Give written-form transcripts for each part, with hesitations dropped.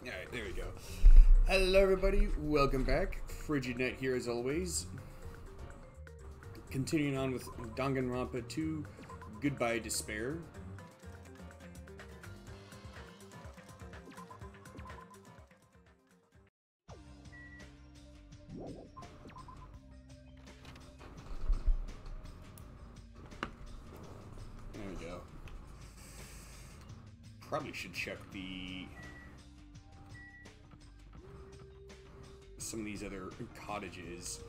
Alright, there we go. Hello everybody, welcome back. Frigid here as always. Continuing on with Danganronpa 2, Goodbye Despair. There we go. Probably should check some of these other cottages.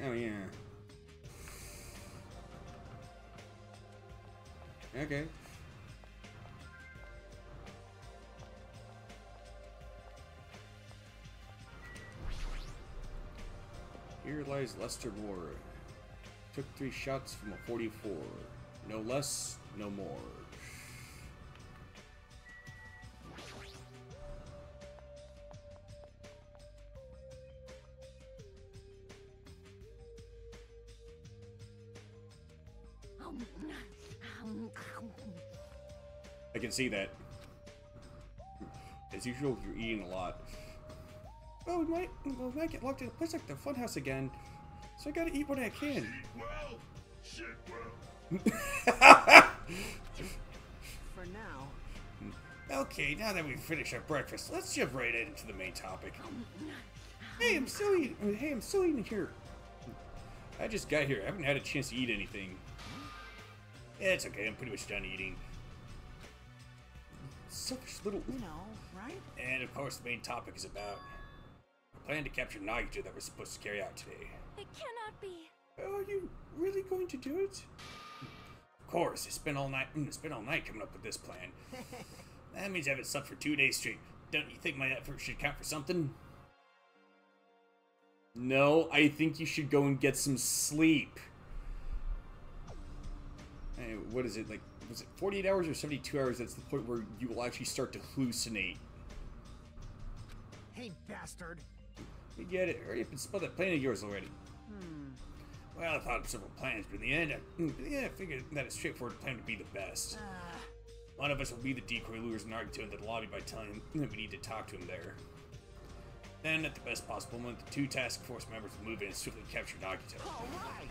Oh yeah. Okay. Here lies Lester Moore. Took 3 shots from a 44. No less, no more. I can see that. As usual, you're eating a lot. Oh, we might get locked in a place like the funhouse again. So I gotta eat what I can. Shit, For now. Okay, now that we've finished our breakfast, let's jump right into the main topic. Hey, I'm still eating here. I just got here. I haven't had a chance to eat anything. Yeah, it's okay. I'm pretty much done eating. Selfish little... You know, right? And of course, the main topic is about a plan to capture Nagito that we're supposed to carry out today. It cannot be. Are you really going to do it? Of course. It's been all night coming up with this plan. That means I haven't slept for 2 days straight. Don't you think my effort should count for something? No, I think you should go and get some sleep. Hey, what is it, like, was it 48 hours or 72 hours? That's the point where you will actually start to hallucinate. Hey, bastard. You get it. Hurry up and spell that plan of yours already. Well, I thought of several plans, but in the end, I figured that a straightforward plan would be the best. One of us will be the decoy lures Nagito into the lobby by telling him that we need to talk to him there. Then, at the best possible moment, the 2 task force members will move in and swiftly capture Nagito. All right.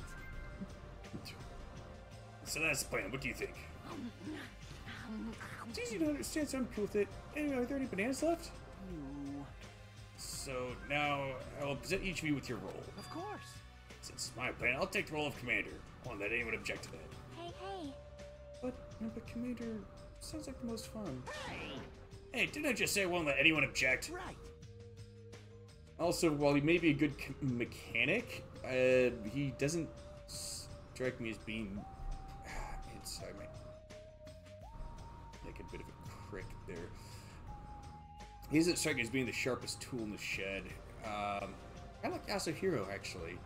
So that's the plan. What do you think? It's easy to understand, so I'm cool with it. Anyway, are there any bananas left? You. So now I will present each of you with your role. Of course. Since it's my plan, I'll take the role of commander. I won't let anyone object to that. Hey. But commander sounds like the most fun. Hey. Hey, didn't I just say I won't let anyone object? Right. Also, while he may be a good mechanic, he doesn't strike me as being... I might make a bit of a crick there. He doesn't strike me as being the sharpest tool in the shed. I like Asahiro, actually.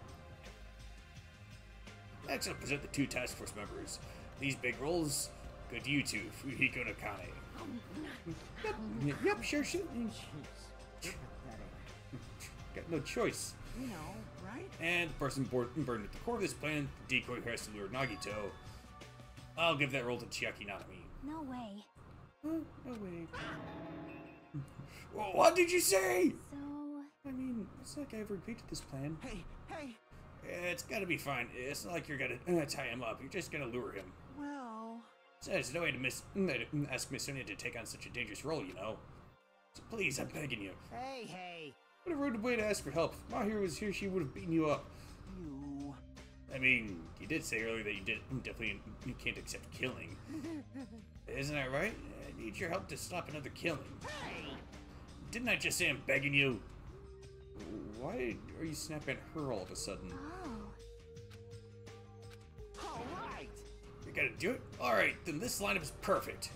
Next, I'll present the 2 task force members. These big roles go to you 2, Fujiko and Akane. Yep, sure. Got no choice. You know, right? And the person burned at the core of this plan, the decoy who has to lure Nagito. I'll give that role to Chiaki Nanami. No way. No way. What did you say? So... I mean, it's not like I ever agreed to this plan. Hey. It's gotta be fine. It's not like you're gonna tie him up. You're just gonna lure him. Well... So there's no way to ask Miss Sonia to take on such a dangerous role, you know? So please, I'm begging you. Hey. What a rude way to ask for help. If Mahiro was here, she would have beaten you up. You... I mean, you did say earlier that you can't accept killing. Isn't that right? I need your help to stop another killing. Hey. Didn't I just say I'm begging you? Why are you snapping at her all of a sudden? Oh. All right. You're gonna do it? Alright, then this lineup is perfect.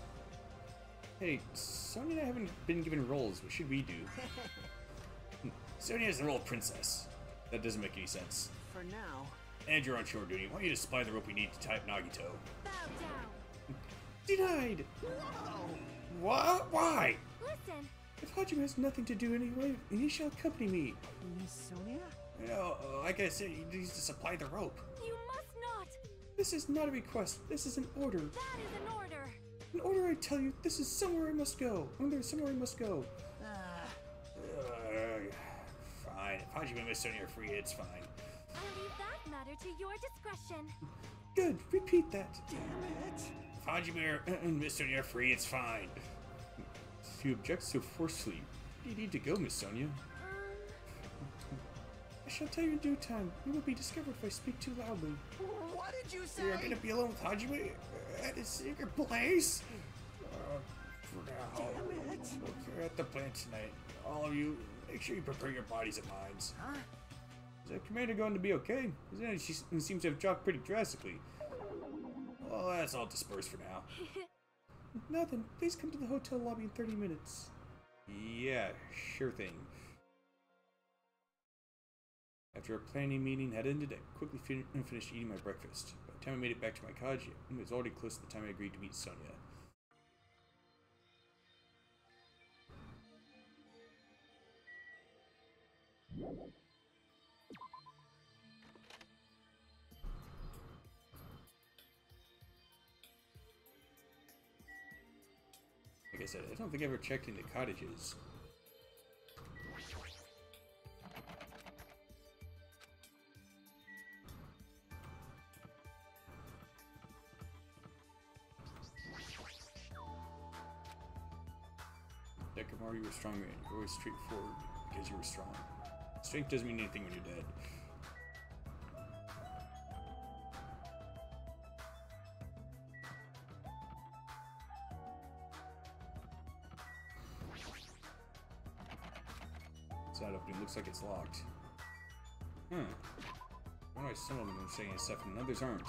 Hey, Sonia and I haven't been given roles. What should we do? Sonia has the role of princess. That doesn't make any sense. For now. And you're on shore duty. I want you to supply the rope we need to tie up Nagito. Bow down. Denied! Whoa. What? Why? Listen. If Hajime has nothing to do anyway, he shall accompany me. Miss Sonia? You know, like I said, he needs to supply the rope. You must not. This is not a request. This is an order. That is an order. In order, I tell you, this is somewhere I must go. There's somewhere I must go. Fine. If Hajime and Miss Sonia are free, it's fine. I'll leave that matter to your discretion. Good. Repeat that. Damn it. If Hajime and Miss Sonia are free, it's fine. If you object so forcefully, where do you need to go, Miss Sonia? I shall tell you in due time. You will be discovered if I speak too loudly. What did you say? You're gonna be alone with Hajime at his secret place? For now, Damn it. we're at the plant tonight. All of you, make sure you prepare your bodies and minds. Huh? Is the commander going to be okay? His energy seems to have dropped pretty drastically. Well, that's all dispersed for now. Now then, please come to the hotel lobby in 30 minutes. Yeah, sure thing. After our planning meeting had ended, I quickly finished eating my breakfast. By the time I made it back to my cottage, it was already close to the time I agreed to meet Sonia. Like I said, I don't think I ever checked into cottages. Dekamar, you were strong man. You're always straightforward because you were strong. Strength doesn't mean anything when you're dead. It's not opening. Looks like it's locked. Why do some of them are saying stuff and others aren't?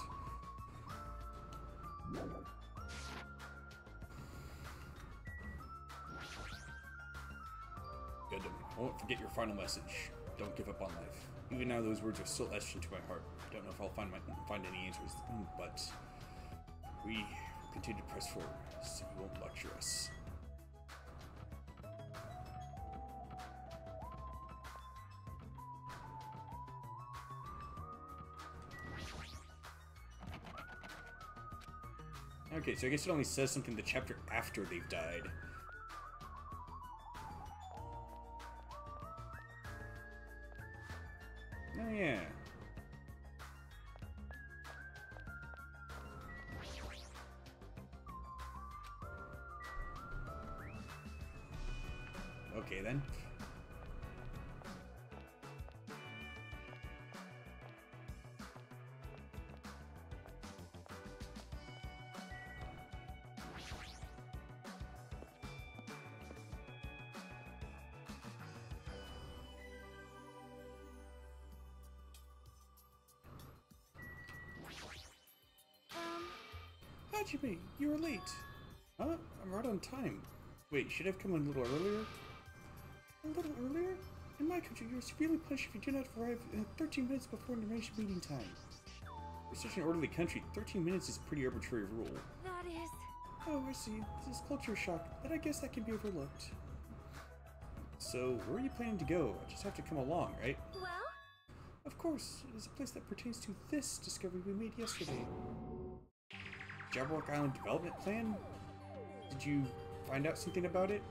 Good. I won't forget your final message. Don't give up on life. Even now, those words are still etched into my heart. I don't know if I'll find any answers, but we will continue to press forward, so you won't lecture us. Okay, so I guess it only says something the chapter after they've died. Oh yeah. Okay then. Hajime, you were late. Huh? I'm right on time. Wait, should I have come a little earlier? A little earlier? In my country, you're severely punished if you do not arrive 13 minutes before an arranged meeting time. For such an orderly country, 13 minutes is a pretty arbitrary rule. That is... Oh, I see. This is culture shock, but I guess that can be overlooked. So, where are you planning to go? I just have to come along, right? Well? Of course. It is a place that pertains to this discovery we made yesterday. Jabberwock Island Development Plan? Did you find out something about it?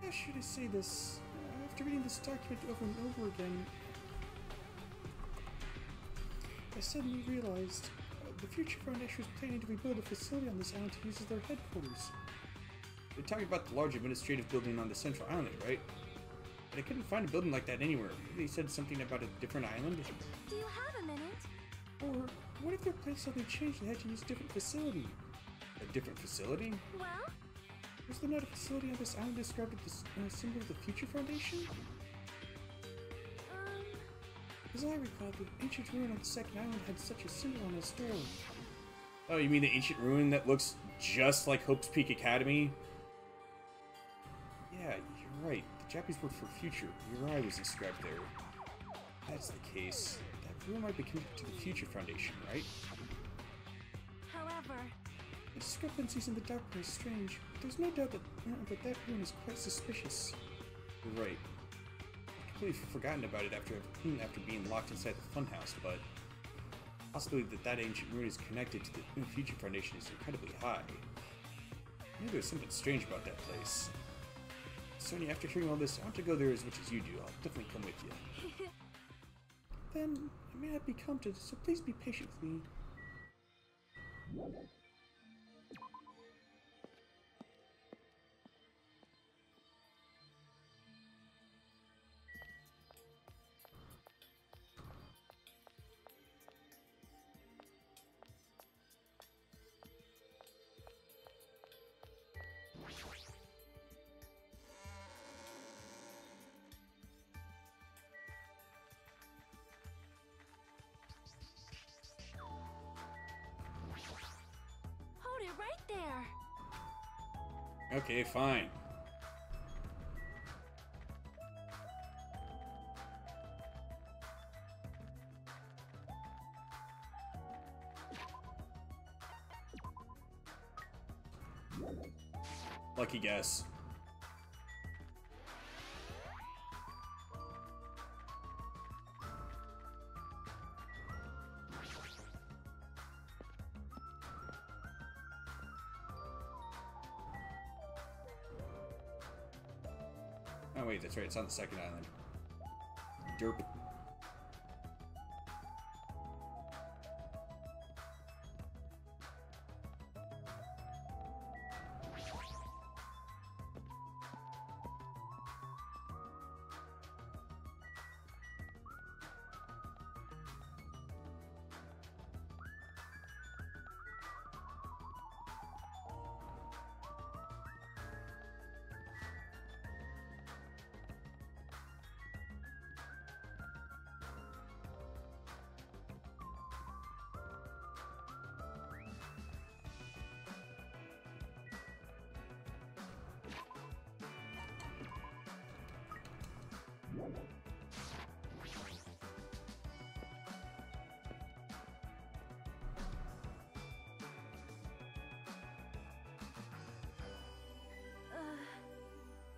How should I say this? After reading this document over and over again, I suddenly realized the Future Foundation was planning to rebuild a facility on this island to use as their headquarters. They're talking about the large administrative building on the central island, right? But I couldn't find a building like that anywhere. They said something about a different island. Do you have a minute? Or what if their plans suddenly changed and had to use a different facility? A different facility? Well? Was there not a facility on this island described as the symbol of the Future Foundation? As I recall, the ancient ruin on the second island had such a symbol on its door. Oh, you mean the ancient ruin that looks just like Hope's Peak Academy? Yeah, you're right. The Japanese word for future, Mirai, was inscribed there. If that's the case, that ruin might be connected to the Future Foundation, right? However... The discrepancies in the document are strange, but there's no doubt that that ruin is quite suspicious. You're right. I've completely forgotten about it after being locked inside the funhouse, but possibly that ancient ruin is connected to the Future Foundation is incredibly high. Maybe there's something strange about that place. Sony, after hearing all this, I want to go there as much as you do. I'll definitely come with you. Then, I may not be counted, so please be patient with me. Hold it right there. Okay, fine. Lucky guess. Oh wait, that's right, it's on the second island. Derp.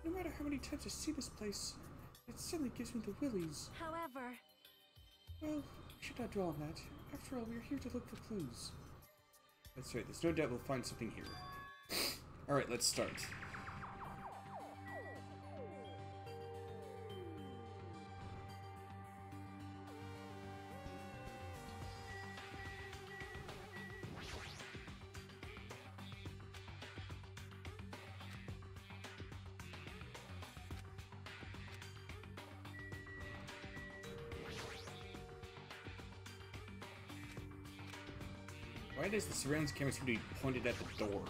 No matter how many times I see this place, it suddenly gives me the willies. However, Well, we should not dwell on that. After all, we are here to look for clues. That's right, there's no doubt we'll find something here. Alright, let's start. Why does the surroundings camera seem to be pointed at the door?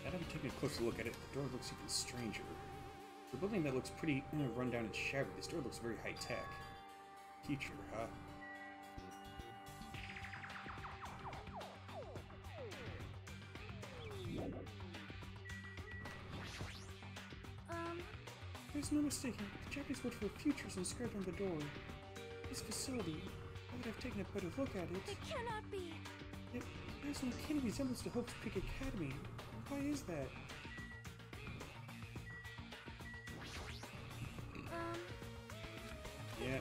Now that I'm taking a closer look at it, the door looks even stranger. For a building that looks pretty run down and shabby, this door looks very high-tech. Future, huh? There's no mistaking. The Japanese word for future is inscribed on the door. This facility, now that I've taken a better look at it, it cannot be. it has an uncanny resemblance to Hope's Peak Academy. Why is that? Yeah.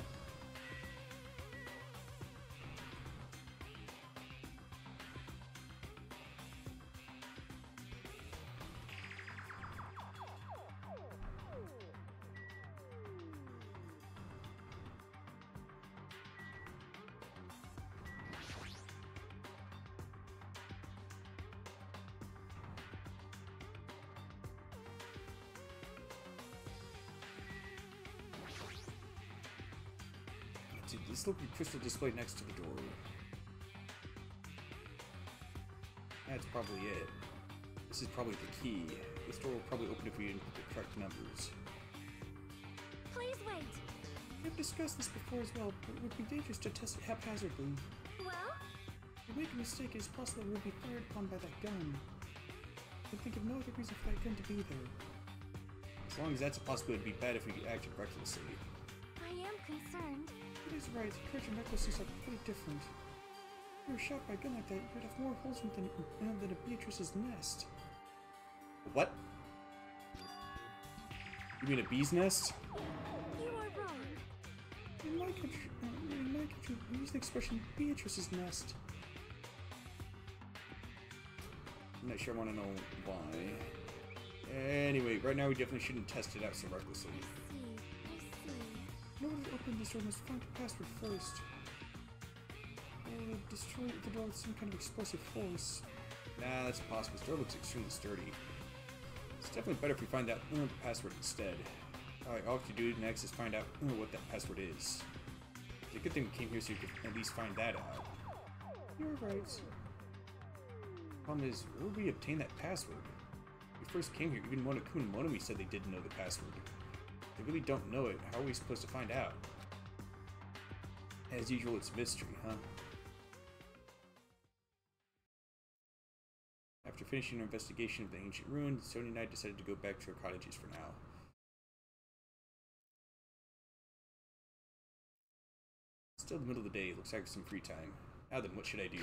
Dude, this little crystal display next to the door. That's probably it. This is probably the key. This door will probably open if we input the correct numbers. Please wait. We've discussed this before as well, but it would be dangerous to test it haphazardly. Well, If we make a mistake, it is possible we'll be fired upon by that gun. I think of no other reason for that gun to be there. As long as that's a possibility, it'd be bad if we acted recklessly. I am concerned. It is right, courage and recklessness are pretty different. If you were shot by a gun like that, you'd have more holes than a Beatrice's nest. What? You mean a bee's nest? You are wrong. In my country, we use the expression Beatrice's nest. I'm not sure I want to know why. Anyway, right now we definitely shouldn't test it out so recklessly. I see. In order to open this door, must find the password first. Or destroy the door with some kind of explosive force. Nah, that's impossible. This door looks extremely sturdy. It's definitely better if we find out the password instead. Alright, all we have to do next is find out what that password is. It's a good thing we came here so you could at least find that out. You're right. Problem is, where would we obtain that password? When we first came here, even Monokuma and Monomi said they didn't know the password. They really don't know it. How are we supposed to find out? As usual, it's mystery, huh? After finishing our investigation of the ancient ruins, Sony and I decided to go back to our cottages for now. It's still the middle of the day, looks like some free time. Now then, what should I do?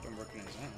Don't recognize that.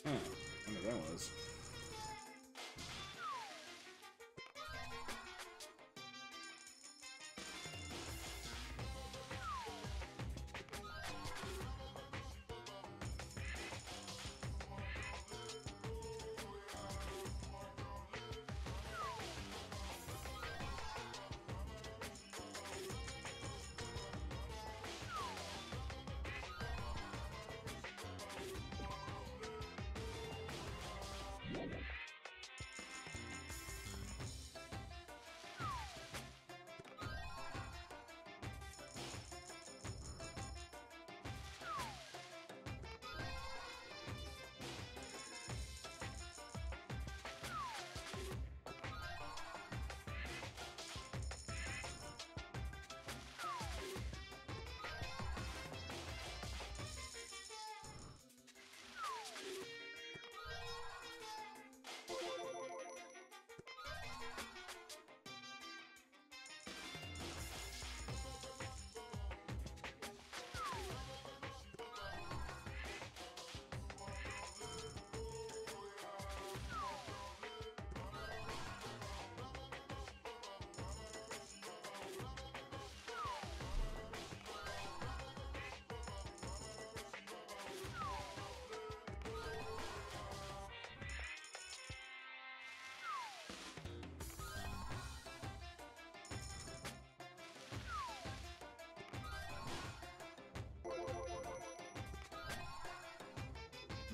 Huh, I wonder what that was.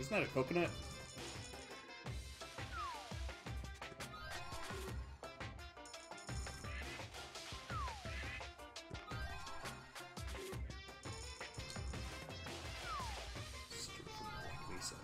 Isn't that a coconut? Straight from Black Mesa.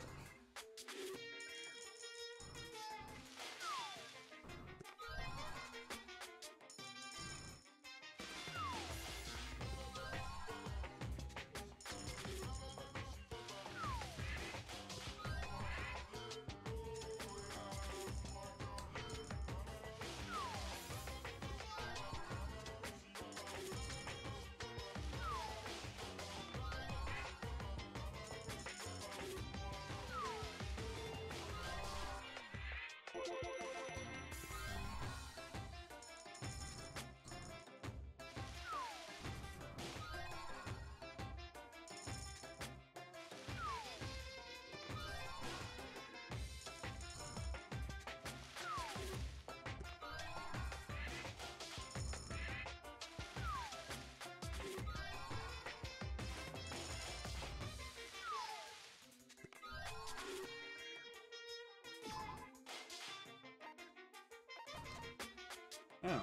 Oh.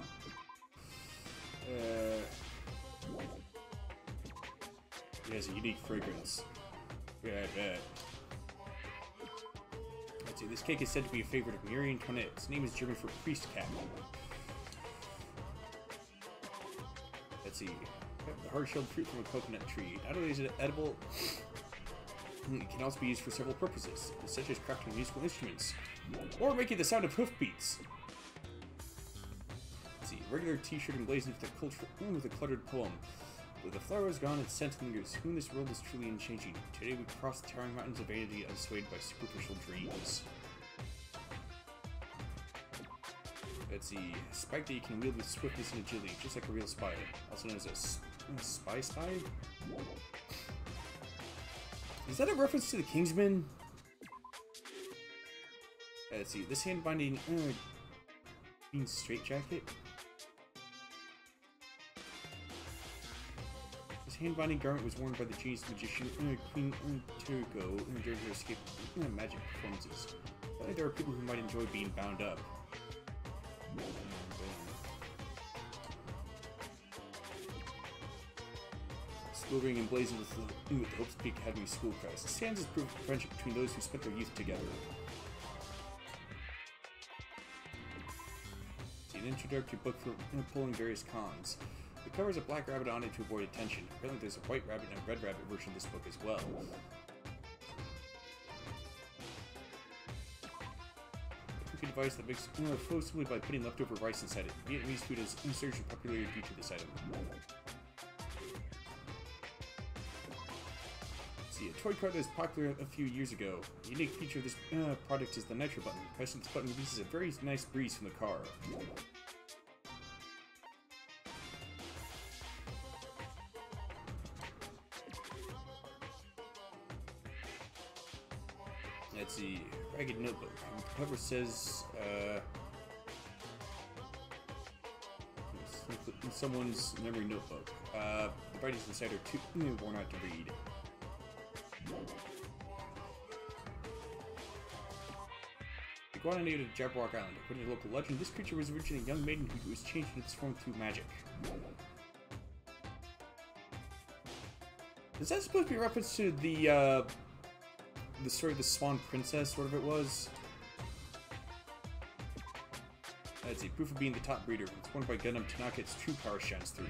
It has a unique fragrance. Yeah, I bet. Let's see, this cake is said to be a favorite of Mary Antoinette. Its name is German for priest cat. Let's see. The hard-shelled fruit from a coconut tree. Not only is it edible, it can also be used for several purposes, such as crafting musical instruments, or making the sound of hoofbeats. Regular t-shirt emblazoned with a cluttered poem. Though the flower is gone, its scent lingers. Who in this world is truly unchanging? Today we cross the towering mountains of vanity unswayed by superficial dreams. Let's see. Spike that you can wield with swiftness and agility, just like a real spy. Also known as a spy? Is that a reference to the Kingsman? Let's see. This hand binding means straitjacket. Hand-binding garment was worn by the genius magician Queen Turgo during her escape magic performances. I think there are people who might enjoy being bound up. Silvering and blazing with the Hopes Peak Academy school crest. It stands as proof of friendship between those who spent their youth together. It's an introductory book for pulling various cons. It covers a black rabbit on it to avoid attention. Apparently there's a white rabbit and a red rabbit version of this book as well. A cooking device that makes flow simply by putting leftover rice inside it. Vietnamese food has insurgent popularity due to this item. See, a toy car that was popular a few years ago. The unique feature of this product is the nitro button. Pressing this button releases a very nice breeze from the car. Let's see, ragged notebook. The cover says, in someone's memory notebook. The writings inside are too worn out to read. Iguana native of Jabberwock Island. According to local legend, this creature was originally a young maiden who was changed in its form through magic. Is that supposed to be a reference to the story of the Swan Princess, sort of it was? That's a proof of being the top breeder. It's worn by Gundam Tanaka, its true power shines through.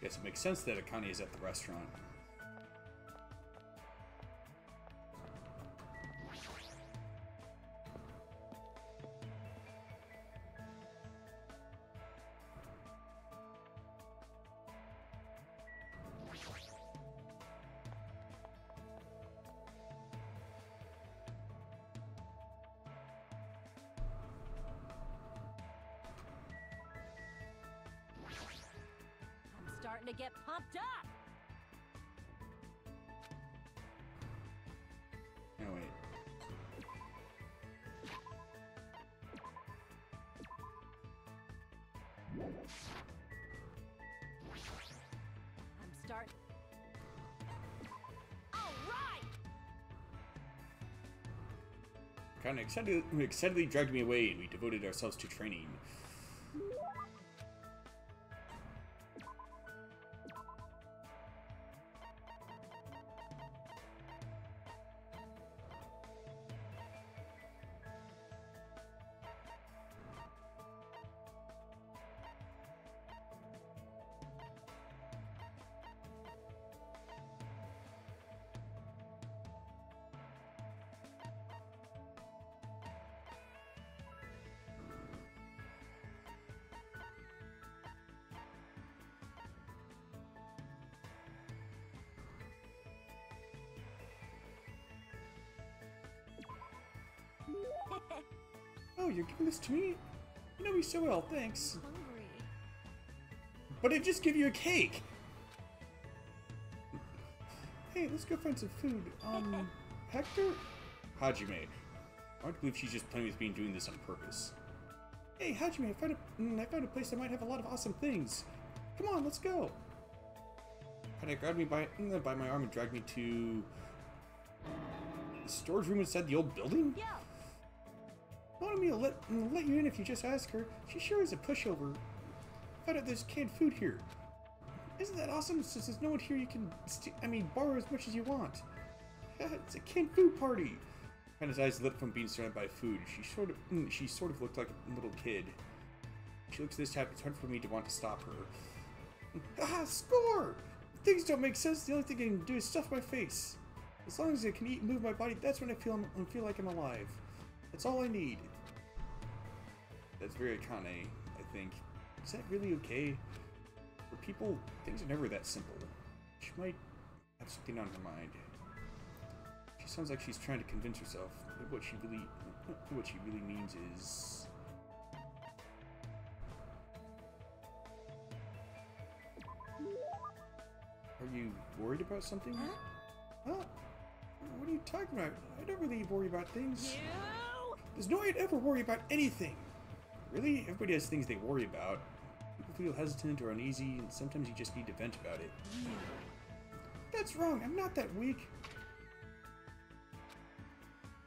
Guess it makes sense that Akane is at the restaurant. Starting to get pumped up. Oh, wait. I'm starting. All right. Akane excitedly dragged me away, and we devoted ourselves to training. Oh, you're giving this to me? You know me so well, thanks. Hungry. But I just give you a cake! Hey, let's go find some food. Hector? Hajime. I don't believe she's just playing with me and doing this on purpose. Hey, Hajime, I found a place that might have a lot of awesome things. Come on, let's go! Kinda grabbed me by my arm and dragged me to the storage room inside the old building? Yeah. Wanted me to let you in if you just ask her. She sure is a pushover. Found out there's canned food here. Isn't that awesome? Since there's no one here, you can borrow as much as you want. It's a canned food party. And his eyes lit from being surrounded by food. She sort of looked like a little kid. She looks this happy. It's hard for me to want to stop her. Ah, score! If things don't make sense. The only thing I can do is stuff my face. As long as I can eat and move my body, that's when I feel like I'm alive. That's all I need. That's very Akane, I think. Is that really okay? For people, things are never that simple. She might have something on her mind. She sounds like she's trying to convince herself that what she really means is... Are you worried about something? Huh? What are you talking about? I don't really worry about things. You. There's no way I'd ever worry about anything. Really? Everybody has things they worry about. People feel hesitant or uneasy, and sometimes you just need to vent about it. That's wrong. I'm not that weak.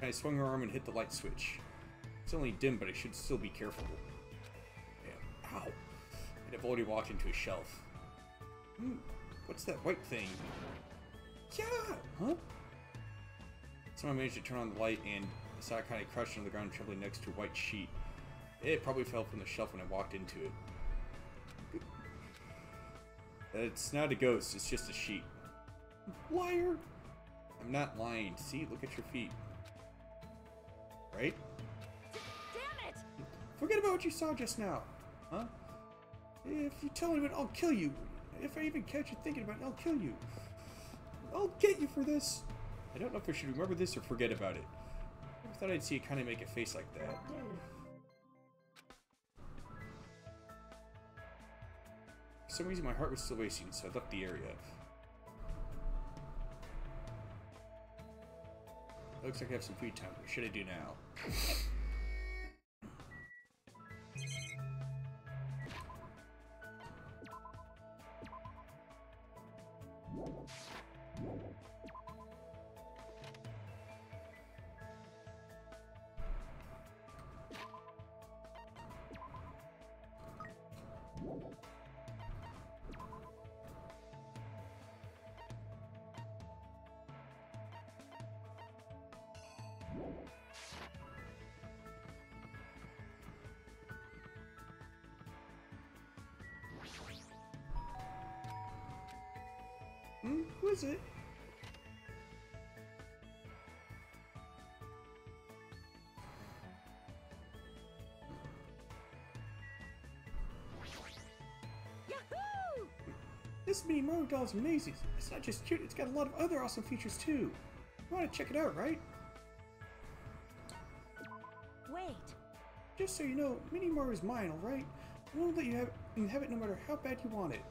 I swung her arm and hit the light switch. It's only dim, but I should still be careful. Yeah. Ow. I'd already walked into a shelf. What's that white thing? Yeah! Huh? Someone managed to turn on the light, and I saw it kind of crushed on the ground, trembling next to a white sheet. It probably fell from the shelf when I walked into it. It's not a ghost, it's just a sheet. Liar! I'm not lying. See, look at your feet. Right? Damn it! Forget about what you saw just now. Huh? If you tell anyone, I'll kill you. If I even catch you thinking about it, I'll kill you. I'll get you for this. I don't know if I should remember this or forget about it. I never thought I'd see it kind of make a face like that. For some reason, my heart was still racing, so I left the area. Looks like I have some free time. What should I do now? Who is it? Yahoo! This Mini Mario doll is amazing. It's not just cute, it's got a lot of other awesome features too. You want to check it out, right? Wait. Just so you know, Mini Mario is mine, alright? I won't let you have it no matter how bad you want it.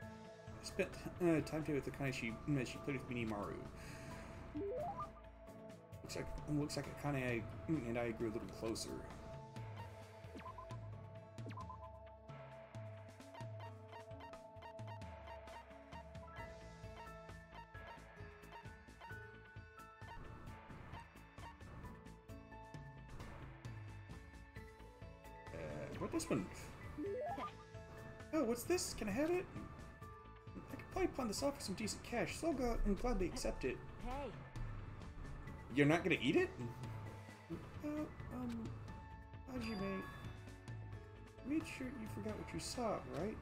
I spent time today with Akane as she played with Mini Mario. Looks like Akane and I grew a little closer. What this one? Oh, what's this? Can I have it? I could probably pawn this off for some decent cash, so I'll go out and gladly accept it. Hey. You're not gonna eat it? Hajime, made sure you forgot what you saw, right?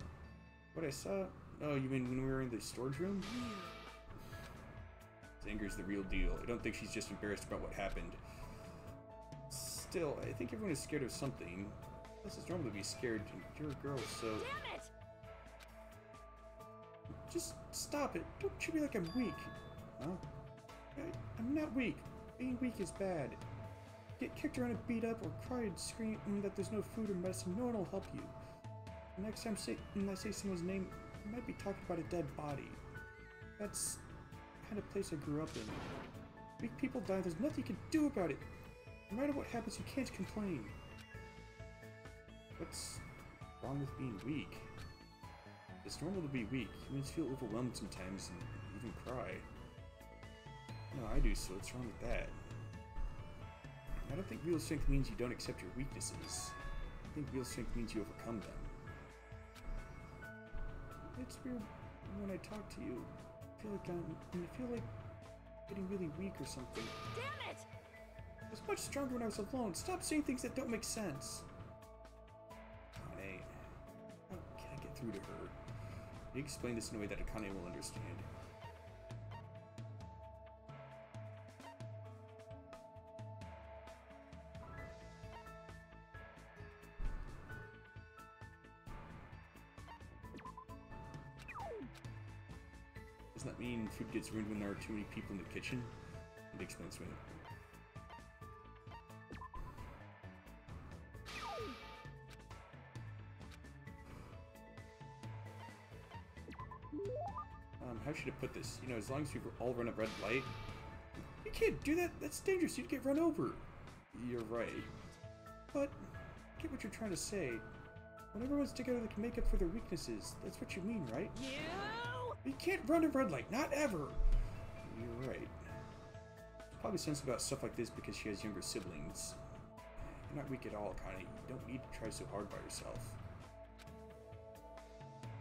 What I saw? Oh, you mean when we were in the storage room? This anger's the real deal. I don't think she's just embarrassed about what happened. Still, I think everyone is scared of something. This is normal to be scared, and you're a girl, so... Damn it! Just stop it. Don't treat me like I'm weak. Huh? I'm not weak. Being weak is bad. Get kicked around and beat up, or cry and scream that there's no food or medicine, no one will help you. The next time I say someone's name, I might be talking about a dead body. That's the kind of place I grew up in. Weak people die, there's nothing you can do about it. No matter what happens, you can't complain. What's wrong with being weak? It's normal to be weak. Humans feel overwhelmed sometimes and even cry. No, I do, so what's wrong with that? I don't think real strength means you don't accept your weaknesses. I think real strength means you overcome them. It's weird when I talk to you. I feel like getting really weak or something. Damn it! I was much stronger when I was alone. Stop saying things that don't make sense. Akane, how can I get through to her? You explain this in a way that Akane will understand. Doesn't that mean food gets ruined when there are too many people in the kitchen? It explains to me. How should I put this? You know, as long as we all run a red light. You can't do that! That's dangerous, you'd get run over! You're right. But, I get what you're trying to say. When everyone's together, they can make up for their weaknesses. That's what you mean, right? You can't run a red light, not ever! You're right. There's probably sense about stuff like this because she has younger siblings. You're not weak at all, Connie. You don't need to try so hard by yourself.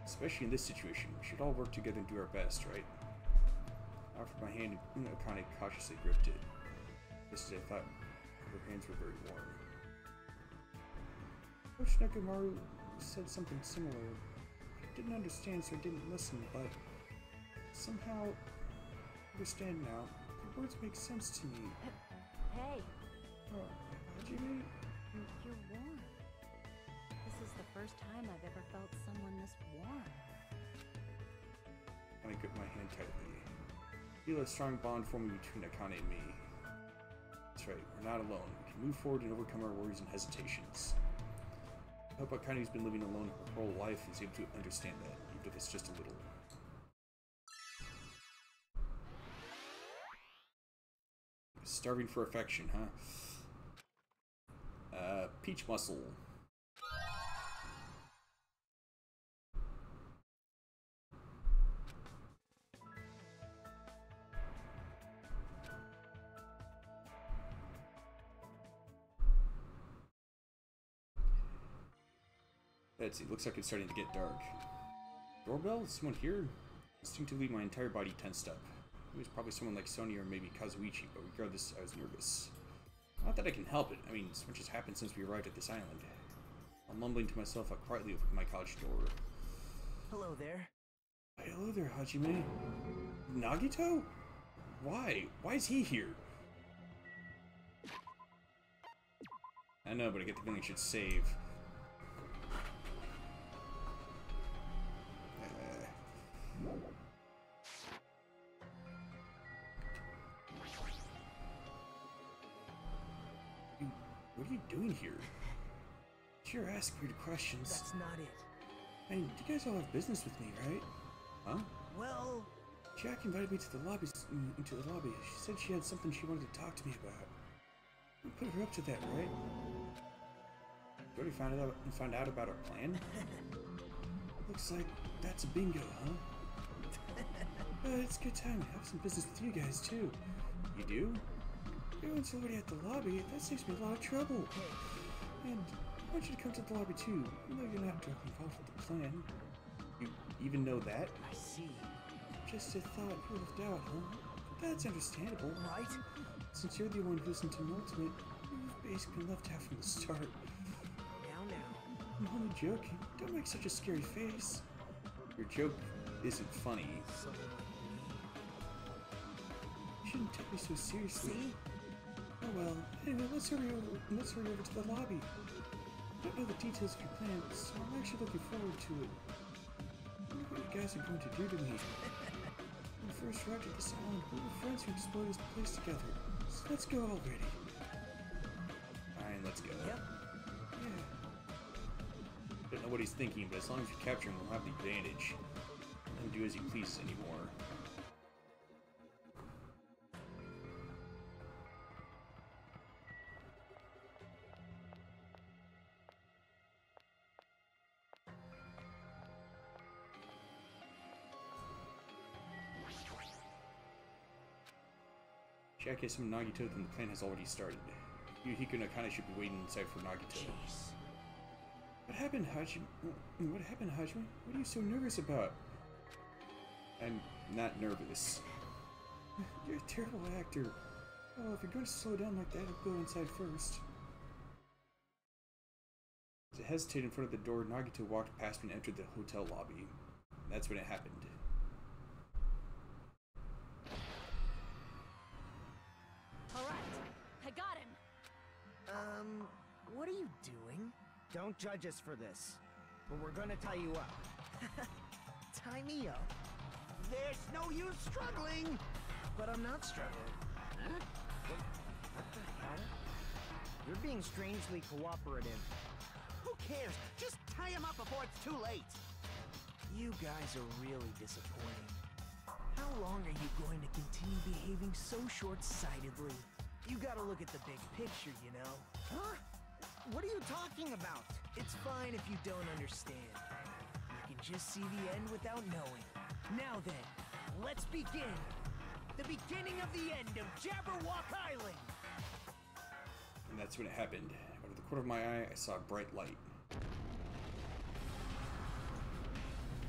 Especially in this situation, we should all work together and do our best, right? I offered my hand and Akane cautiously gripped it. Just as I thought her hands were very warm. Coach Nekomaru said something similar. I didn't understand, so I didn't listen, but somehow I understand now. The words make sense to me. Hey. Hajime? You're warm. This is the first time I've ever felt someone this warm. I grip my hand tightly. I feel a strong bond forming between Akane and me. That's right, we're not alone. We can move forward and overcome our worries and hesitations. I hope Akane, who's been living alone her whole life, is able to understand that, even if it's just a little. Starving for affection, huh? Peach muscle. Let's see, looks like it's starting to get dark. Doorbell? Is someone here? Instinctively, my entire body tensed up. It was probably someone like Sonia or maybe Kazuichi, but regardless, I was nervous. Not that I can help it. I mean, so much has happened since we arrived at this island. I'm mumbling to myself quietly over my couch door. Hello there. Hello there, Hajime. Nagito? Why? Why is he here? I know, but I get the feeling I should save. What are you doing here? Sure, ask weird questions. That's not it. I mean, you guys all have business with me, right? Huh? Well, Jack invited me to the lobby. Into the lobby. She said she had something she wanted to talk to me about. We put her up to that, right? You already found out about our plan? Looks like that's a bingo, huh? It's a good time. I have some business with you guys too. You do? Everyone's already at the lobby. That saves me a lot of trouble. And I want you to come to the lobby too. I know you're not directly involved with the plan. You even know that? I see. Just a thought you left out, huh? That's understandable. Right? Since you're the one who's into Ultimate, you've basically left out from the start. Now. I'm only joking. Don't make such a scary face. Your joke isn't funny. You shouldn't take me so seriously. See? Oh well. Anyway, let's hurry over to the lobby. I don't know the details of your plan, so I'm actually looking forward to it. I wonder what you guys are going to do to me. When we first arrived at this island, we were friends who explored this place together. So let's go already. Fine, let's go. Yep. Yeah. Don't know what he's thinking, but as long as you capture him, we'll have the advantage. Let him do as he pleases anymore. Jack has some Nagito, then the plan has already started. Yuhiko and Akane should be waiting inside for Nagito. Jeez. What happened, Hajime? What happened, Hajime? What are you so nervous about? I'm not nervous. You're a terrible actor. Oh, if you're going to slow down like that, I'll go inside first. As I hesitated in front of the door, Nagito walked past me and entered the hotel lobby. That's when it happened. I got him! What are you doing? Don't judge us for this, but we're gonna tie you up. Tie me up? There's no use struggling! But I'm not struggling. Huh? What the hell? You're being strangely cooperative. Who cares? Just tie him up before it's too late! You guys are really disappointing. How long are you going to continue behaving so short-sightedly? You gotta look at the big picture, you know? Huh? What are you talking about? It's fine if you don't understand. You can just see the end without knowing. Now then, let's begin! The beginning of the end of Jabberwock Island! And that's when it happened. Out of the corner of my eye, I saw a bright light.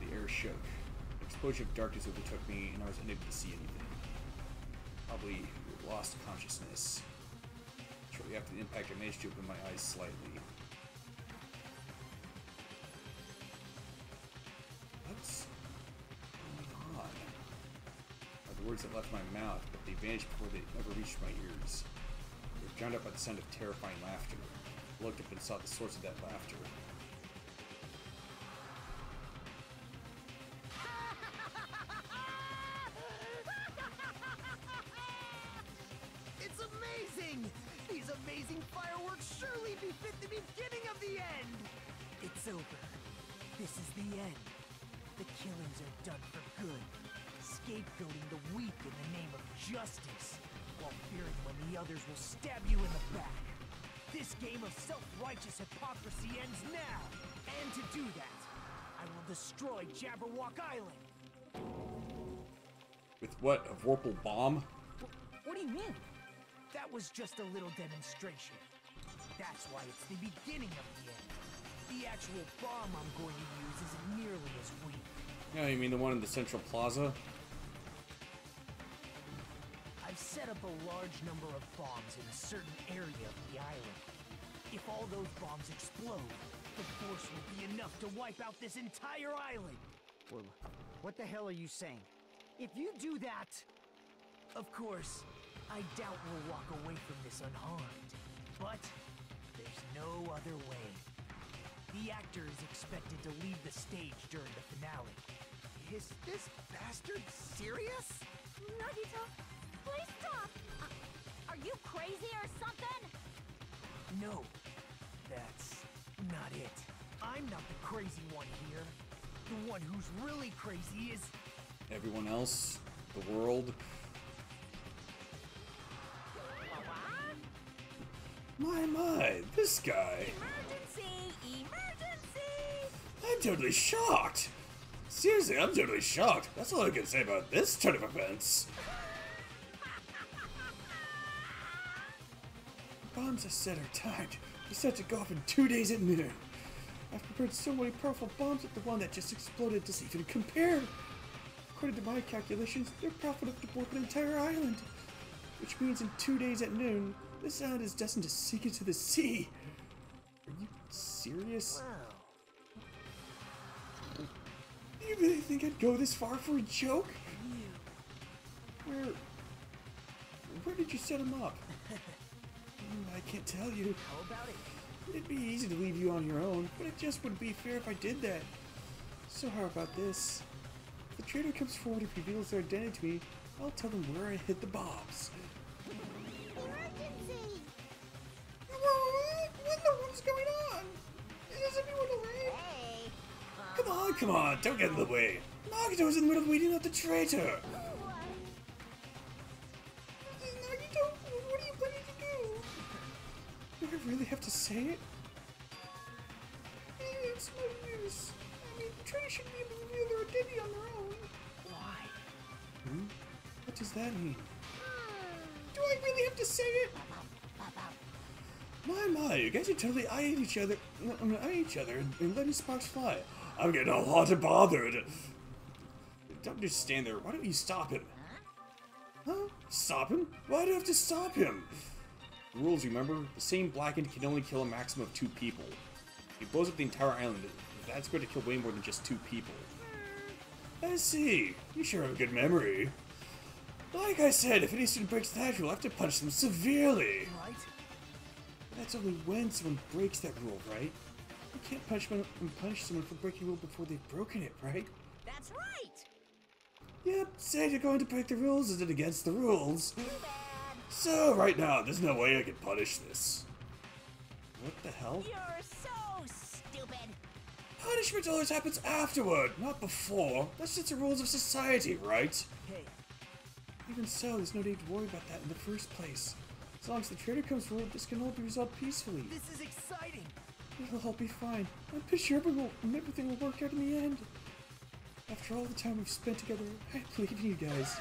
The air shook. An explosion of darkness overtook me, and I was unable to see anything. Probably lost consciousness. Shortly after the impact, I managed to open my eyes slightly. What's going on? The words that left my mouth, but they vanished before they ever reached my ears. They were drowned out by the sound of terrifying laughter. I looked up and saw the source of that laughter. It's amazing! These amazing fireworks surely befit the beginning of the end! It's over. This is the end. The killings are done for good. Scapegoating the weak in the name of justice, while fearing when the others will stab you in the back. This game of self-righteous hypocrisy ends now! And to do that, I will destroy Jabberwock Island! With what? A Vorpal bomb? What do you mean? That was just a little demonstration. That's why it's the beginning of the end. The actual bomb I'm going to use isn't nearly as weak. Oh, you mean the one in the Central Plaza? I've set up a large number of bombs in a certain area of the island. If all those bombs explode, the force will be enough to wipe out this entire island. Well, What the hell are you saying? If you do that... Of course, I doubt we'll walk away from this unharmed. But there's no other way. The actor is expected to leave the stage during the finale. Is this bastard serious? Nagito, please stop! Are you crazy or something? No, that's not it. I'm not the crazy one here. The one who's really crazy is... Everyone else? The world? My, this guy. Emergency! Emergency! I'm totally shocked. Seriously, I'm totally shocked. That's all I can say about this turn of events. Bombs are set are timed. They're set to go off in 2 days at noon. I've prepared so many powerful bombs that the one that just exploded doesn't even compare. According to my calculations, they're powerful enough to blow up an entire island. Which means in 2 days at noon, this island is destined to sink into the sea. Are you serious? Wow. You really think I'd go this far for a joke? Where did you set him up? I can't tell you. How about it? It'd be easy to leave you on your own, but it just wouldn't be fair if I did that. So how about this? If the traitor comes forward and reveals their identity to me, I'll tell them where I hid the bombs. Emergency! What's going on? Is everyone alright? Hey! Come on, don't get in the way. Nagito's in the middle of weeding out the traitor. Nagito, what are you planning to do? Do I really have to say it? It's no use. I mean, the traitor shouldn't be able to reveal their identity on their own. Why? What does that mean? Do I really have to say it? My, you guys are totally eyeing each other and letting sparks fly. I'm getting all hot and bothered. Don't just stand there. Why don't you stop him? Huh? Stop him? Why do I have to stop him? The rules, remember? The same blackened can only kill a maximum of 2 people. He blows up the entire island. That's going to kill way more than just 2 people. I see. You sure have a good memory. Like I said, if any student breaks that rule, I have to punish them severely. Right? That's only when someone breaks that rule, right? You can't punish someone for breaking a rule before they've broken it, right? That's right! Yep, saying you're going to break the rules isn't against the rules. Too bad! So, right now, there's no way I can punish this. What the hell? You're so stupid! Punishment always happens afterward, not before. That's just the rules of society, right? Hey, Even so, there's no need to worry about that in the first place. As long as the traitor comes forward, this can all be resolved peacefully. this is exciting! It'll all be fine. I'm pretty sure everything will work out in the end. After all the time we've spent together, I believe in you guys.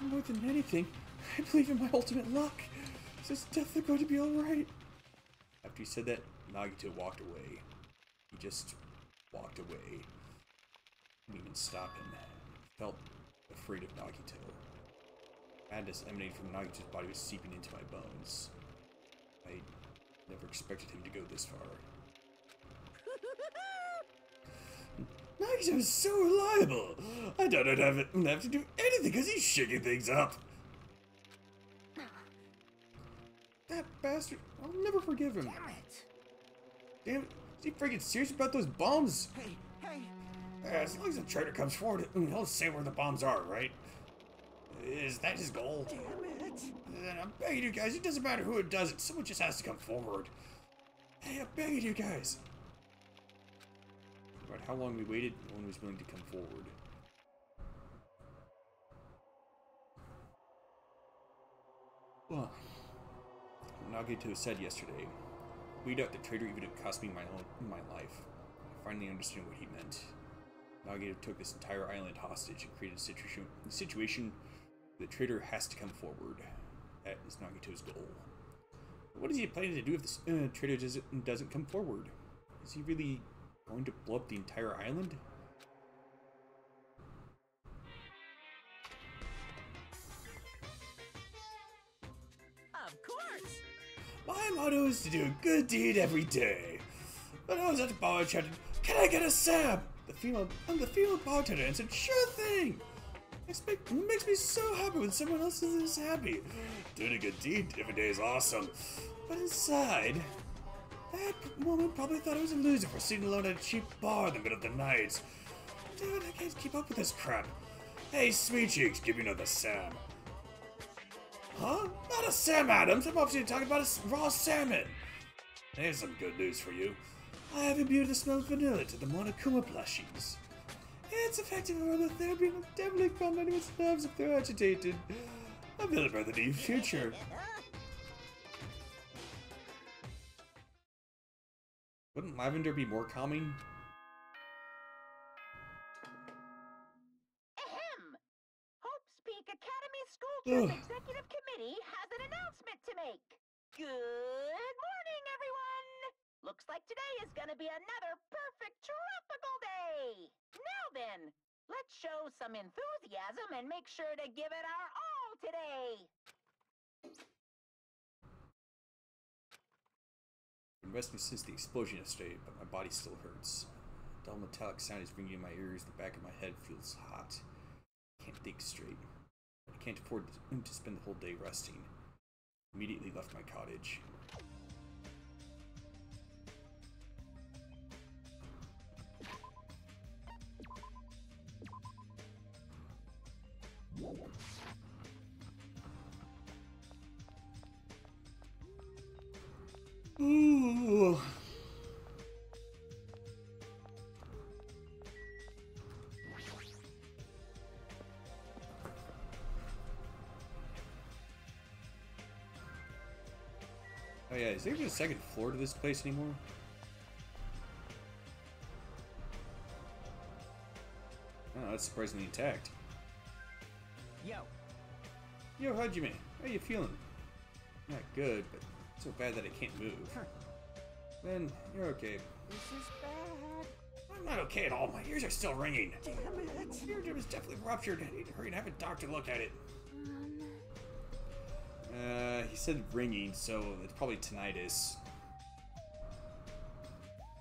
More than anything, I believe in my ultimate luck. So it's definitely going to be alright. After he said that, Nagito walked away. He just walked away. Didn't even stop him. Felt afraid of Nagito. Madness emanating from Nagito's body was seeping into my bones. I never expected him to go this far. Nagito is so reliable! I don't have to do anything because he's shaking things up. That bastard, I'll never forgive him. Damn it! Damn it, is he freaking serious about those bombs? Hey! As long as the traitor comes forward, he'll say where the bombs are, right? Is that his goal? Damn it! Then I'm begging you guys, it doesn't matter who it does it, someone just has to come forward. Hey, I'm begging you guys. About how long we waited, no one was willing to come forward. Well, Nagito said yesterday, weed out the traitor even if it cost me my life. I finally understand what he meant. Nagito took this entire island hostage and created a situation where the traitor has to come forward. That is Nagito's goal. What is he planning to do if this traitor doesn't come forward? Is he really going to blow up the entire island? Of course! My motto is to do a good deed every day. When I was at the bar chatting, Can I get a Sam? I'm the female bartender and said, sure thing. It makes me so happy when someone else is this happy. Doing a good deed every day is awesome. But inside, that woman probably thought I was a loser for sitting alone at a cheap bar in the middle of the night. Dude, I can't keep up with this crap. Hey, Sweet Cheeks, give me another Sam. Huh? Not a Sam Adams. I'm obviously talking about a raw salmon. Here's some good news for you. I have imbued the smell of vanilla to the Monokuma plushies. It's effective aromatherapy and will definitely calm anyone's nerves if they're agitated. Available in the near future. Wouldn't lavender be more calming? Ahem! Hope's Peak Academy School Trip Executive Committee has an announcement to make. Good morning, everyone! Looks like today is gonna be another perfect tropical day! Now then, let's show some enthusiasm and make sure to give it our all today! Been resting since the explosion yesterday, but my body still hurts. A dull metallic sound is ringing in my ears, the back of my head feels hot. I can't think straight. I can't afford to spend the whole day resting. Immediately left my cottage. Ooh. Oh yeah, is there even a second floor to this place anymore? Oh, that's surprisingly intact. Yo. Yo, Hajime, how you feeling? Not good, but so bad that I can't move. Then you're okay. This is bad. I'm not okay at all. My ears are still ringing. Damn it. Your eardrum is definitely ruptured. I need to hurry and have a doctor look at it. He said ringing, so it's probably tinnitus.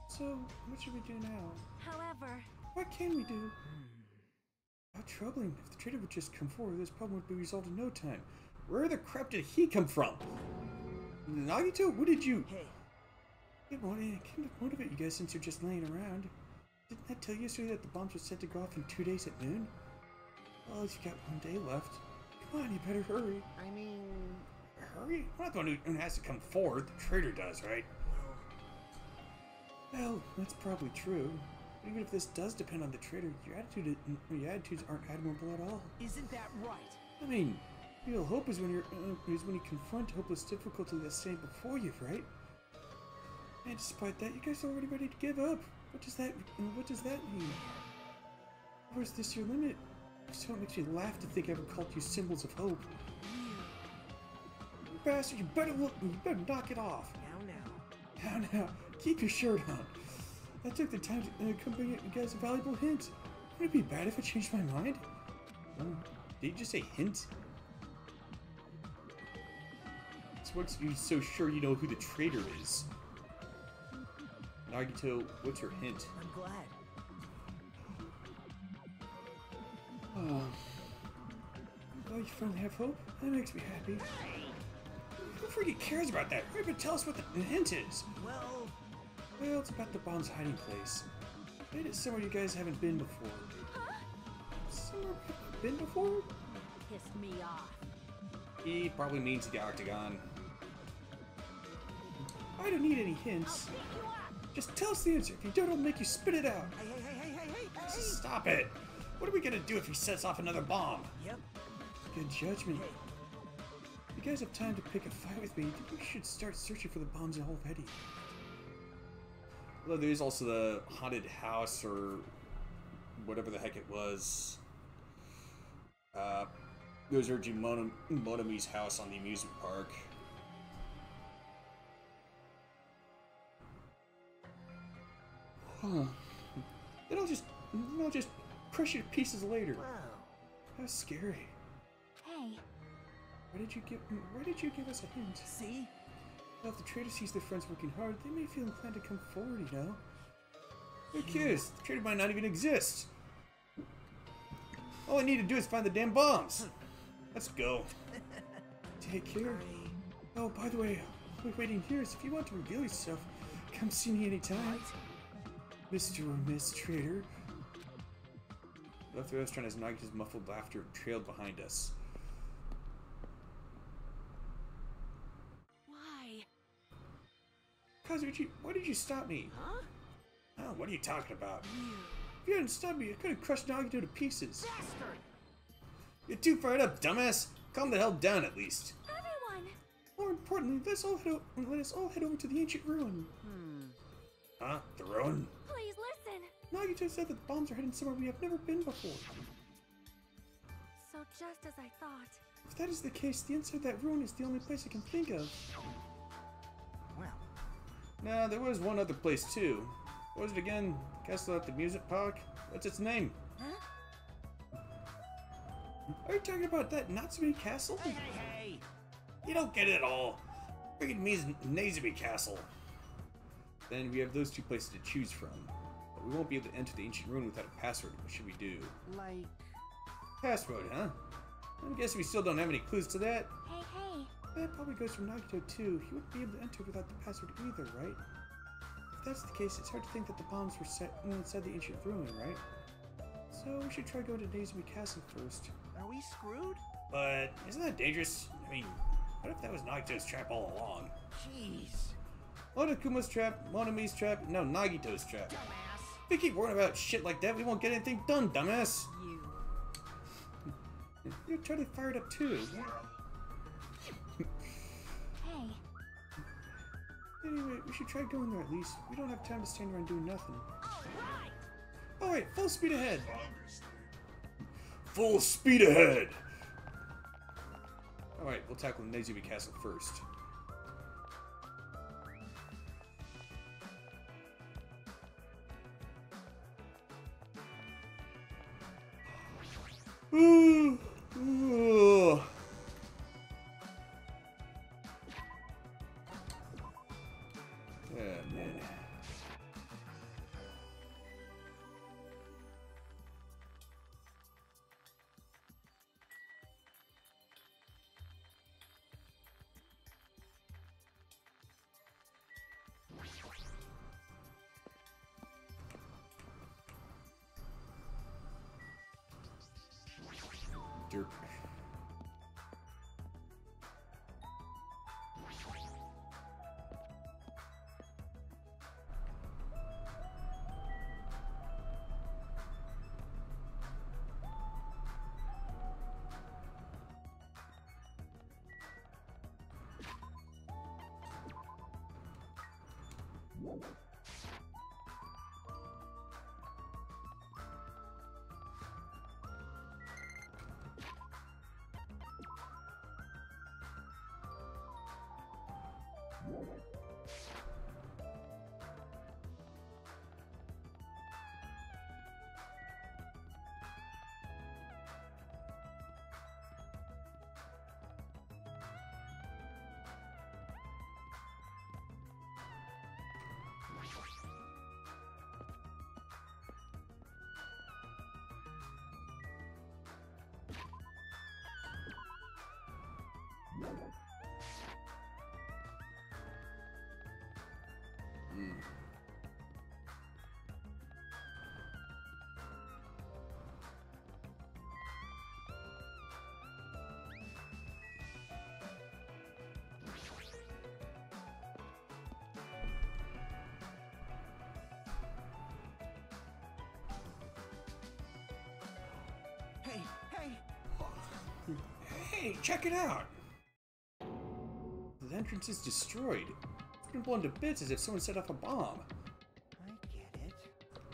So, what should we do now? However, What can we do? How troubling. If the trader would just come forward, this problem would be resolved in no time. Where the crap did he come from? Nagito, what did you... Hey. Good morning. I can't motivate you guys since you're just laying around. Didn't I tell you yesterday that the bombs were set to go off in 2 days at noon? Well, you've got 1 day left. Come on, you better hurry. I mean... Hurry? I'm not the one who has to come forward. The trader does, right? Well, that's probably true. But even if this does depend on the trader, your attitudes aren't admirable at all. Isn't that right? I mean, real hope is when you confront hopeless difficulty that's standing before you, right? And despite that, you guys are already ready to give up. What does that mean? Or is this your limit? So it makes me laugh to think I ever called you symbols of hope. You bastard, you better knock it off. Now, keep your shirt on. I took the time to come bring you guys a valuable hint. Would it be bad if I changed my mind? Did you just say hint? So what's you so sure you know who the traitor is? Nagito, what's your hint? I'm glad. Oh, you finally have hope? That makes me happy. Who freaking cares about that? Hurry up and tell us what the hint is. Well, it's about the bomb's hiding place. It is somewhere you guys haven't been before. Somewhere you've been before? pissed me off. He probably means the Octagon. I don't need any hints. Just tell us the answer. If you don't, I'll make you spit it out. Hey. Stop it. What are we gonna do if he sets off another bomb? Yep. Good judgment. If you guys have time to pick a fight with me, you should start searching for the bombs already. Well, there's also the haunted house, or whatever the heck it was. There's Urji Monomi's house on the amusement park. Huh. Then I'll just crush you to pieces later. Wow. How scary. Hey, Why did you give us a hint? See? Well, if the trader sees their friends working hard, they may feel inclined to come forward, you know? Who cares? The traitor might not even exist. All I need to do is find the damn bombs. Let's go. Take care. Oh, by the way, I'll be waiting here, so if you want to reveal yourself, come see me anytime. Mr. or Miss Traitor. Left the restaurant as Nagito's muffled laughter trailed behind us. Why? Kazuichi, why did you stop me? Huh? Oh, what are you talking about? If you hadn't stopped me, I could have crushed Nagito to pieces. Bastard! You're too fired up, dumbass! Calm the hell down, at least. Everyone! More importantly, let us all head over to the ancient ruin. Huh? The ruin? Please listen! Nagito said that the bombs are hidden somewhere we have never been before. So just as I thought. If that is the case, the inside of that ruin is the only place I can think of. Well, Nah, there was one other place too. What was it again? Castle at the Music Park? What's its name? Huh? Are you talking about that Natsume Castle? hey, hey, hey! You don't get it at all. Frigid means Nazumi Castle. Then we have those two places to choose from. But we won't be able to enter the ancient ruin without a password. What should we do? Like, Password, huh? I'm guessing we still don't have any clues to that. Hey, hey. That probably goes for Nagito too. He wouldn't be able to enter without the password either, right? If that's the case, it's hard to think that the bombs were set inside the ancient ruin, right? So we should try going to Nazumi Castle first. are we screwed? But isn't that dangerous? I mean, what if that was Nagito's trap all along? Jeez. Monokuma's trap, Monami's trap, no, Nagito's trap. Dumbass. If we keep worrying about shit like that, we won't get anything done, dumbass. You're totally fired up too. Hey. Anyway, we should try going there at least. We don't have time to stand around doing nothing. Alright! Alright, full speed ahead. Full speed ahead. Alright, we'll tackle Nazumi Castle first. Ooh. Ooh. Yeah, man. Derp. Hey, hey! Hey, check it out! The entrance is destroyed. It's been blown to bits as if someone set off a bomb. I get it.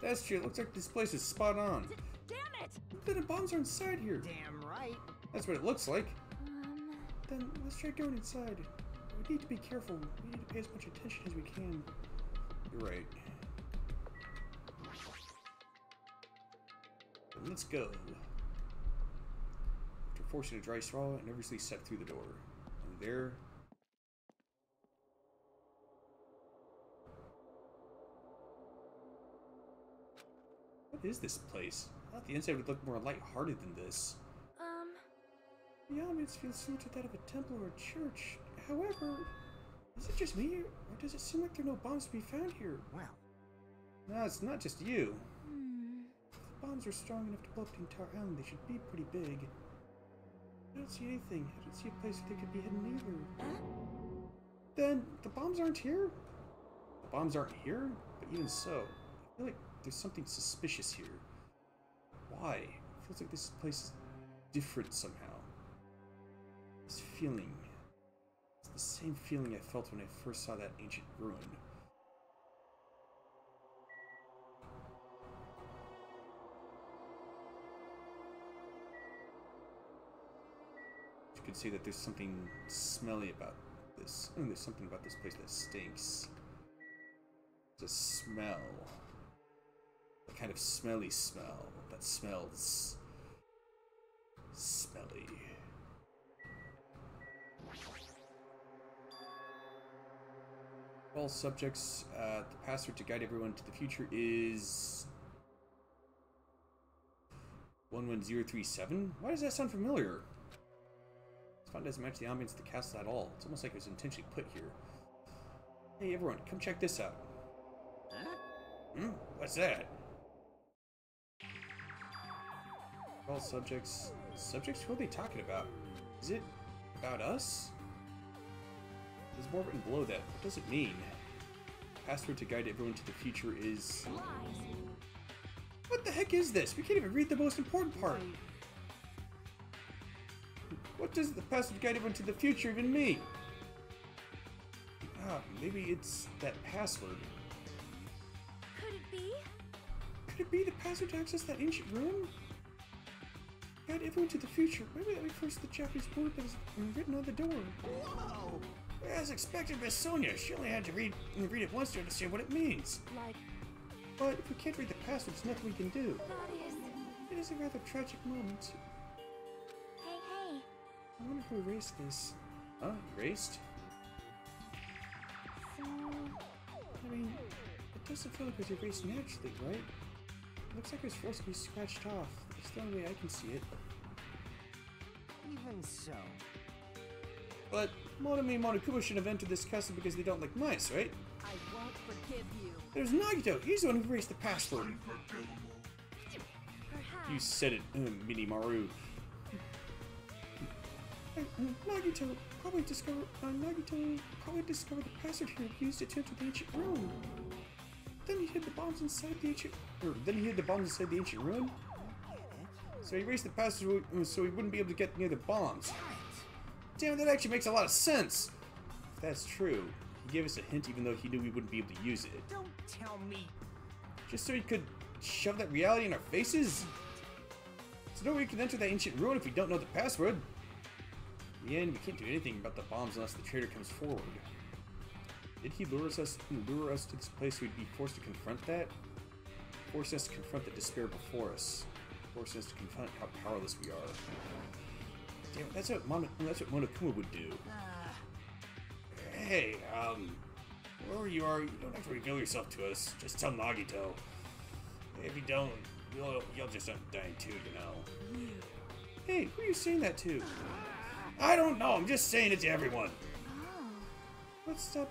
That's true. It looks like this place is spot on. Damn it! Then the bombs are inside here. Damn right. That's what it looks like. Um, Then let's try going inside. We need to be careful. We need to pay as much attention as we can. You're right. Then let's go. After forcing a dry straw, I nervously stepped through the door. And there... What is this place? I thought the inside would look more lighthearted than this. The ambience feels similar to that of a temple or a church. However, is it just me, or does it seem like there are no bombs to be found here? Well, No, it's not just you. If the bombs are strong enough to blow up the entire island, they should be pretty big. I don't see anything. I don't see a place where they could be hidden either. Then, the bombs aren't here? The bombs aren't here? But even so, I feel like there's something suspicious here. Why? It feels like this place is different somehow. This feeling. It's the same feeling I felt when I first saw that ancient ruin. You can see that there's something smelly about this. I mean, there's something about this place that stinks. There's a smell. A kind of smelly smell that smells smelly. All subjects, the password to guide everyone to the future is 11037? Why does that sound familiar? This font doesn't match the ambience of the castle at all. It's almost like it was intentionally put here. Hey everyone, come check this out. Huh? What's that? All subjects. Subjects? Who are they talking about? Is it about us? There's more written below that. What does it mean? Password to guide everyone to the future is... What the heck is this? We can't even read the most important part. What does the password to guide everyone to the future even mean? Ah, maybe it's that password. Could it be? Could it be the password to access that ancient ruin? Guide everyone to the future. Maybe that refers to the Japanese word that is written on the door. whoa! As expected by Sonia, she only had to read it once to understand what it means. Like, But if we can't read the password, there's nothing we can do. that is... It is a rather tragic moment. Hey, hey. I wonder who erased this. Huh? Erased? So... I mean, it doesn't feel like it was erased naturally, right? It looks like it was forced to be scratched off. That's the only way I can see it. Even so. But Monami and Monokuma shouldn't have entered this castle because they don't like mice, right? I won't forgive you. There's Nagito! He's the one who erased the password! Perhaps... You said it, Mini Maru. Nagito probably discovered the password here and used it to enter the ancient ruin. Then he hid the bombs inside the ancient ruin. So he erased the password so he wouldn't be able to get near the bombs. Damn, that actually makes a lot of sense. If that's true, he gave us a hint even though he knew we wouldn't be able to use it. Don't tell me. Just so he could shove that reality in our faces? So no way we can enter that ancient ruin if we don't know the password. In the end, we can't do anything about the bombs unless the traitor comes forward. Did he lure us to this place so we'd be forced to confront that? Force us to confront the despair before us. Force us to confront how powerless we are. Damn, that's what Monokuma would do. Hey, wherever you are, you don't have to reveal yourself to us. Just tell Nagito. If you don't, you'll just end up dying too, you know. Hey, who are you saying that to? I don't know, I'm just saying it to everyone. Let's stop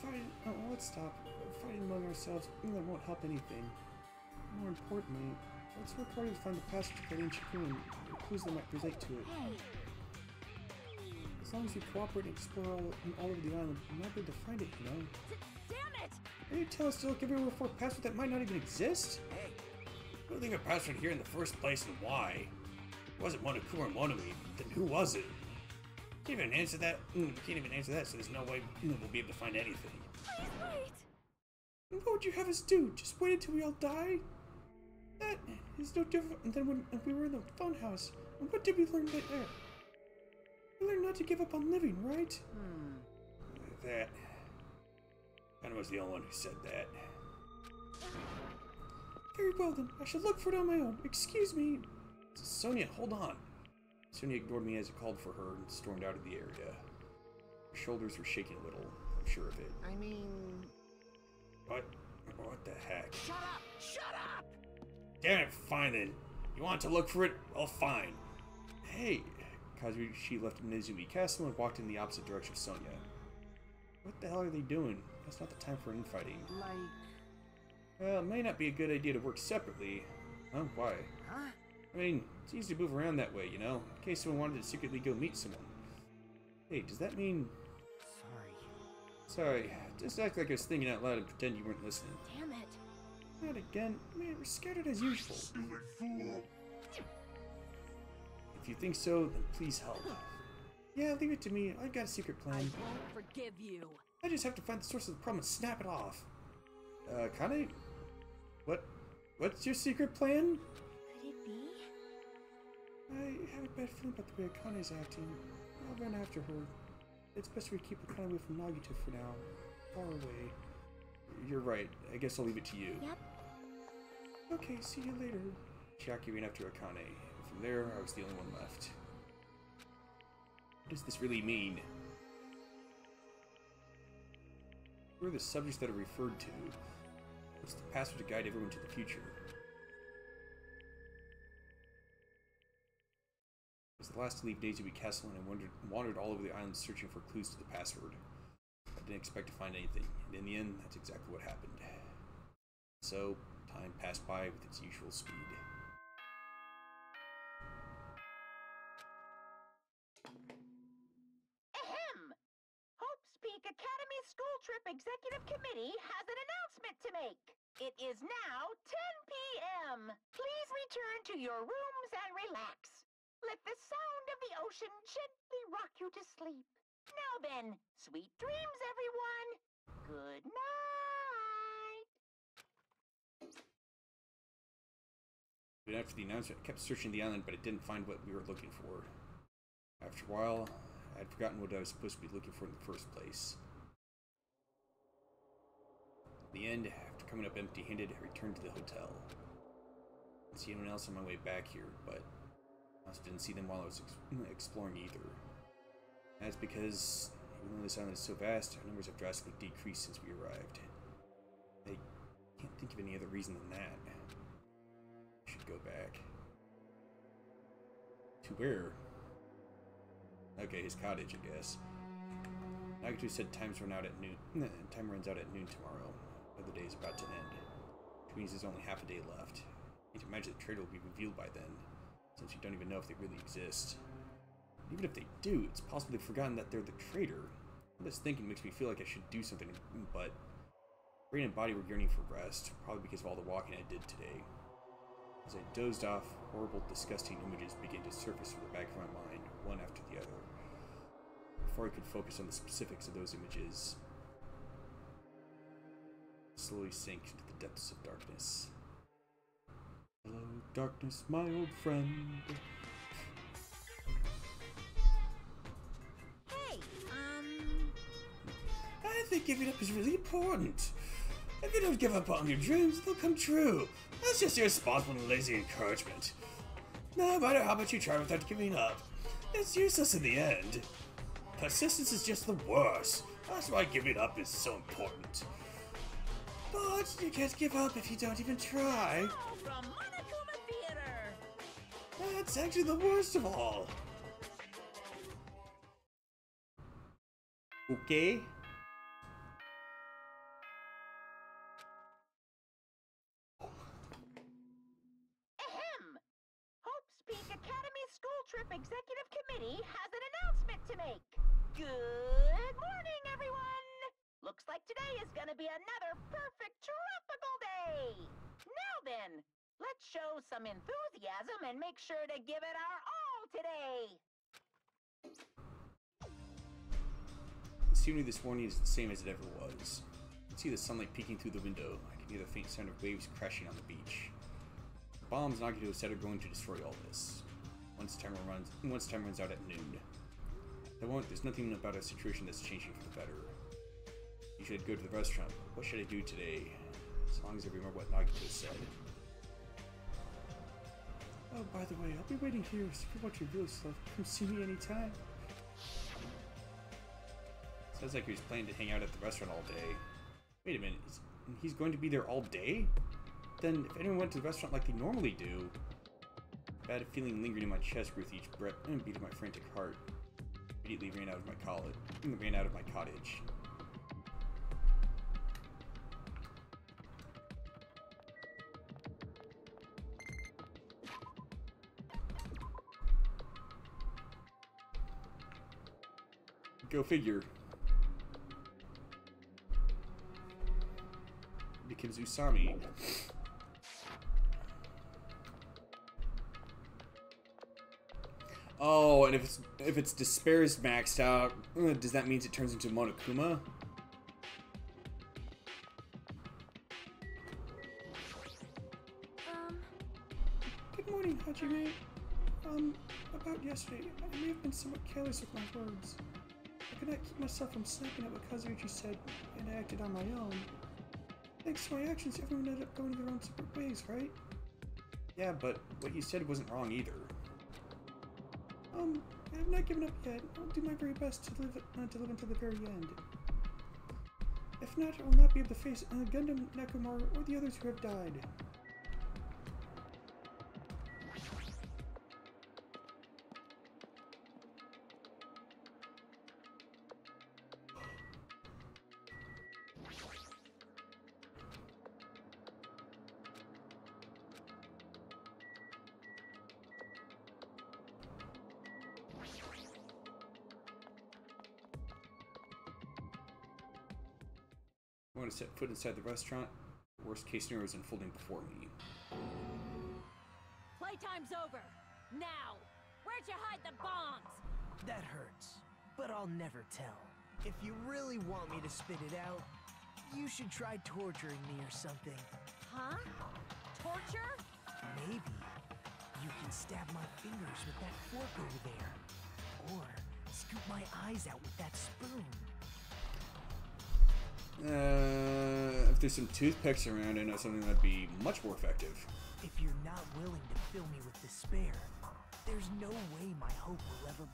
fighting. Let's stop fighting among ourselves. That won't help anything. More importantly, let's work harder to find the passage to that ancient ruin, the clues that might relate to it. As long as we cooperate and explore all over the island, we might be able to find it, you know? Damn it! Are you telling us to look everywhere for a password that might not even exist? Hey, We don't leave a password here in the first place, and why? It wasn't Monokuma or Monami, then who was it? Can't even answer that. We can't even answer that, so there's no way we'll be able to find anything. Please wait! And what would you have us do? Just wait until we all die? That is no different than when we were in the phone house. And what did we learn there? We learned not to give up on living, right? That. I was the only one who said that. Very well then, I shall look for it on my own. Excuse me. Sonia, hold on. Sonia ignored me as I called for her and stormed out of the area. Her shoulders were shaking a little, I'm sure of it. I mean... What? What the heck? Shut up! Shut up! Damn it, fine then. You want to look for it? Well, fine. Hey, Kazushi left Nezumi Castle and walked in the opposite direction of Sonia. What the hell are they doing? That's not the time for infighting. Like... Well, it may not be a good idea to work separately. Huh? Why? Huh? I mean, it's easy to move around that way, you know? In case someone wanted to secretly go meet someone. Hey, does that mean... Sorry, just act like I was thinking out loud and pretend you weren't listening. Damn it. Not again. Man, we're scattered as usual. If you think so, then please help. Yeah, leave it to me. I've got a secret I plan. won't forgive you. I just have to find the source of the problem and snap it off. Kane? What's your secret plan? Could it be? I have a bad feeling about the way Akane's acting. I'll run after her. It's best we keep Akane away from Nagito for now. Far away. You're right. I guess I'll leave it to you. Yep. Okay, see you later. Chiaki ran after Akane. From there, I was the only one left. What does this really mean? Who are the subjects that are referred to? What's the password to guide everyone to the future? I was the last to leave Nezumi Castle and I wandered all over the island searching for clues to the password. I didn't expect to find anything, and in the end, that's exactly what happened. So, time passed by with its usual speed. Ahem! Hope's Peak Academy School Trip Executive Committee has an announcement to make. It is now 10 p.m. Please return to your rooms and relax. Let the sound of the ocean gently rock you to sleep. Now then, sweet dreams, everyone. Good night. But after the announcement, I kept searching the island, but I didn't find what we were looking for. After a while, I had forgotten what I was supposed to be looking for in the first place. In the end, after coming up empty-handed, I returned to the hotel. I didn't see anyone else on my way back here, but I also didn't see them while I was exploring either. That's because, even though this island is so vast, our numbers have drastically decreased since we arrived. I can't think of any other reason than that. I should go back. To where? Okay, his cottage, I guess. Nagito said time runs out at noon tomorrow. The day is about to end. Which means there's only half a day left. I can't imagine the traitor will be revealed by then, since you don't even know if they really exist. Even if they do, it's possible they've forgotten that they're the traitor. This thinking makes me feel like I should do something, but brain and body were yearning for rest, probably because of all the walking I did today. As I dozed off, horrible, disgusting images began to surface from the back of my mind, one after the other. Before I could focus on the specifics of those images, I slowly sank into the depths of darkness. Hello, darkness, my old friend. Hey, I think giving up is really important. If you don't give up on your dreams, they'll come true. That's just irresponsible and lazy encouragement. No matter how much you try without giving up, it's useless in the end. Persistence is just the worst. That's why giving up is so important. But you can't give up if you don't even try. Oh, from Monokuma Theater! That's actually the worst of all. Okay. Ahem! Hope's Peak Academy School Trip Executive Committee has an announcement to make. Good morning, everyone! Looks like today is gonna be another perfect tropical day! Now then, let's show some enthusiasm and make sure to give it our all today! The scenery this morning is the same as it ever was. I can see the sunlight peeking through the window. I can hear the faint sound of waves crashing on the beach. The bombs Nagito said are going to destroy all this. Once time runs out at noon. There's nothing about our situation that's changing for the better. Usually I'd go to the restaurant. What should I do today? As long as I remember what Nagito said. Oh, by the way, I'll be waiting here, so if you want to reveal yourself, come see me anytime. Sounds like he was planning to hang out at the restaurant all day. Wait a minute, he's going to be there all day? then if anyone went to the restaurant like they normally do... A bad feeling lingering in my chest with each breath and beat of my frantic heart. Immediately ran out of my cottage. Go figure. Becomes Usami. Oh, and if it's despair is maxed out, does that mean it turns into Monokuma? Good morning, Hajime. About yesterday, I may have been somewhat careless with my words. I could not keep myself from snapping at what Kazuichi said, and I acted on my own. Thanks to my actions, everyone ended up going their own separate ways, right? Yeah, but what you said wasn't wrong either. I have not given up yet. I'll do my very best to live until the very end. If not, I will not be able to face Gundam, Nekomar, or the others who have died. I want to set foot inside the restaurant. The worst case scenario is unfolding before me. Playtime's over. Now, where'd you hide the bombs? That hurts, but I'll never tell. If you really want me to spit it out, you should try torturing me or something. Huh? Torture? Maybe you can stab my fingers with that fork over there. Or scoop my eyes out with that spoon. If there's some toothpicks around, I know something that'd be much more effective. If you're not willing to fill me with despair, there's no way my hope will ever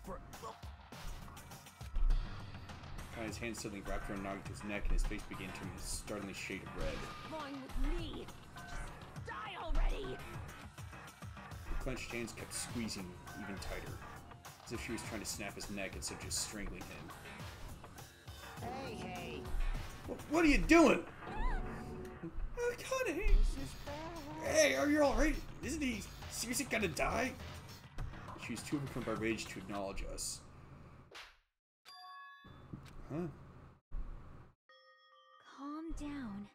His hand suddenly wrapped around Nagito's neck, and his face began turning a startlingly shade of red. Fine with me. Just die already. The clenched hands kept squeezing even tighter, as if she was trying to snap his neck instead of just strangling him. Hey! What are you doing? Connie! Hey, are you alright? Isn't he seriously gonna die? She was too overcome by rage to acknowledge us. Huh? Calm down,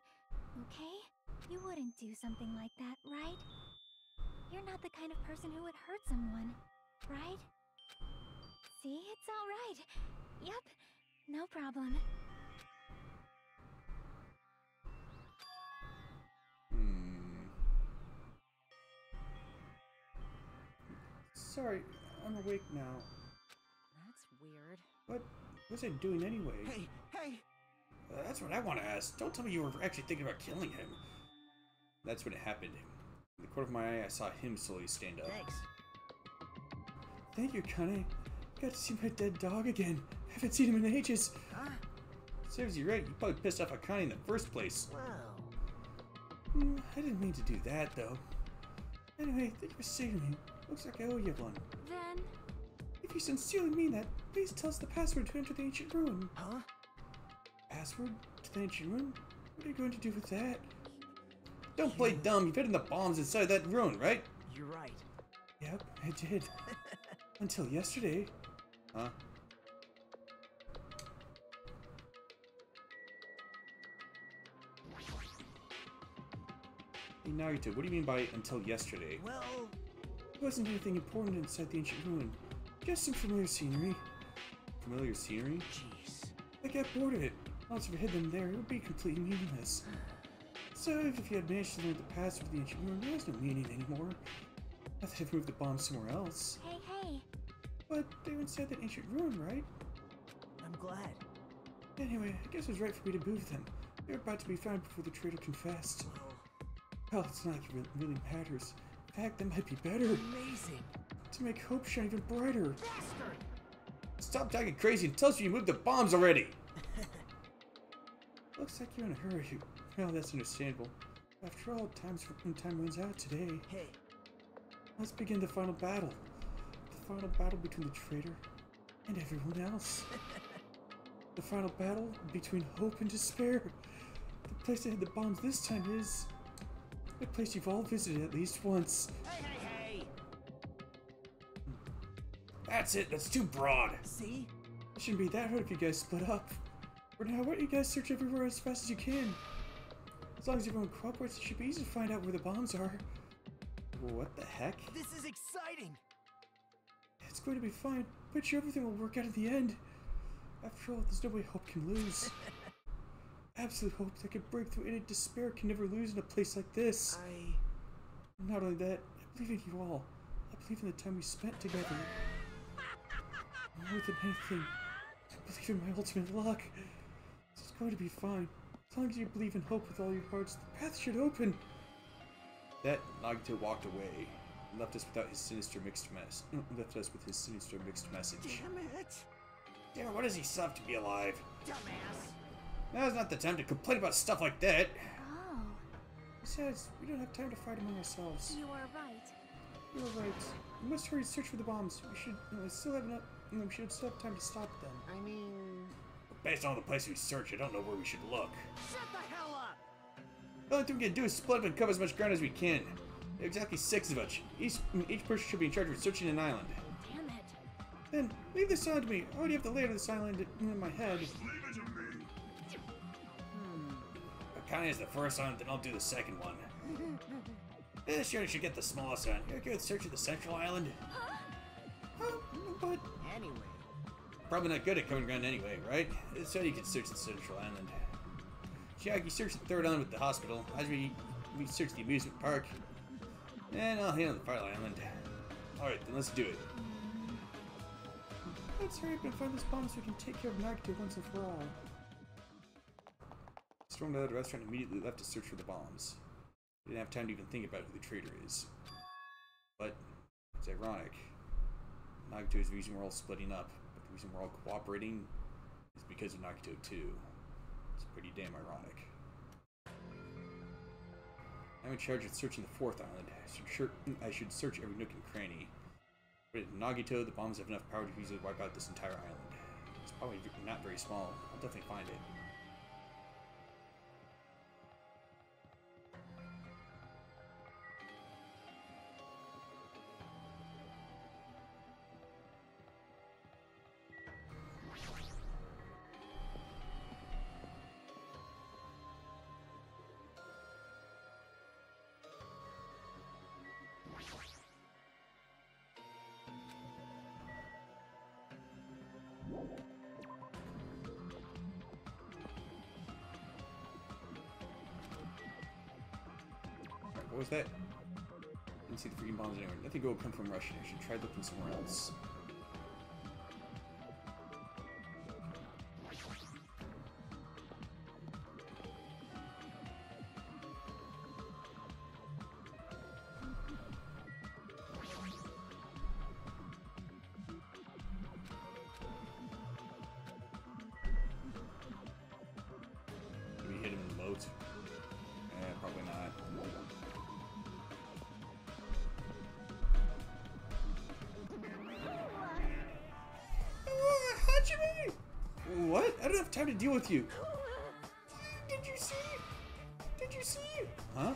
okay? You wouldn't do something like that, right? You're not the kind of person who would hurt someone, right? See, it's alright. Yep, no problem. Sorry, I'm awake now. That's weird. What was I doing anyway? Hey! That's what I want to ask. Don't tell me you were actually thinking about killing him. That's when it happened. In the corner of my eye, I saw him slowly stand up. Thanks. Thank you, Kane. Got to see my dead dog again. Haven't seen him in ages. Huh? Serves you right. You probably pissed off Akane in the first place. Well... I didn't mean to do that, though. Anyway, thank you for saving me. Looks like I owe you one. Then... If you sincerely mean that, please tell us the password to enter the ancient ruin. Huh? Password to the ancient ruin? What are you going to do with that? Don't play dumb. You've hidden the bombs inside that ruin, right? You're right. Yep, I did. Until yesterday. Huh? Hey, Nagito, what do you mean by until yesterday? Well... There wasn't anything important inside the ancient ruin. Just some familiar scenery. Familiar scenery? Jeez. I got bored of it. Once we hid them there, it would be completely meaningless. So if you had managed to learn the password to the ancient ruin, there was no meaning anymore. Not that I've moved the bomb somewhere else. Hey! But they were inside that ancient ruin, right? I'm glad. Anyway, I guess it was right for me to move them. They were about to be found before the traitor confessed. Well, it's not like it really matters. In fact, that might be better. Amazing. To make hope shine even brighter. Bastard! Stop talking crazy and tell us you moved the bombs already! Looks like you're in a hurry. Well, that's understandable. After all, time runs out today. Hey, Let's begin the final battle. The final battle between the traitor and everyone else. The final battle between hope and despair. The place that had the bombs this time is a place you've all visited at least once. hey! That's it. That's too broad. See? It shouldn't be that hard if you guys split up. For now, why don't you guys search everywhere as fast as you can? As long as everyone cooperates, it should be easy to find out where the bombs are. What the heck? This is exciting! It's going to be fine. Bet you everything will work out at the end. After all, there's no way hope can lose. Absolute hope that can break through any despair can never lose in a place like this. Not only that, I believe in you all. I believe in the time we spent together. More than anything, I believe in my ultimate luck. It's going to be fine. As long as you believe in hope with all your hearts, the path should open. That Nagito walked away and left us without his sinister mixed mess. Left us with his sinister mixed message. Damn it! Yeah, what does he still have to be alive? Dumbass! Now's not the time to complain about stuff like that. Oh, Besides, we don't have time to fight among ourselves. you are right. You're right. We must hurry and search for the bombs. We should still have enough. We should still have time to stop them. I mean... Based on the places we search, I don't know where we should look. Shut the hell up! The only thing we can do is split up and cover as much ground as we can. There are exactly 6 of us. Each person should be in charge of searching an island. Damn it. Then, leave this island to me. I already have the layout of this island in my head. Counting as the first island, then I'll do the second one. This year I should get the smallest island. You're okay with searching the central island? But Anyway. probably not good at covering ground anyway, right? So you can search the central island. Chiaki, search the third island with the hospital. As we search the amusement park. And I'll handle the final island. Alright, then let's do it. Let's hurry up and find this bomb so we can take care of Nagito once and for all. Stormed out of the restaurant and immediately left to search for the bombs. We didn't have time to even think about who the traitor is. But it's ironic. Nagito is the reason we're all splitting up, but the reason we're all cooperating is because of Nagito too. It's pretty damn ironic. I'm in charge of searching the 4th island. I should search every nook and cranny. But at Nagito, the bombs have enough power to easily wipe out this entire island. It's probably not very small. I'll definitely find it. What was that? Didn't see the freaking bombs anywhere. Nothing good will come from Russia. I should try looking somewhere else. Did we hit him in the moat? Probably not. What? I don't have time to deal with you. Did you see? Did you see? Huh?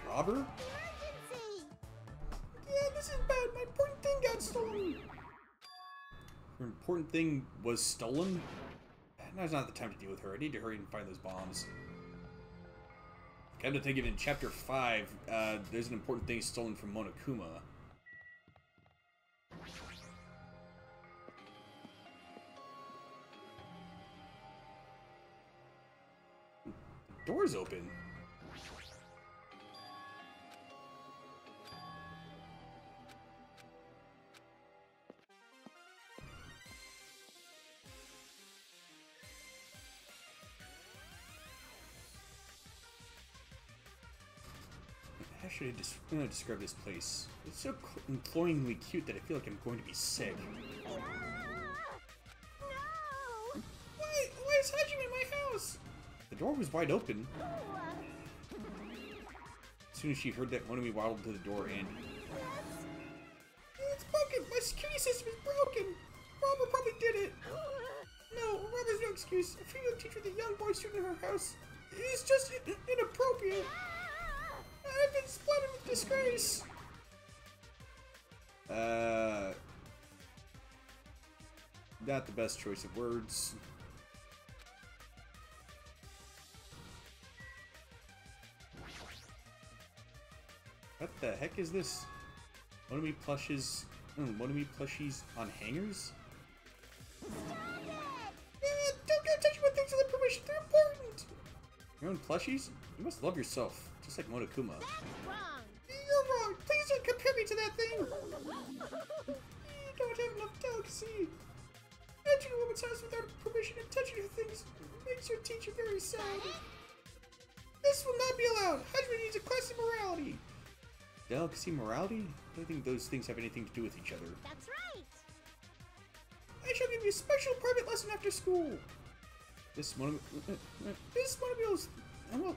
Robber? Emergency! Yeah, this is bad. My important thing got stolen. Her important thing was stolen? Now's not the time to deal with her. I need to hurry and find those bombs. Come to think of it, in Chapter 5, there's an important thing stolen from Monokuma. The door's open. How should I describe this place? It's so imploringly cute that I feel like I'm going to be sick. No! There's Hajime in my house! The door was wide open. As soon as she heard that, Monami waddled to the door and... It's broken! My security system is broken! Robber probably did it! No, Robber's no excuse. A female teacher with a young boy student in her house is just inappropriate. I've been splattered with disgrace! Not the best choice of words. What the heck is this? Monami plushes... Monami plushies on hangers? Don't get touchy with things without permission, they're important! Your own plushies? You must love yourself, just like Monokuma. That's wrong. You're wrong! Please don't compare me to that thing! You don't have enough delicacy! Entering a woman's house without permission and touching her things makes your teacher very sad. This will not be allowed! Hajime needs a class of morality! Delicacy, morality? I don't think those things have anything to do with each other. That's right. I shall give you a special private lesson after school! This Monami will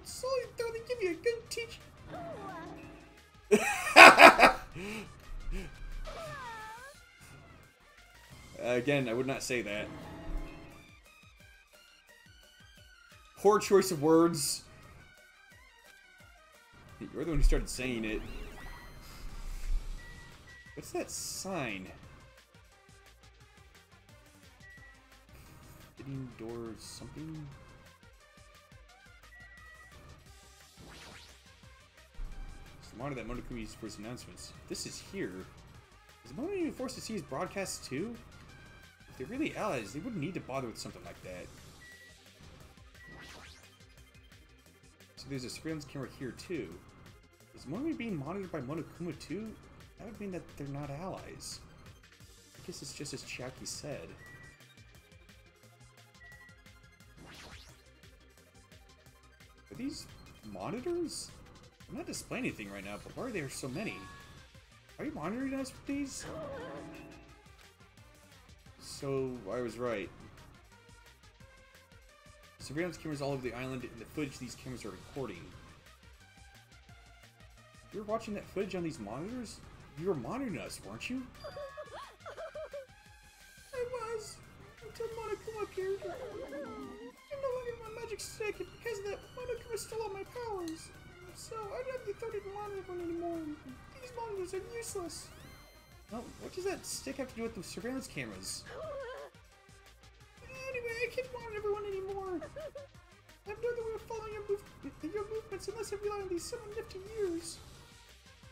slowly and thoroughly give you a good teach. Again, I would not say that. Poor choice of words. You're the one who started saying it. What's that sign? Fitting doors something? It's the monitor that Monokuma used for his announcements. If this is here. Is Monokuma even forced to see his broadcasts too? If they're really allies, they wouldn't need to bother with something like that. So there's a surveillance camera here too. Is Monokuma being monitored by Monokuma too? That would mean that they're not allies. I guess it's just as Chiaki said. Are these monitors? I'm not displaying anything right now, but why are there so many? Are you monitoring us with these? So, I was right. Surveillance cameras all over the island, and the footage these cameras are recording. You were watching that footage on these monitors? You were monitoring us, weren't you? I was, until Monokuma appeared. I'm no longer my magic stick, and because of that, Monokuma stole all my powers. So, I don't have the authority to monitor one anymore. These monitors are useless. Well, what does that stick have to do with the surveillance cameras? Anyway, I can't monitor everyone anymore. I have no other way of following your movements unless I rely on these somewhat nifty ears.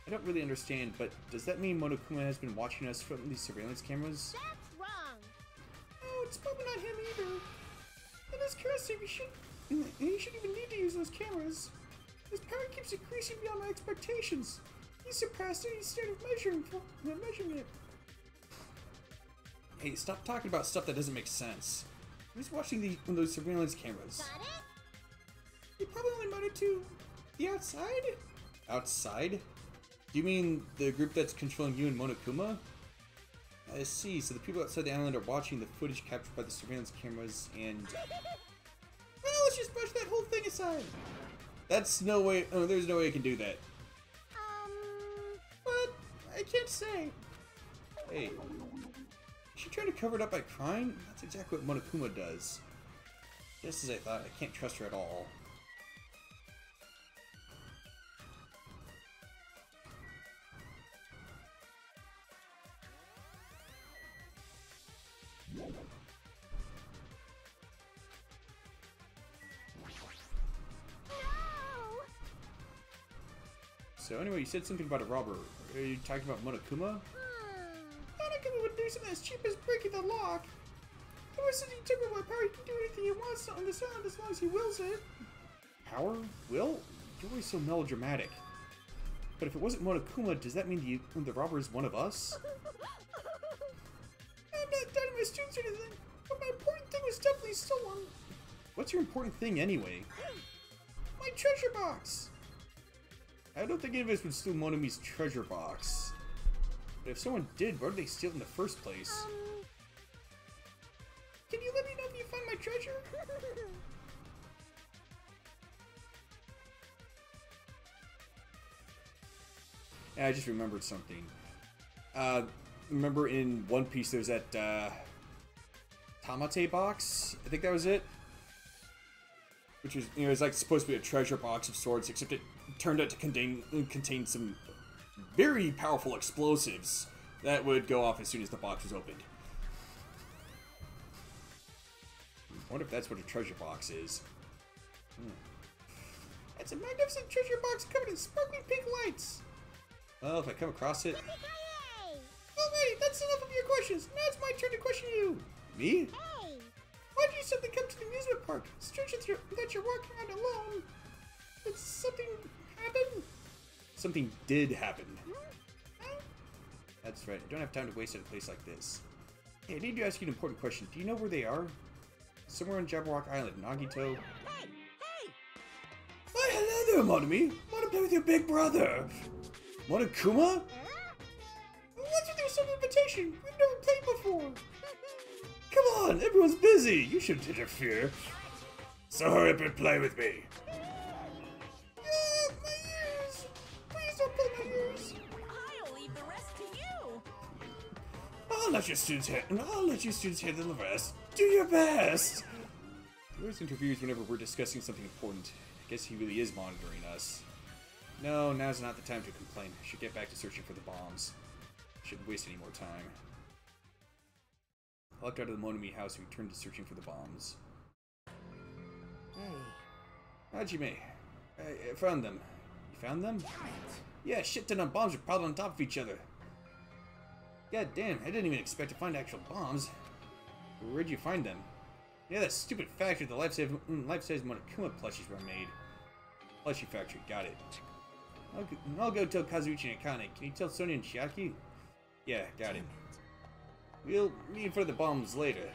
I don't really understand, but does that mean Monokuma has been watching us from these surveillance cameras? That's wrong. Oh, it's probably not him either. In his curiosity, he shouldn't even need to use those cameras. His power keeps increasing beyond my expectations. He surpassed any standard measurement. Hey, stop talking about stuff that doesn't make sense. Who's watching those surveillance cameras? Got it? You probably only monitored to the outside? Outside? Do you mean the group that's controlling you and Monokuma? I see, so the people outside the island are watching the footage captured by the surveillance cameras and... Well, let's just brush that whole thing aside! That's no way... Oh, there's no way I can do that. But I can't say. Hey. Is she trying to cover it up by crying? That's exactly what Monokuma does. Just as I thought, I can't trust her at all. So anyway, you said something about a robber. Are you talking about Monokuma? Monokuma would do something as cheap as breaking the lock. Ever since he took over my power, he can do anything he wants on this island as long as he wills it. Power? Will? You're always so melodramatic. But if it wasn't Monokuma, does that mean the robber is one of us? I'm not doubting my students or anything, but my important thing was definitely stolen. What's your important thing anyway? My treasure box! I don't think any of us would steal Monami's treasure box. But if someone did, why did they steal it in the first place? Um, Can you let me know if you find my treasure? Yeah, I just remembered something. Remember in One Piece there's that Tamate box? I think that was it. Which was, you know, it's like supposed to be a treasure box of sorts, except it turned out to contain some very powerful explosives that would go off as soon as the box was opened. I wonder if that's what a treasure box is. It's a magnificent treasure box covered in sparkling pink lights. Well, if I come across it... Oh wait, that's enough of your questions. Now it's my turn to question you. Me? Hey! Why did you suddenly come to the amusement park? It's strange that you're walking around alone. Did something happen? Something did happen. Huh? That's right. I don't have time to waste at a place like this. Hey, I need to ask you an important question. Do you know where they are? Somewhere on Jabberwock Island, Nagito. Hey! Hey! Why, hello there, Monami. Want to play with your big brother? Monokuma? What's with your sudden invitation? We've never played before. Come on, everyone's busy. You shouldn't interfere. So hurry up and play with me. My ears. Please don't pull my ears. I'll leave the rest to you! I'll let you students handle the rest. Do your best. He always interferes whenever we're discussing something important. I guess he really is monitoring us. No, now's not the time to complain. I should get back to searching for the bombs. Shouldn't waste any more time. I walked out of the Monami house and returned to searching for the bombs. Hey. Hajime, I found them. You found them? Yeah, shit ton of bombs are piled on top of each other. God damn, I didn't even expect to find actual bombs. Where'd you find them? Yeah, that stupid factory the life-size Monokuma plushies were made. Plushie factory, got it. I'll go tell Kazuichi and Akane. Can you tell Sonia and Chiaki? Yeah, got it. We'll meet in front of the bombs later.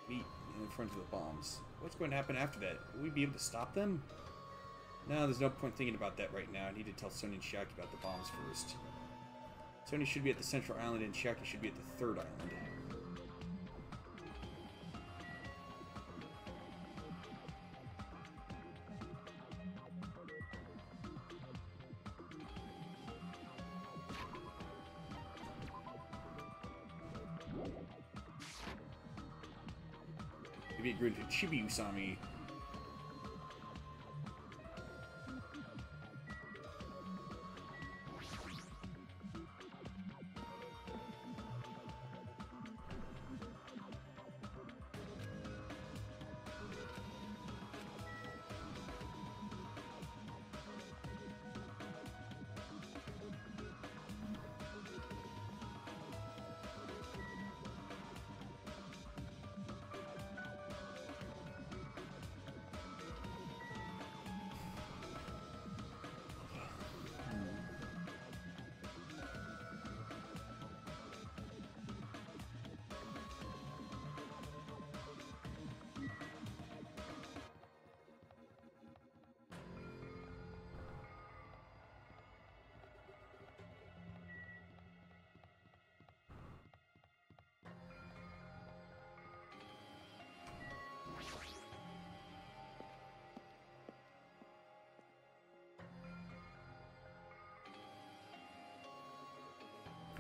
Meet in front of the bombs. What's going to happen after that? Will we be able to stop them? No, there's no point thinking about that right now. I need to tell Sonia and Chiaki about the bombs first. Sonia should be at the central island and Chiaki should be at the third island. Maybe it grew into Chibi Usami.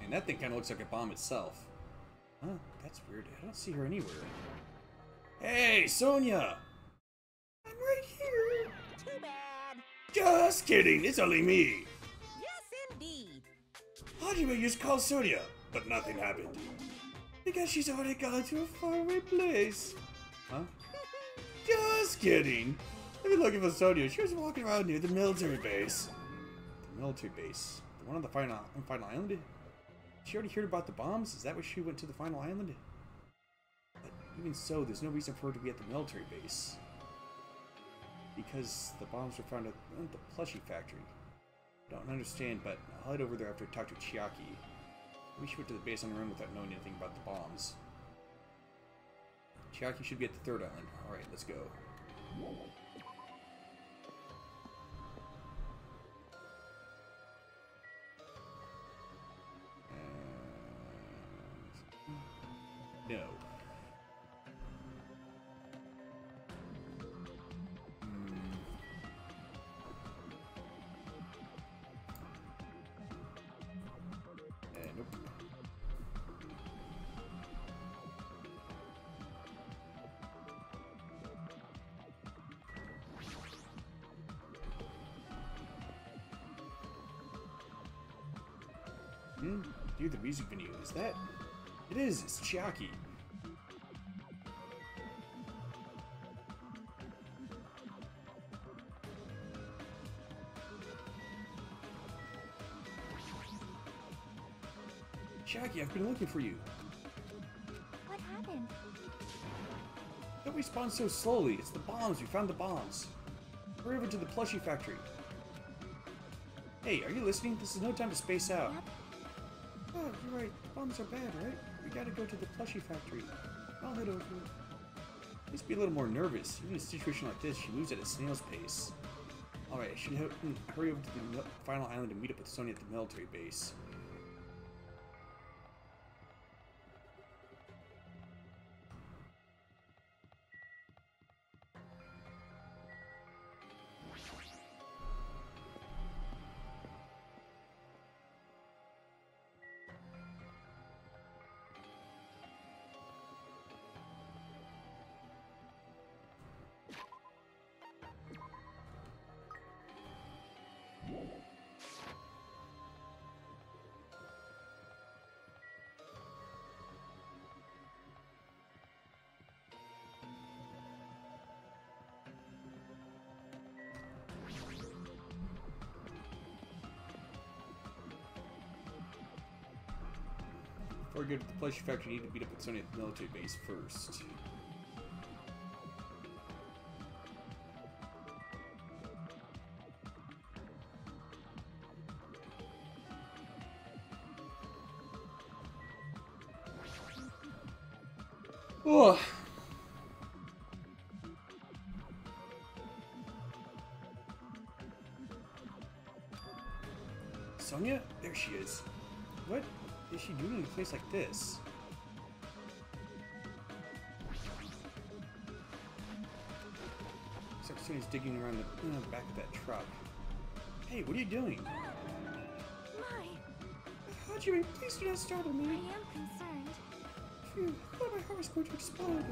And that thing kind of looks like a bomb itself. Huh, that's weird. I don't see her anywhere. Hey, Sonia! I'm right here! Too bad! Just kidding, it's only me! Yes, indeed! Hajime used to call Sonia, but nothing happened. Because she's already gone to a faraway place. Huh? Just kidding! I've been looking for Sonia. She was walking around near the military base. The military base? The one on the final island? She already heard about the bombs? Is that why she went to the final island? But even so, there's no reason for her to be at the military base. Because the bombs were found at the plushie factory. Don't understand, but I'll head over there after I talk to Chiaki. Maybe she went to the base on her own without knowing anything about the bombs. Chiaki should be at the third island. Alright, let's go. No. Do the music venue. Is that? It is. It's Chiaki. Chiaki, I've been looking for you. What happened? Don't respond so slowly. It's the bombs. We found the bombs. Hurry over to the plushie factory. Hey, are you listening? This is no time to space out. Yep. Oh, you're right. The bombs are bad, right? We gotta go to the plushie factory. I'll head over. Please be a little more nervous. Even in a situation like this, she moves at a snail's pace. Alright, I should hurry over to the final island and meet up with Sonya at the military base. Before we go to the plushie factory, you need to meet up with Sonya at the military base first. Oh. Sonya? There she is. What is she doing in a place like this? Looks like Sonya's digging around the back of that truck. Hey, what are you doing? My, Hajime, please do not startle I me. am concerned. Phew, I thought my heart was going to explode.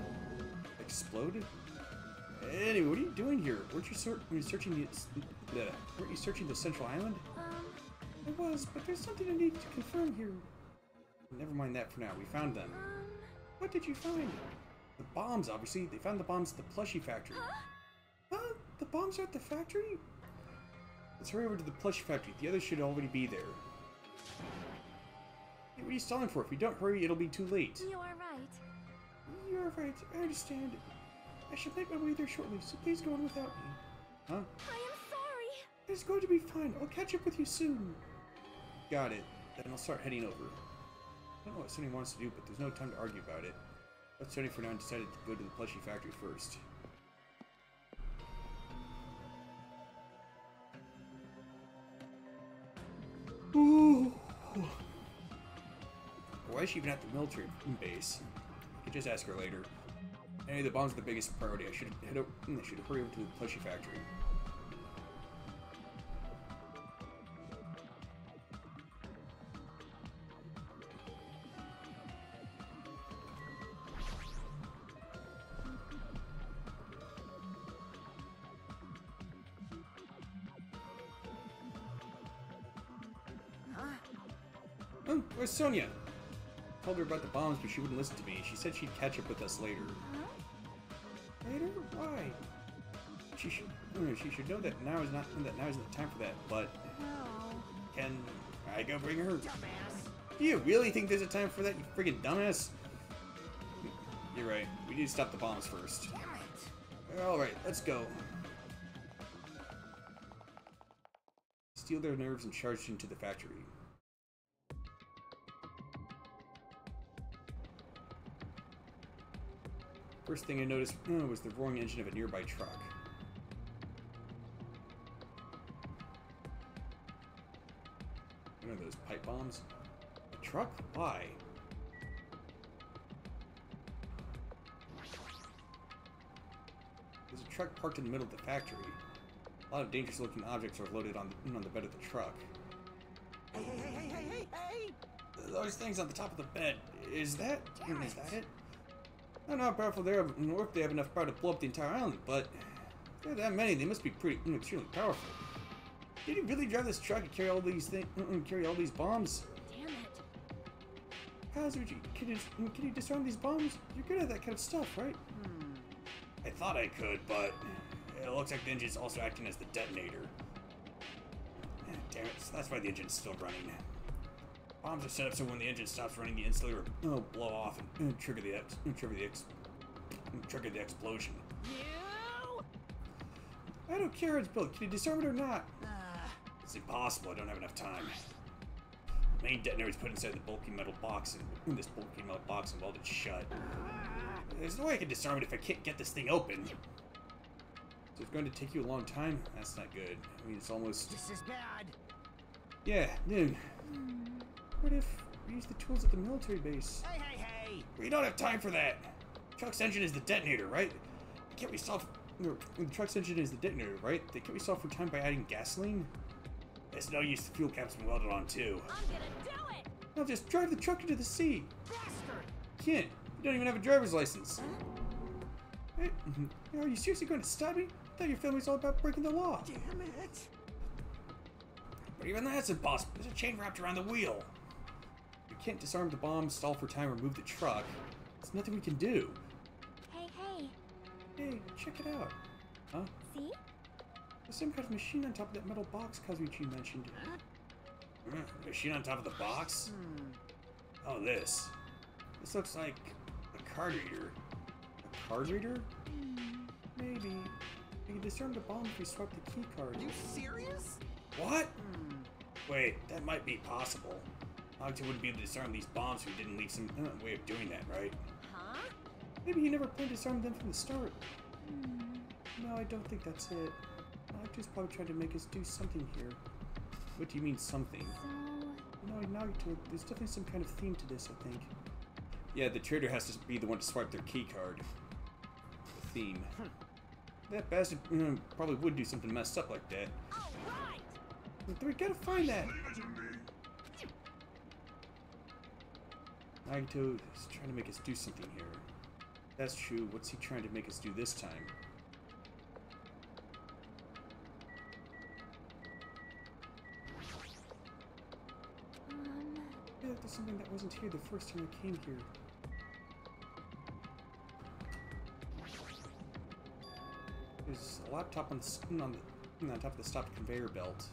Explode? Anyway, what are you doing here? Weren't you searching the central island? I was, but there's something I need to confirm here. Never mind that for now. We found them. What did you find? The bombs, obviously. They found the bombs at the plushie factory. Huh? The bombs are at the factory? Let's hurry over to the plushie factory. The others should already be there. Hey, what are you stalling for? If we don't hurry, it'll be too late. You are right. You're right. I understand. I should make my way there shortly, so please go on without me. Huh? I am sorry. It's going to be fine. I'll catch up with you soon. Got it. Then I'll start heading over. I don't know what Sonny wants to do, but there's no time to argue about it. But Sonny for now decided to go to the plushie factory first. Ooh. Why is she even at the military base? I could just ask her later. Anyway, the bombs are the biggest priority. I should hurry over to the plushie factory. Oh, where's Sonya? I told her about the bombs, but she wouldn't listen to me. She said she'd catch up with us later. Later? Why? She should know that now isn't the time for that. But can I go bring her? Dumbass. Do you really think there's a time for that, you friggin' dumbass? You're right. We need to stop the bombs first. Damn it. All right, let's go. Steal their nerves and charge into the factory. First thing I noticed was the roaring engine of a nearby truck. One of those pipe bombs? A truck? Why? There's a truck parked in the middle of the factory. A lot of dangerous looking objects are loaded on the bed of the truck. Hey! Those things on the top of the bed. Is that it? I don't know how powerful they are, nor if they have enough power to blow up the entire island, but if there are that many, they must be pretty extremely powerful. Did he really drive this truck and carry all these bombs? Damn it. Kazuchi, can you disarm these bombs? You're good at that kind of stuff, right? I thought I could, but it looks like the engine's also acting as the detonator. Damn it, so that's why the engine's still running. Bombs are set up so when the engine stops running, the insulator will blow off and trigger the explosion. You? I don't care how it's built. Can you disarm it or not? It's impossible. I don't have enough time. The main detonator is put inside the bulky metal box and welded shut. There's no way I can disarm it if I can't get this thing open. So it's going to take you a long time? That's not good. I mean, it's almost... This is bad. Yeah, dude. What if we use the tools at the military base? Hey! We don't have time for that. The truck's engine is the detonator, right? Can't we solve... The truck's engine is the detonator, right? Can't we solve for time by adding gasoline? There's no use. The fuel cap's been welded on, too. I'm gonna do it! Now just drive the truck into the sea. Bastard! Can't. You don't even have a driver's license. Hey, are you seriously going to stop me? I thought your family's all about breaking the law. Damn it! But even that's impossible. There's a chain wrapped around the wheel. We can't disarm the bomb, stall for time, or move the truck. There's nothing we can do. Hey. Hey, check it out. Huh? See? There's some kind of machine on top of that metal box Kazuchi mentioned. Machine on top of the box? Oh, this. This looks like a card reader. A card reader? Maybe. We can disarm the bomb if we swipe the key card. You serious? What? Wait, that might be possible. Nagito wouldn't be able to disarm these bombs if he didn't leave some way of doing that, right? Huh? Maybe he never planned to disarm them from the start. No, I don't think that's it. Nagito's probably trying to make us do something here. What do you mean, something? So... No, Nagito, there's definitely some kind of theme to this, I think. Yeah, the trader has to be the one to swipe their key card. The theme. That bastard probably would do something messed up like that. All right! But we gotta find that! Nagito is trying to make us do something here. That's true. What's he trying to make us do this time? Yeah, there's something that wasn't here the first time I came here. There's a laptop on top of the stopped conveyor belt.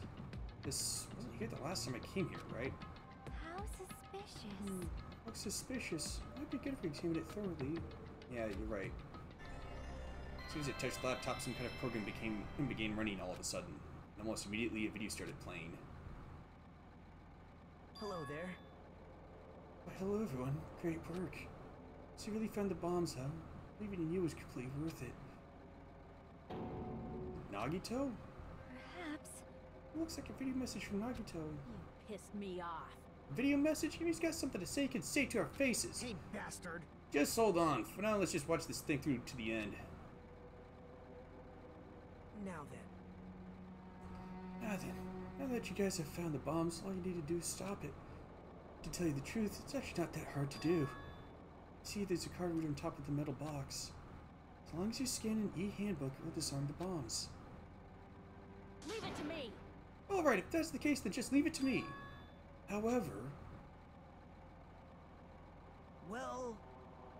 This wasn't here the last time I came here, right? How suspicious. Looks suspicious. Might be good if we examine it thoroughly. Yeah, you're right. As soon as it touched the laptop, some kind of program began running all of a sudden. And almost immediately, a video started playing. Hello there. Well, hello, everyone. Great work. So you really found the bombs, huh? Believing in you was completely worth it. Nagito? Perhaps. Looks like a video message from Nagito. You pissed me off. Video message? He's got something to say he can say to our faces. Hey, bastard. Just hold on. For now, let's just watch this thing through to the end. Now then. Now that you guys have found the bombs, all you need to do is stop it. To tell you the truth, it's actually not that hard to do. See, there's a card reader on top of the metal box. As long as you scan an e-handbook, it will disarm the bombs. Leave it to me! Alright, if that's the case, then just leave it to me. However... Well...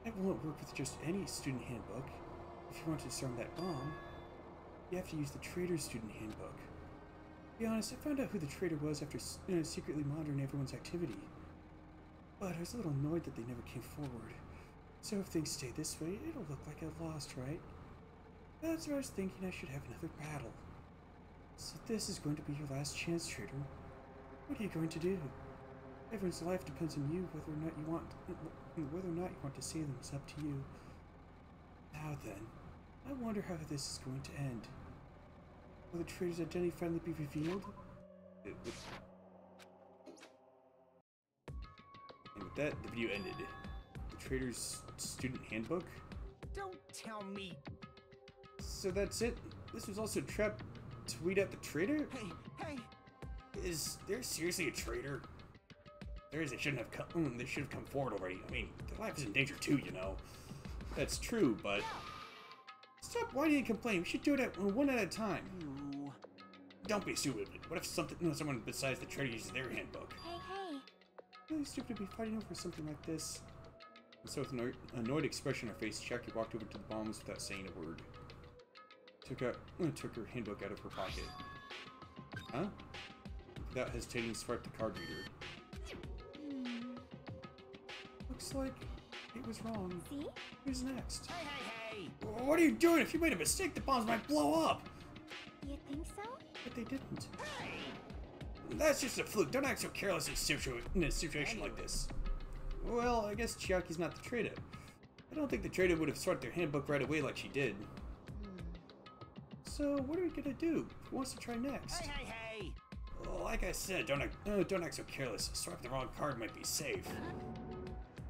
It won't work with just any student handbook. If you want to disarm that bomb, you have to use the Trader's student handbook. To be honest, I found out who the Trader was after secretly monitoring everyone's activity. But I was a little annoyed that they never came forward. So if things stay this way, it'll look like I've lost, right? That's why I was thinking I should have another battle. So this is going to be your last chance, Trader. What are you going to do? Everyone's life depends on you. Whether or not you want to save them is up to you. Now then, I wonder how this is going to end. Will the Trader's identity finally be revealed? And with that, the video ended. The Trader's student handbook? Don't tell me. So that's it? This was also a trap to weed out the Trader? Hey! Is there seriously a traitor? There is. They should have come forward already. I mean, their life is in danger too, you know. That's true, but stop whining and complaining. We should do it one at a time. Don't be stupid. What if someone besides the traitor uses their handbook? Hey. Really stupid to be fighting over something like this. And so with an annoyed expression on her face, Chiaki walked over to the bombs without saying a word. Took her handbook out of her pocket. Huh? Without hesitating, swiped the card reader. Looks like it was wrong. See? Who's next? Hey! What are you doing? If you made a mistake, the bombs might blow up! You think so? But they didn't. That's just a fluke. Don't act so careless in a situation like this. Well, I guess Chiaki's not the trader. I don't think the trader would have swiped their handbook right away like she did. So, what are we gonna do? Who wants to try next? Hey! Well, like I said, don't act so careless. Swipe the wrong card might be safe.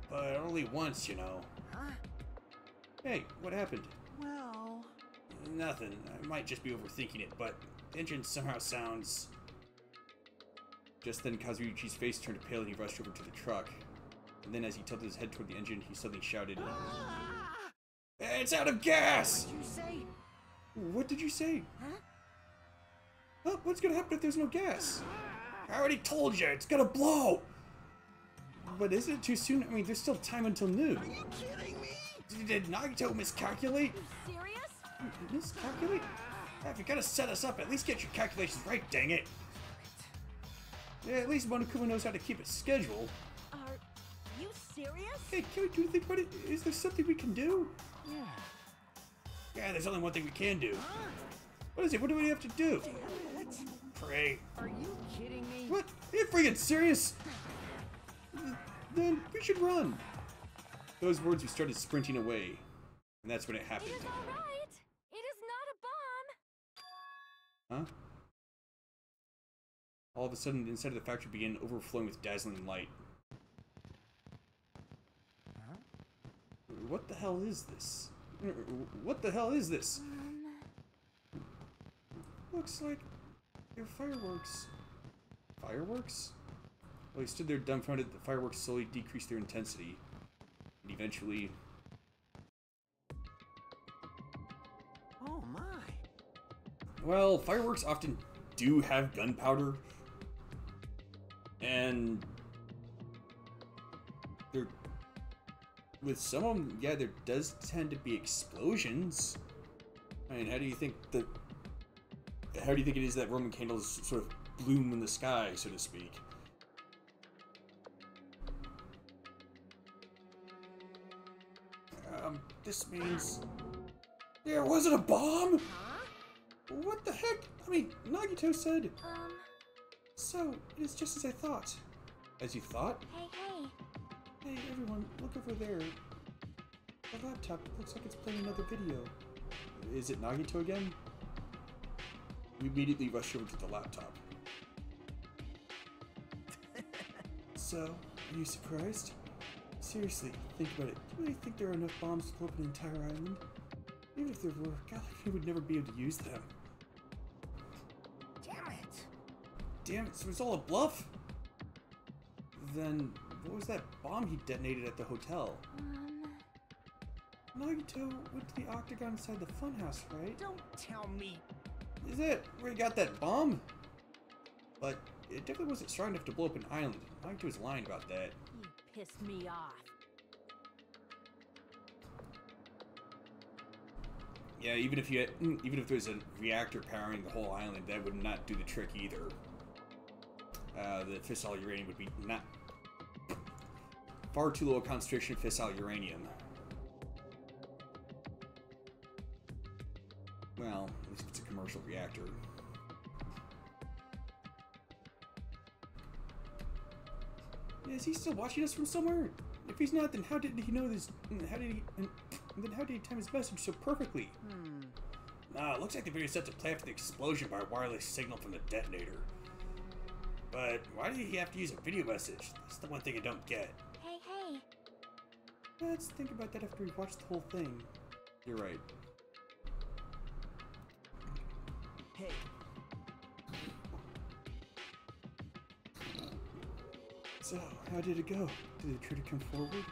But only once, you know. Huh? Hey, what happened? Well... Nothing. I might just be overthinking it, but the engine somehow sounds... Just then, Kazuyuki's face turned pale and he rushed over to the truck. And then as he tilted his head toward the engine, he suddenly shouted, "It's out of gas!" What did you say? What did you say? Huh? Oh, what's gonna happen if there's no gas? I already told you, it's gonna blow! But isn't it too soon? I mean, there's still time until noon. Are you kidding me? Did Nagito miscalculate? You serious? Miscalculate? If you're gonna set us up, at least get your calculations right, dang it! Yeah, at least Monokuma knows how to keep a schedule. Are you serious? Hey, can we do anything about it? Is there something we can do? Yeah. Yeah, there's only one thing we can do. What is it? What do we have to do? Damn it. Pray. Are you kidding me? What? Are you freaking serious? Then we should run. Those words, we started sprinting away. And that's when it It happened. is all right. It is not a bomb. Huh? All of a sudden, the inside of the factory began overflowing with dazzling light. Huh? What the hell is this? What the hell is this? Looks like they're fireworks. Fireworks? Well, he stood there dumbfounded. The fireworks slowly decreased their intensity. And eventually... Oh my. Well, fireworks often do have gunpowder. And... they're... with some of them, yeah, there does tend to be explosions. I mean, how do you think it is that Roman candles sort of bloom in the sky, so to speak? This means... there wasn't a bomb? Huh? What the heck? I mean, Nagito said... So, it is just as I thought. As you thought? Hey. Hey, everyone, look over there. The laptop looks like it's playing another video. Is it Nagito again? We immediately rushed over to the laptop. So, are you surprised? Seriously, think about it. Do you really think there are enough bombs to blow up an entire island? Even if there were, God, we would never be able to use them. Damn it. Damn it, so it's all a bluff? Then, what was that bomb he detonated at the hotel? Nagito went to the octagon inside the funhouse, right? Don't tell me. Is that where he got that bomb? But it definitely wasn't strong enough to blow up an island. Nagito was lying about that. You pissed me off. Yeah, even if there's a reactor powering the whole island, that would not do the trick either. The fissile uranium would be not far too low a concentration of fissile uranium. Well, at least if it's a commercial reactor. Is he still watching us from somewhere? If he's not, then how did he know this? Then how did he time his message so perfectly? It looks like the video set to play after the explosion by a wireless signal from the detonator. But why did he have to use a video message? That's the one thing I don't get. Hey. Let's think about that after we watch the whole thing. You're right. Hey. So, how did it go? Did the traitor come forward?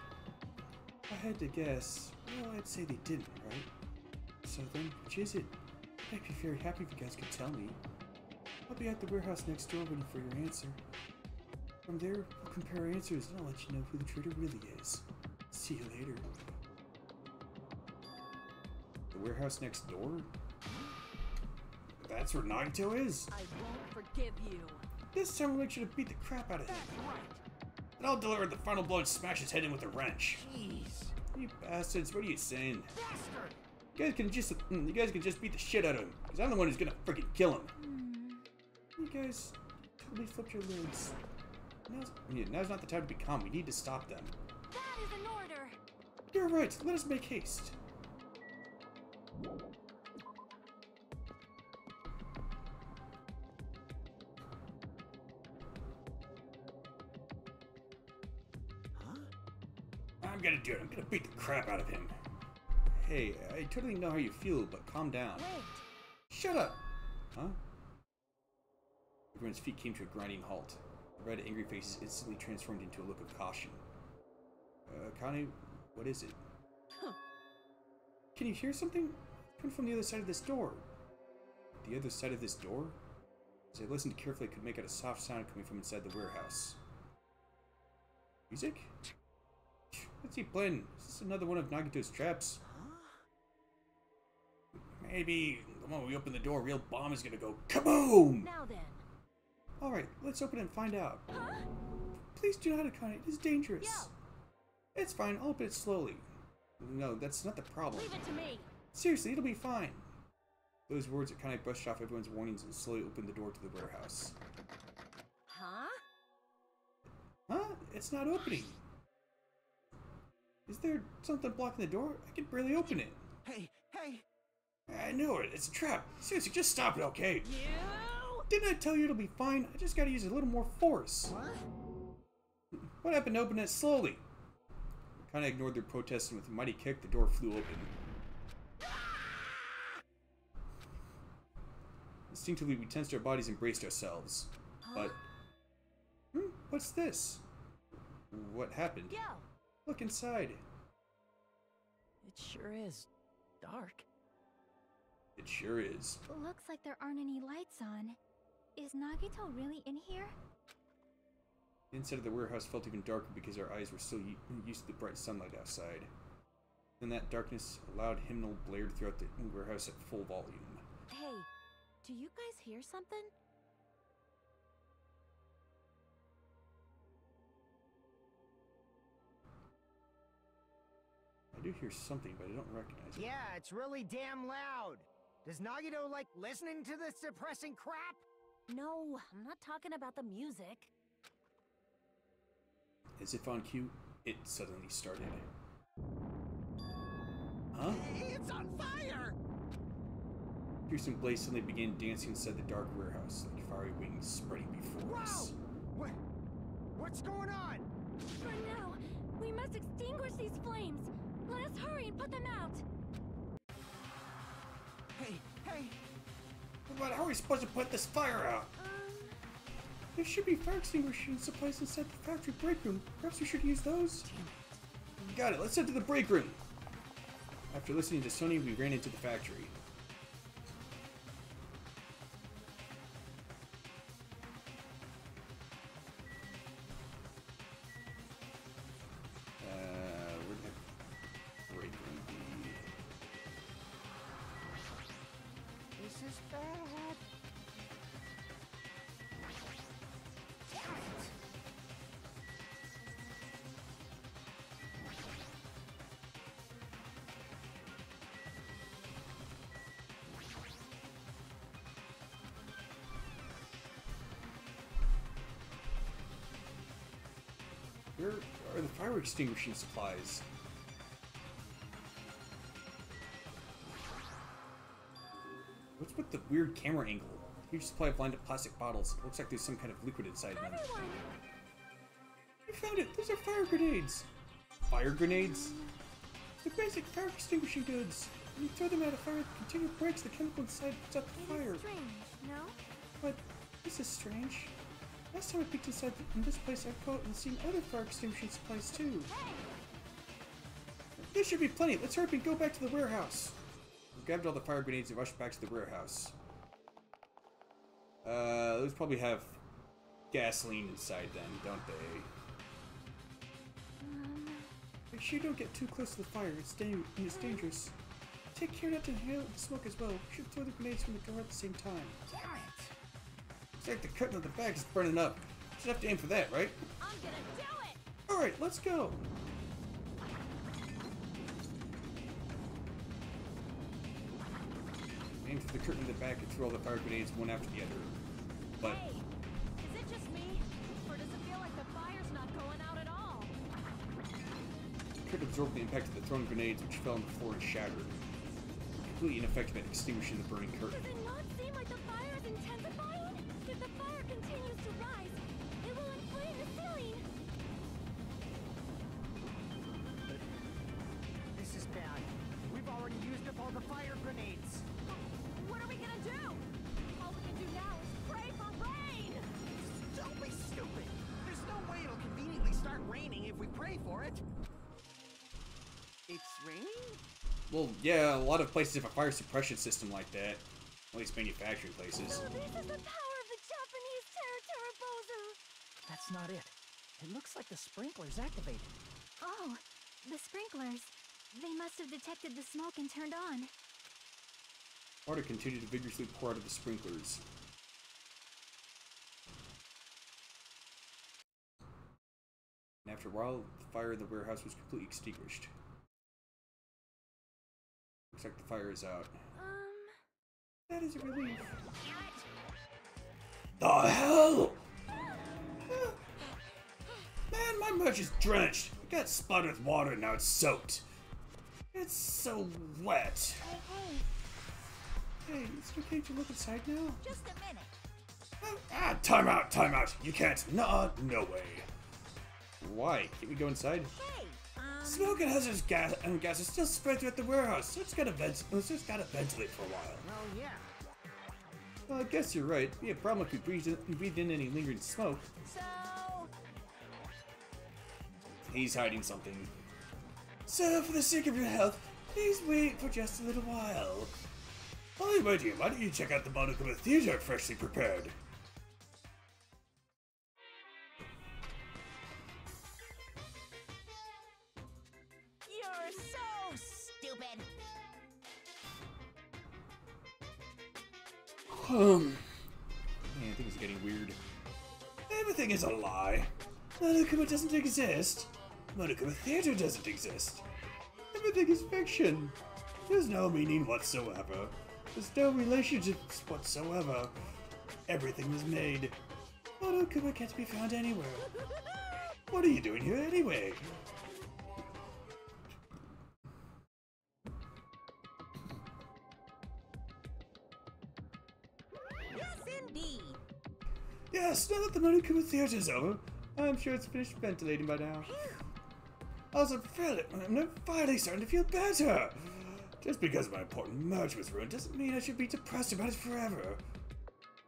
If I had to guess, well, I'd say they didn't, right? So then, which is it? I'd be very happy if you guys could tell me. I'll be at the warehouse next door waiting for your answer. From there, we'll compare our answers and I'll let you know who the traitor really is. See you later. The warehouse next door? That's where Nagito is? I won't forgive you. This time we'll make sure to beat the crap out of him. Then I'll deliver the final blow and smash his head in with a wrench. Jeez. You bastards, what are you saying? Bastard! You guys can just beat the shit out of him, because I'm the one who's gonna freaking kill him. You guys totally flipped your lids. Now's not the time to be calm. We need to stop them. That is an order. You're right. Let us make haste. I'm gonna do it. I'm gonna beat the crap out of him. Hey, I totally know how you feel, but calm down. Wait. Shut up! Huh? Everyone's feet came to a grinding halt. The red, angry faces instantly transformed into a look of caution. Connie, what is it? Huh. Can you hear something? Coming from the other side of this door. The other side of this door? As I listened carefully, I could make out a soft sound coming from inside the warehouse. Music? What's he playing? Is this another one of Nagito's traps? Maybe the moment we open the door, a real bomb is gonna go kaboom! Now then. Alright, let's open it and find out. Huh? Please do not, Akane. It is dangerous. Yo. It's fine. I'll open it slowly. No, that's not the problem. Leave it to me. Seriously, it'll be fine. Those words Akane brushed off everyone's warnings and slowly opened the door to the warehouse. Huh? Huh? It's not opening. Is there something blocking the door? I can barely open it. Hey, hey! I know it. It's a trap. Seriously, just stop it, okay? You? Didn't I tell you it'll be fine? I just gotta use a little more force. What? What happened to open it slowly? Akane ignored their protests and with a mighty kick, the door flew open. Instinctively, we tensed our bodies and braced ourselves. But... what's this? What happened? Yo. Look inside. It sure is dark. It sure is. Looks like there aren't any lights on. Is Nagito really in here? The inside of the warehouse felt even darker because our eyes were still used to the bright sunlight outside. Then that darkness, a loud hymnal blared throughout the warehouse at full volume. Hey, do you guys hear something? I do hear something, but I don't recognize it. Yeah, it's really damn loud. Does Nagito like listening to this depressing crap? No, I'm not talking about the music. As if on cue, it suddenly started. Huh? It's on fire! Fearsome blaze suddenly began dancing inside the dark warehouse, like fiery wings spreading before us. What? What's going on? For now, we must extinguish these flames. Let us hurry and put them out. Hey, hey! But how are we supposed to put this fire out? There should be fire extinguishing supplies inside the factory break room. Perhaps we should use those? Got it, let's head to the break room. After listening to Sony, we ran into the factory. Where'd that break room be? This is bad. Where are the fire extinguishing supplies? What's with the weird camera angle? Huge supply of lined up plastic bottles. It looks like there's some kind of liquid inside them. Everyone! You found it! Those are fire grenades! Fire grenades? They're basic fire extinguishing goods. When you throw them at a fire, the container breaks, the chemical inside puts out the fire. It's strange, no? But this is strange. Last time I peeked inside in this place, I've caught and seen other fire extinguishing supplies too. Hey! There should be plenty. Let's hurry up and go back to the warehouse. We grabbed all the fire grenades and rushed back to the warehouse. Those probably have gasoline inside then, don't they? Make sure you don't get too close to the fire. It's dangerous. Take care not to inhale the smoke as well. We should throw the grenades from the door at the same time. Damn it! Looks like the curtain at the back is burning up. Should have to aim for that, right? I'm gonna do it! Alright, let's go! Aim for the curtain in the back and throw all the fire grenades one after the other. But Hey, is it just me? Or does it feel like the fire's not going out at all? the curtain absorbed the impact of the thrown grenades, which fell on the floor and shattered, completely ineffective at extinguishing the burning curtain. Does it not seem like the fire is intensifying? If the fire continues to rise, it will inflame the ceiling. This is bad. We've already used up all the fire grenades. What are we gonna do? All we can do now is pray for rain! Don't be stupid. There's no way it'll conveniently start raining if we pray for it. It's raining? Well, yeah, a lot of places have a fire suppression system like that. At least manufacturing places. Oh, this is the power of the Japanese Terra. That's not it. It looks like the sprinkler's activated. Oh, the sprinklers. They must have detected the smoke and turned on. Water continued to vigorously pour out of the sprinklers. And after a while, the fire in the warehouse was completely extinguished. Looks like the fire is out. That is a relief. The hell? Man, my merch is drenched. It got splattered with water and now it's soaked. It's so wet. Hey, is it okay to look inside now? Just a minute. Time out, time out. You can't. No way. Why? Can't we go inside? Hey, Smoke and hazardous gases still spread throughout the warehouse, so it's gotta ventilate for a while. Well, yeah. Well, I guess you're right. It'd be a problem if we breathed in any lingering smoke. so... He's hiding something. So, for the sake of your health, please wait for just a little while. While you're waiting, why don't you check out the Monokuma Theater freshly prepared? You're so stupid! Man, things are getting weird. Everything is a lie. Monokuma doesn't exist. Monokuma Theater doesn't exist. Everything is fiction. There's no meaning whatsoever. There's no relationships whatsoever. Everything was made. Monokuma can't be found anywhere. What are you doing here anyway? Yes, indeed! Yes, now that the Monokuma Theater's over, I'm sure it's finished ventilating by now. I'm finally starting to feel better. Just because my important merch was ruined doesn't mean I should be depressed about it forever.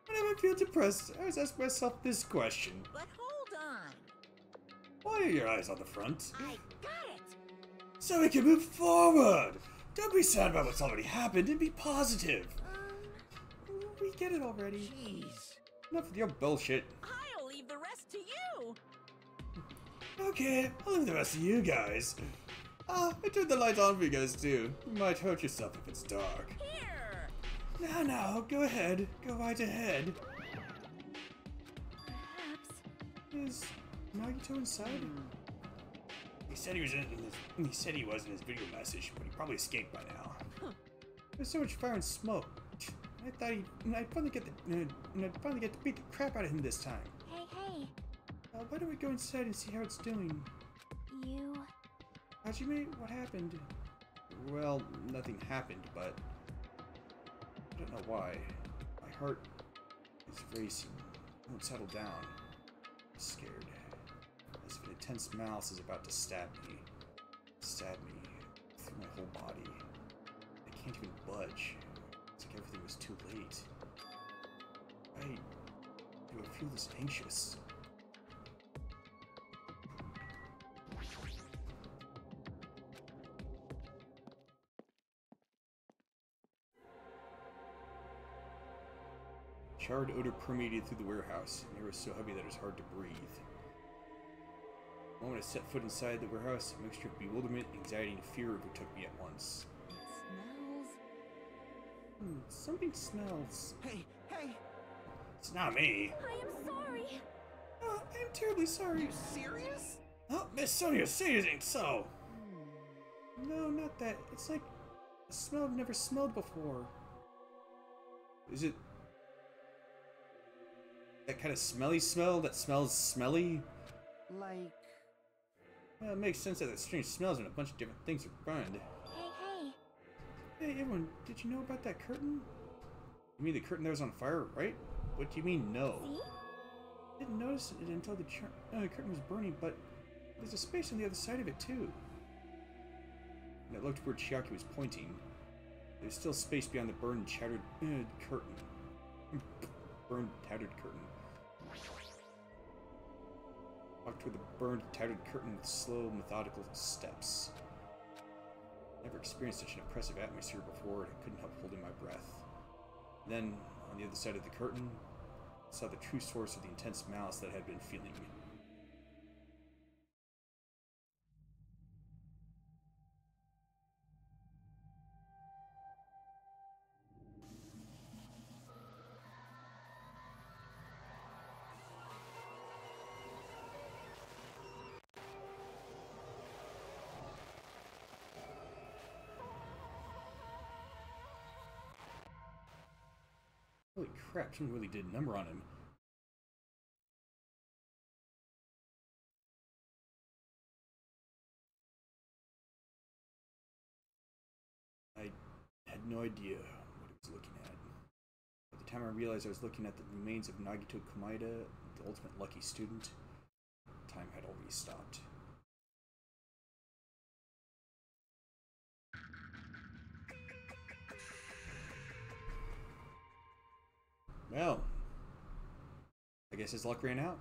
Whenever I feel depressed, I always ask myself this question. But hold on. Why are your eyes on the front? I got it! So we can move forward! Don't be sad about what's already happened and be positive. We get it already. Jeez. Enough with your bullshit. I'll leave the rest to you! Okay, I'll leave the rest of you guys. I turned the lights on for you guys too. You might hurt yourself if it's dark. Here! No, go ahead. Go right ahead. Perhaps. Is Nagito inside? He said he was in his video message, but he probably escaped by now. There's so much fire and smoke. I thought I'd finally get to beat the crap out of him this time. Hey. Why don't we go inside and see how it's doing? You... Hajime, what happened? Well, nothing happened, but I don't know why. My heart is racing. It won't settle down. I'm scared. As if an intense malice is about to stab me. Stab me through my whole body. I can't even budge. It's like everything was too late. Why do I feel this anxious? Charred odor permeated through the warehouse, and it was so heavy that it was hard to breathe. The moment I set foot inside the warehouse, a mixture of bewilderment, anxiety, and fear overtook me at once. It smells... Something smells. Hey, hey! It's not me. I am sorry. Oh, I'm terribly sorry. You serious? Oh, Miss Sonia, say it ain't so. No, not that. It's like a smell I've never smelled before. Is it that kind of smelly smell that smells smelly? Like... Well, it makes sense that strange smells when a bunch of different things are burned. Hey, Hey, everyone, did you know about that curtain? You mean the curtain that was on fire, right? What do you mean, no? see? Didn't notice it until the curtain was burning, but there's a space on the other side of it, too. And I looked where Chiaki was pointing. There's still space beyond the burned, tattered curtain. Burned, tattered curtain. Walked toward the burned, tattered curtain with slow, methodical steps. Never experienced such an oppressive atmosphere before, and I couldn't help holding my breath. Then, on the other side of the curtain, I saw the true source of the intense malice that I had been feeling. Holy crap, someone really did a number on him. I had no idea what I was looking at. By the time I realized I was looking at the remains of Nagito Komaeda, the ultimate lucky student, time had already stopped. Well, I guess his luck ran out.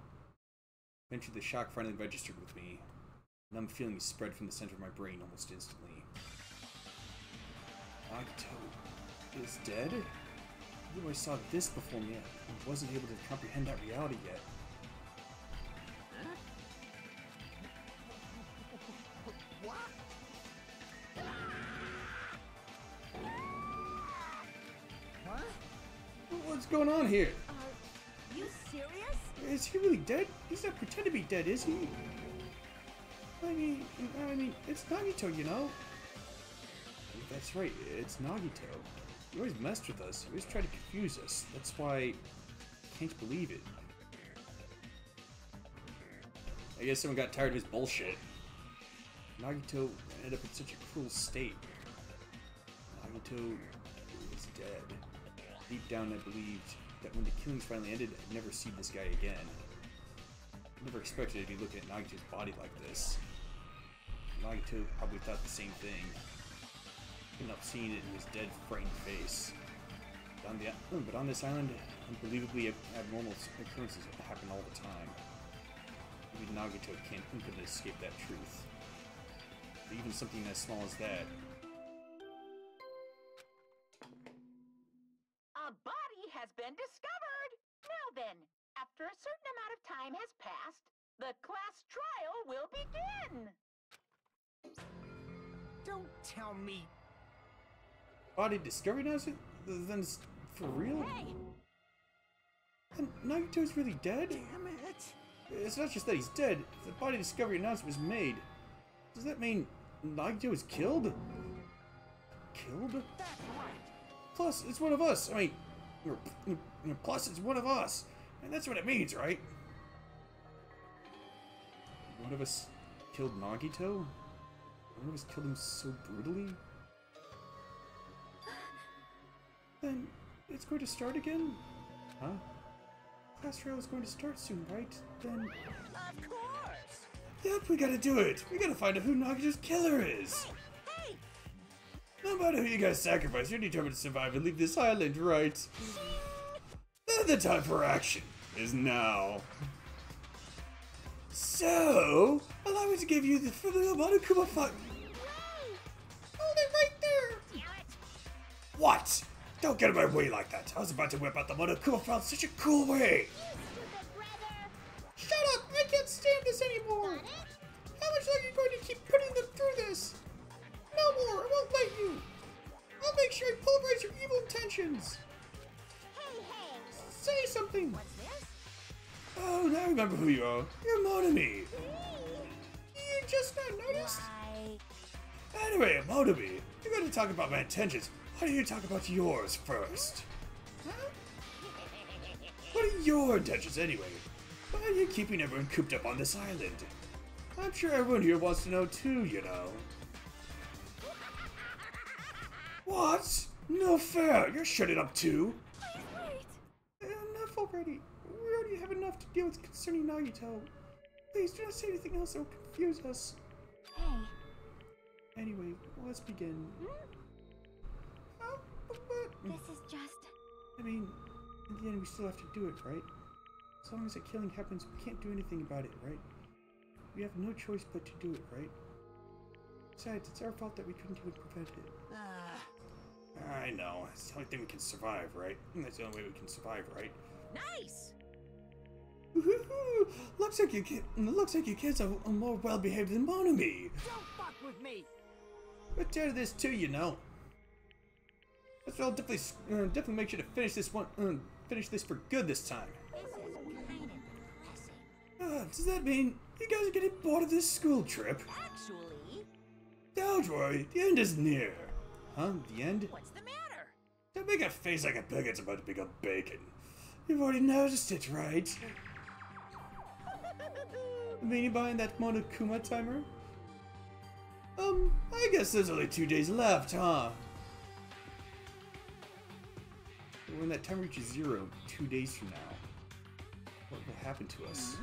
Eventually the shock finally registered with me. Numb feelings spread from the center of my brain almost instantly. Nagito is dead? I knew I saw this before me and wasn't able to comprehend that reality yet. What? What? What's going on here? You serious? Is he really dead? He's not pretending to be dead, is he? I mean, it's Nagito, you know? That's right, it's Nagito. He always messed with us. He always tried to confuse us. That's why I can't believe it. I guess someone got tired of his bullshit. Nagito ended up in such a cruel state. Nagito is dead. Deep down, I believed that when the killings finally ended, I'd never see this guy again. I never expected to be looking at Nagito's body like this. Nagito probably thought the same thing. Couldn't help seeing it in his dead, frightened face. But on this island, unbelievably abnormal occurrences happen all the time. Maybe Nagito couldn't escape that truth. But even something as small as that. A body has been discovered! Now then, after a certain amount of time has passed, the class trial will begin! Don't tell me. Body discovery now? Then it's for real? Hey! And Nagito's really dead? Damn it. It's not just that he's dead. If the body discovery announcement was made, does that mean Nagito was killed? Killed? That's right. Plus, it's one of us. I mean, plus it's one of us. And that's what it means, right? One of us killed Nagito? One of us killed him so brutally? Then it's going to start again? Huh? Class trial is going to start soon, right? Then... Of course. Yep, we gotta do it. We gotta find out who Nagito's killer is. Hey. No matter who you guys sacrifice, you're determined to survive and leave this island, right? The time for action is now. So, allow me to give you the Monokuma fight. Hold it right there. Damn it! What? Don't get in my way like that. I was about to whip out the Monokuma file in such a cool way. Shut up! I can't stand this anymore! How much longer are you going to keep putting them through this? No more! I won't let you! I'll make sure I pulverize your evil intentions! Hey, hey! Say something! What's this? Oh, now I remember who you are. You're Monomi! You just not noticed? Why? Anyway, Monomi, you're going to talk about my intentions. Why don't you talk about yours first? Huh? What are your intentions anyway? Why are you keeping everyone cooped up on this island? I'm sure everyone here wants to know too, you know. What? No fair! You're shutting up too! Wait. Enough already. We already have enough to deal with concerning Nagito. Please do not say anything else that will confuse us. Hey. Anyway, let's begin. This is just... I mean, in the end we still have to do it, right? As long as a killing happens, we can't do anything about it, right? We have no choice but to do it, right? Besides, it's our fault that we couldn't even prevent it. I know. It's the only thing we can survive, right? That's the only way we can survive, right? Nice! Looks like you kids are more well-behaved than Monomi. Don't fuck with me! We're tired of this too, you know. Let's all definitely make sure to finish this for good this time. This is kind of depressing. Does that mean you guys are getting bored of this school trip? Actually, Don't worry, the end is near. Huh? The end? what's the matter? Don't make a face like a pig's about to become bacon. You've already noticed it, right? The meaning behind that Monokuma timer? I guess there's only 2 days left, huh? When that time reaches 0, 2 days from now, what will happen to us?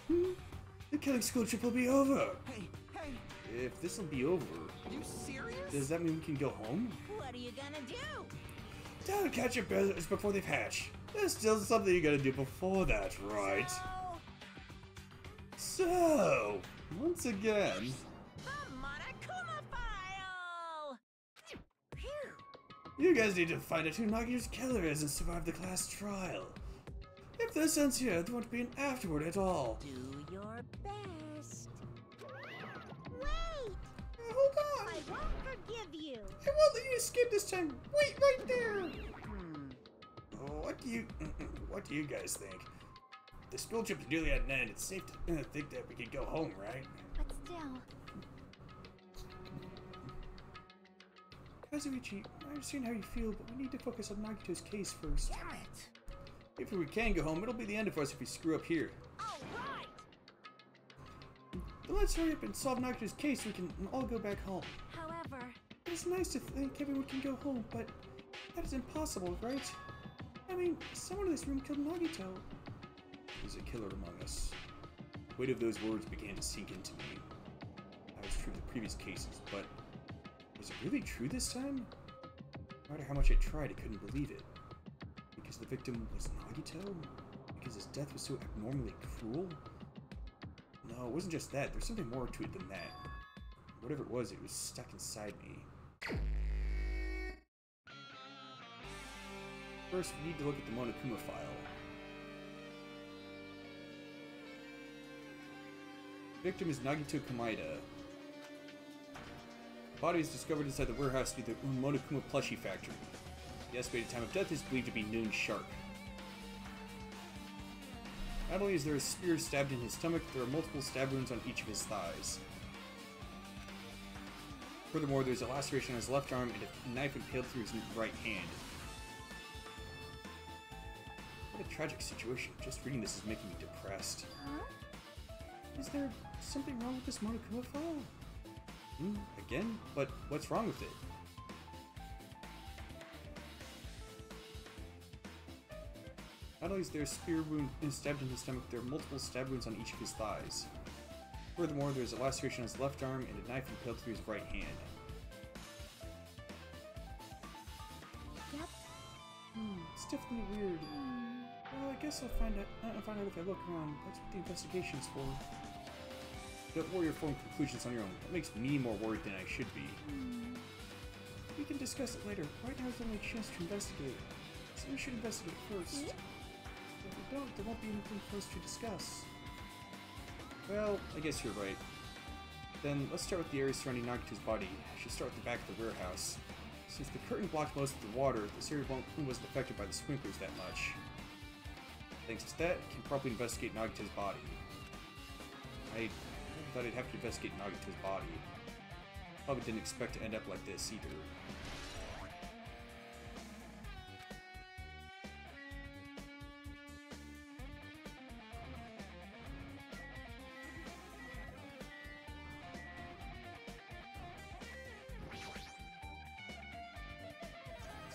The killing school trip will be over. Hey, hey, If this will be over, you serious? does that mean we can go home? What are you gonna do? Don't catch your bears before they hatch. There's still something you gotta do before that, right? So, once again, The Monokuma file! Phew! you guys need to find out who Nagito's killer is and survive the class trial. If this ends here, there won't be an afterward at all. Do your best. Wait! Hold on! I won't forgive you. I won't let you escape this time. Wait right there. Oh, what do you guys think? The school trip's nearly at an end. It's safe to think that we could go home, right? But still... Kazuichi, I understand how you feel, but we need to focus on Nagito's case first. Damn it! If we can go home, it'll be the end of us if we screw up here. Alright! But let's hurry up and solve Nagito's case so we can all go back home. However... It's nice to think everyone can go home, but that is impossible, right? I mean, someone in this room killed Nagito. There's a killer among us. The weight of those words began to sink into me. That was true of the previous cases, but was it really true this time? No matter how much I tried, I couldn't believe it. Because the victim was Nagito? Because his death was so abnormally cruel? No, it wasn't just that. There's something more to it than that. Whatever it was stuck inside me. First, we need to look at the Monokuma file. The victim is Nagito Kamaida. The body is discovered inside the warehouse near the Monokuma plushie factory. The estimated time of death is believed to be noon sharp. Not only is there a spear stabbed in his stomach, there are multiple stab wounds on each of his thighs. Furthermore, there's a laceration on his left arm and a knife impaled through his right hand. What a tragic situation. Just reading this is making me depressed. Huh? Is there something wrong with this Monokuma file? Again? But what's wrong with it? Not only is there a spear wound stabbed in his stomach, there are multiple stab wounds on each of his thighs. Furthermore, there is a laceration on his left arm and a knife impaled through his right hand. Yep. It's definitely weird. Well, I guess I'll find out if I look around. That's what the investigation's for. Don't worry or form conclusions on your own. That makes me more worried than I should be. We can discuss it later. Right now is the only chance to investigate. So we should investigate first. If we don't, there won't be anything for us to discuss. Well, I guess you're right. Then let's start with the area surrounding Nagito's body. I should start with the back of the warehouse. Since the curtain blocked most of the water, this area wasn't affected by the sprinklers that much. Thanks to that, I can probably investigate Nagito's body. I thought I'd have to investigate Nagito's body. Probably didn't expect to end up like this either.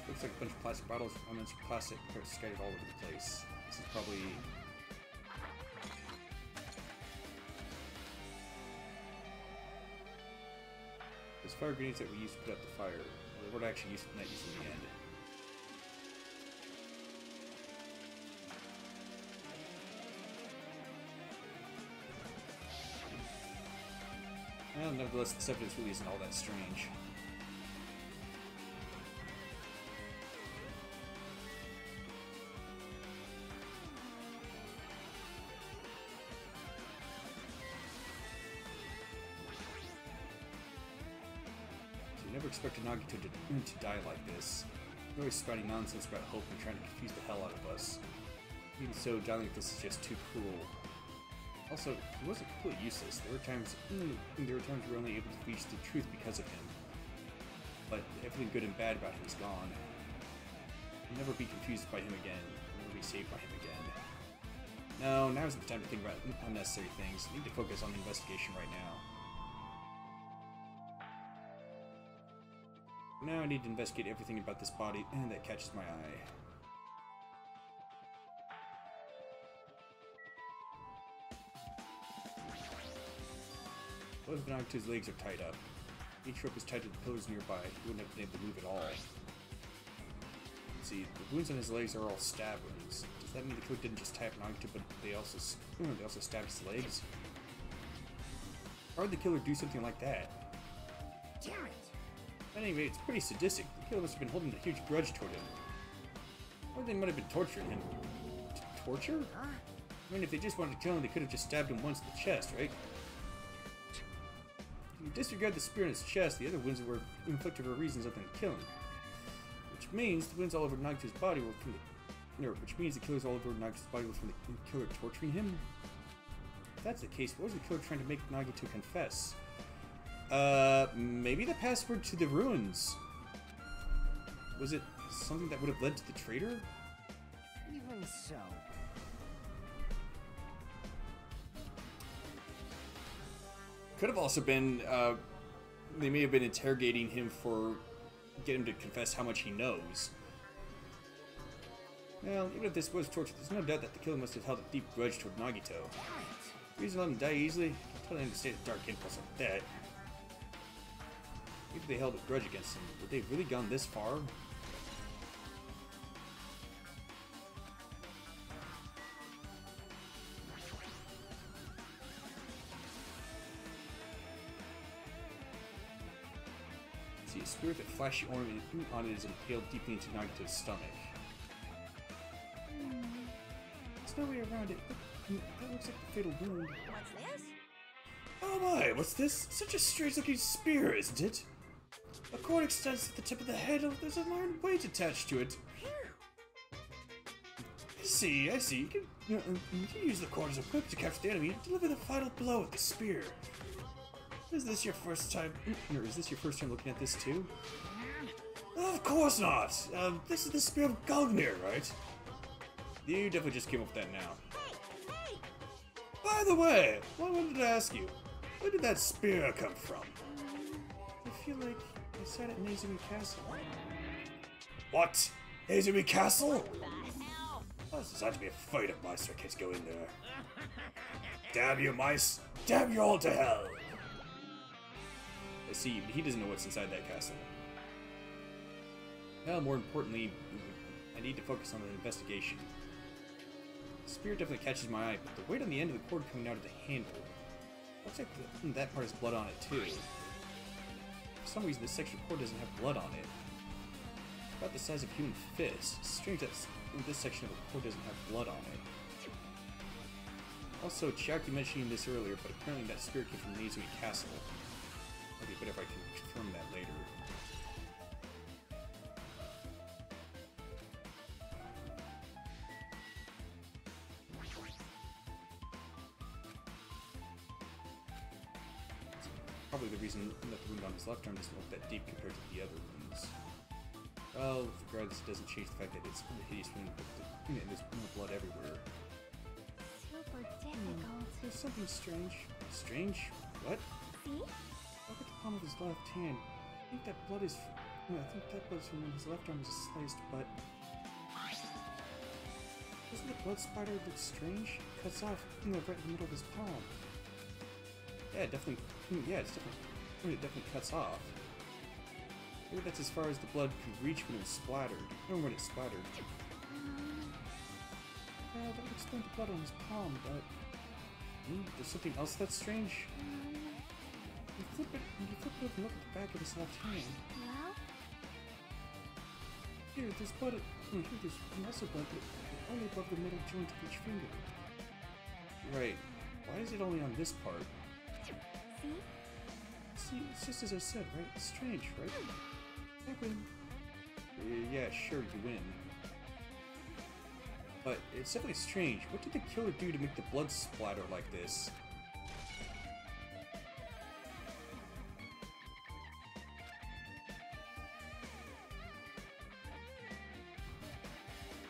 Looks like a bunch of plastic bottles, remnants of plastic scattered all over the place. This is probably... Those fire grenades that we used to put out the fire. Well, they weren't actually not used in the end. Well, nevertheless, this evidence really isn't all that strange. Never expected Nagito to die like this. You're always spouting nonsense about hope and trying to confuse the hell out of us. Even so, dying like this is just too cruel. Also, he wasn't completely useless. There were times we were only able to reach the truth because of him. But everything good and bad about him is gone. I'll never be confused by him again. I'll never be saved by him again. No, now isn't the time to think about unnecessary things. I need to focus on the investigation right now. Now I need to investigate everything about this body that catches my eye. Both of Nagito's legs are tied up. Each rope is tied to the pillars nearby. He wouldn't have been able to move at all. Let's see, the wounds on his legs are all stab wounds. Does that mean the killer didn't just tie up Nagito, but they also stabbed his legs? Why would the killer do something like that? Damn it! At any rate, it's pretty sadistic. The killer must have been holding a huge grudge toward him. Or they might have been torturing him. Torture? I mean, if they just wanted to kill him, they could have just stabbed him once in the chest, right? If you disregard the spear in his chest, the other wounds were inflicted for reasons other than killing. Which means the wounds all over Nagito's body were from the... which means the killers all over Nagito's body were from the killer torturing him? If that's the case, what was the killer trying to make Nagito confess? Maybe the password to the ruins. Was it something that would have led to the traitor? Even so. Could have also been, they may have been interrogating him for getting him to confess how much he knows. Well, even if this was torture, there's no doubt that the killer must have held a deep grudge toward Nagito. The reason let him die easily? I totally understand a dark impulse like that. If they held a grudge against him, would they have really gone this far? See, a spear with a flashy ornament on it is impaled deeply into Nagito's stomach. There's no way around it. That looks like the fatal wound. What's this? Oh my, what's this? Such a strange looking spear, isn't it? A cord extends to the tip of the handle. There's an iron weight attached to it. I see. You can use the cord as a whip to capture the enemy and deliver the final blow with the spear. Is this your first time looking at this too? Of course not! This is the spear of Gungnir, right? You definitely just came up with that now. Hey! By the way, I wanted to ask you, where did that spear come from? I feel like I saw it at Nezumi Castle. What? Nezumi Castle? What the hell? Oh, this is out to be a fight if monster kids go in there. Damn you, mice! Damn you all to hell! I see, he doesn't know what's inside that castle. Now, more importantly, I need to focus on the investigation. The spear definitely catches my eye, but the weight on the end of the cord coming out of the handle. Looks like that part has blood on it too. some reason this section of cord doesn't have blood on it. It's about the size of a human fist. It's strange that this section of the cord doesn't have blood on it. Also, Chiaki mentioning this earlier, but apparently that spirit came from Nizui Castle. Okay, but if I can confirm that later. Probably the reason that the wound on his left arm doesn't look that deep compared to the other wounds. Well, regardless, it doesn't change the fact that it's a hideous wound, but there's blood everywhere. Super difficult. There's something strange. Strange? What? See? Look at the palm of his left hand. I think that blood is. I think that blood's from when his left arm was sliced, but. Doesn't the blood spider look strange? It cuts off right in the middle of his palm. Yeah, definitely. Yeah, it's definitely. It definitely cuts off. Maybe that's as far as the blood could reach when it was splattered. Or when it splattered. That would explain the blood on his palm, but. There's something else that's strange. You flip it and look at the back of his left hand. Well? Here, there's blood. Here, there's muscle blood, but only above the middle joint of each finger. Right. Why is it only on this part? See, it's just as I said, right? It's strange, right? I win. Yeah, sure, you win. But it's definitely strange. What did the killer do to make the blood splatter like this?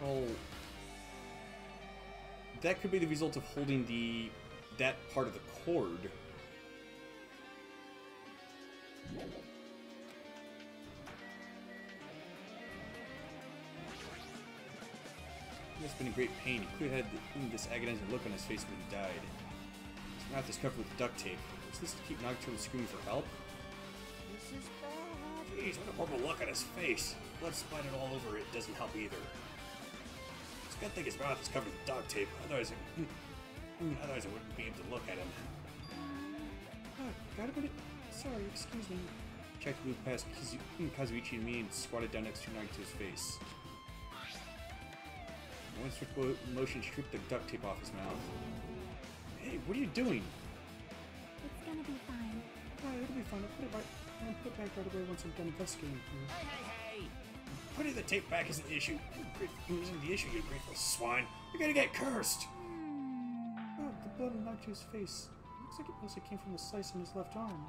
Oh, that could be the result of holding that part of the cord. He must have been in great pain. He clearly had this agonizing look on his face when he died. His mouth is covered with duct tape. Was this to keep Nagito screaming for help? This is bad. Jeez, what a horrible look on his face. Blood splattered all over it doesn't help either. It's a good thing his mouth is covered with duct tape. Otherwise I wouldn't be able to look at him. Got a minute? Sorry, excuse me. Chiaki moved past Kazuichi and me and squatted down next to Nagito's face. One swift motion stripped the duct tape off his mouth. Hey, what are you doing? It's gonna be fine. It'll be fine. I'll put it back right away once I'm done investigating. Hey! Putting the tape back isn't the issue. Isn't the issue, you grateful swine. You're gonna get cursed! Oh, the blood on Nagito's face. Looks like it mostly came from the slice on his left arm.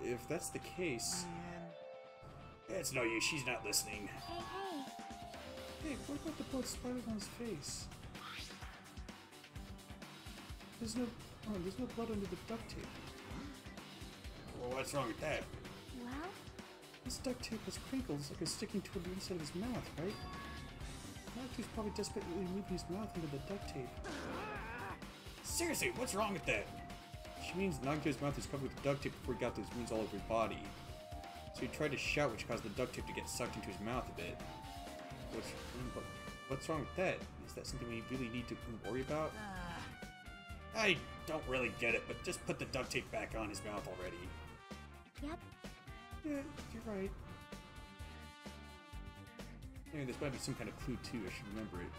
If that's the case... It's no use, she's not listening. Hey, what about the blood splattered on his face? There's no blood under the duct tape. Well, what's wrong with that? Well? This duct tape has crinkles like it's sticking toward the inside of his mouth, right? Nagito's probably desperately moving his mouth into the duct tape. Seriously, what's wrong with that? She means Nagito's mouth is covered with duct tape before he got those wounds all over his body. So he tried to shout, which caused the duct tape to get sucked into his mouth a bit. What's wrong with that? Is that something we really need to worry about? I don't really get it, but just put the duct tape back on his mouth already. Yep. Yeah, you're right. Anyway, this might be some kind of clue too, I should remember it.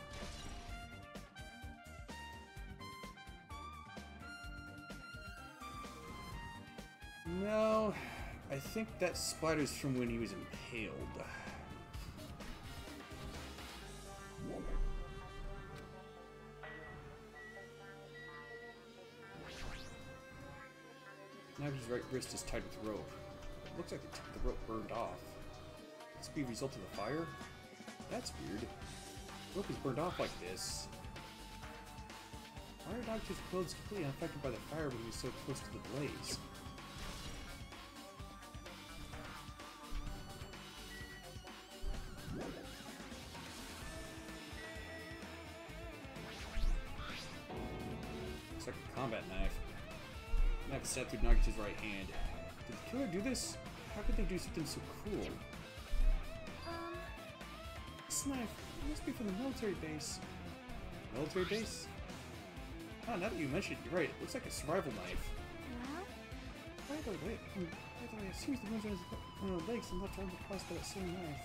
No, I think that splatter's from when he was impaled. Now his right wrist is tied with rope. It looks like the tip of the rope burned off. This could be a result of the fire? That's weird. The rope is burned off like this. Why are Nagito's clothes completely unaffected by the fire when he was so close to the blaze? Looks like a combat knife. The knife set through Nagito's right hand. Did the killer do this? How could they do something so cruel? This knife must be from the military base. Military base? Oh, now that you mention it, you're right. It looks like a survival knife. Well? By the way, it seems the ones on his legs and left arm were caused by that same knife.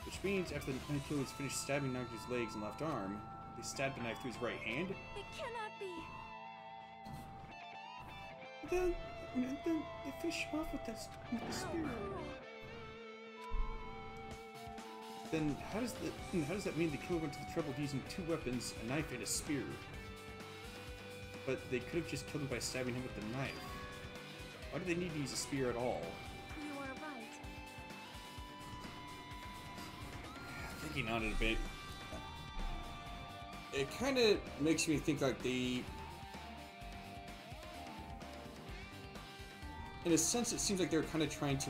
Which means after the Night Killers finished stabbing Nagito's legs and left arm, they stabbed the knife through his right hand. It cannot be. Then they finished him off with the spear. Then how does that mean the killer went to the trouble of using 2 weapons, a knife and a spear? But they could have just killed him by stabbing him with the knife. Why do they need to use a spear at all? You are right. Thinking on it a bit, it kind of makes me think like they... In a sense, it seems like they're kind of trying to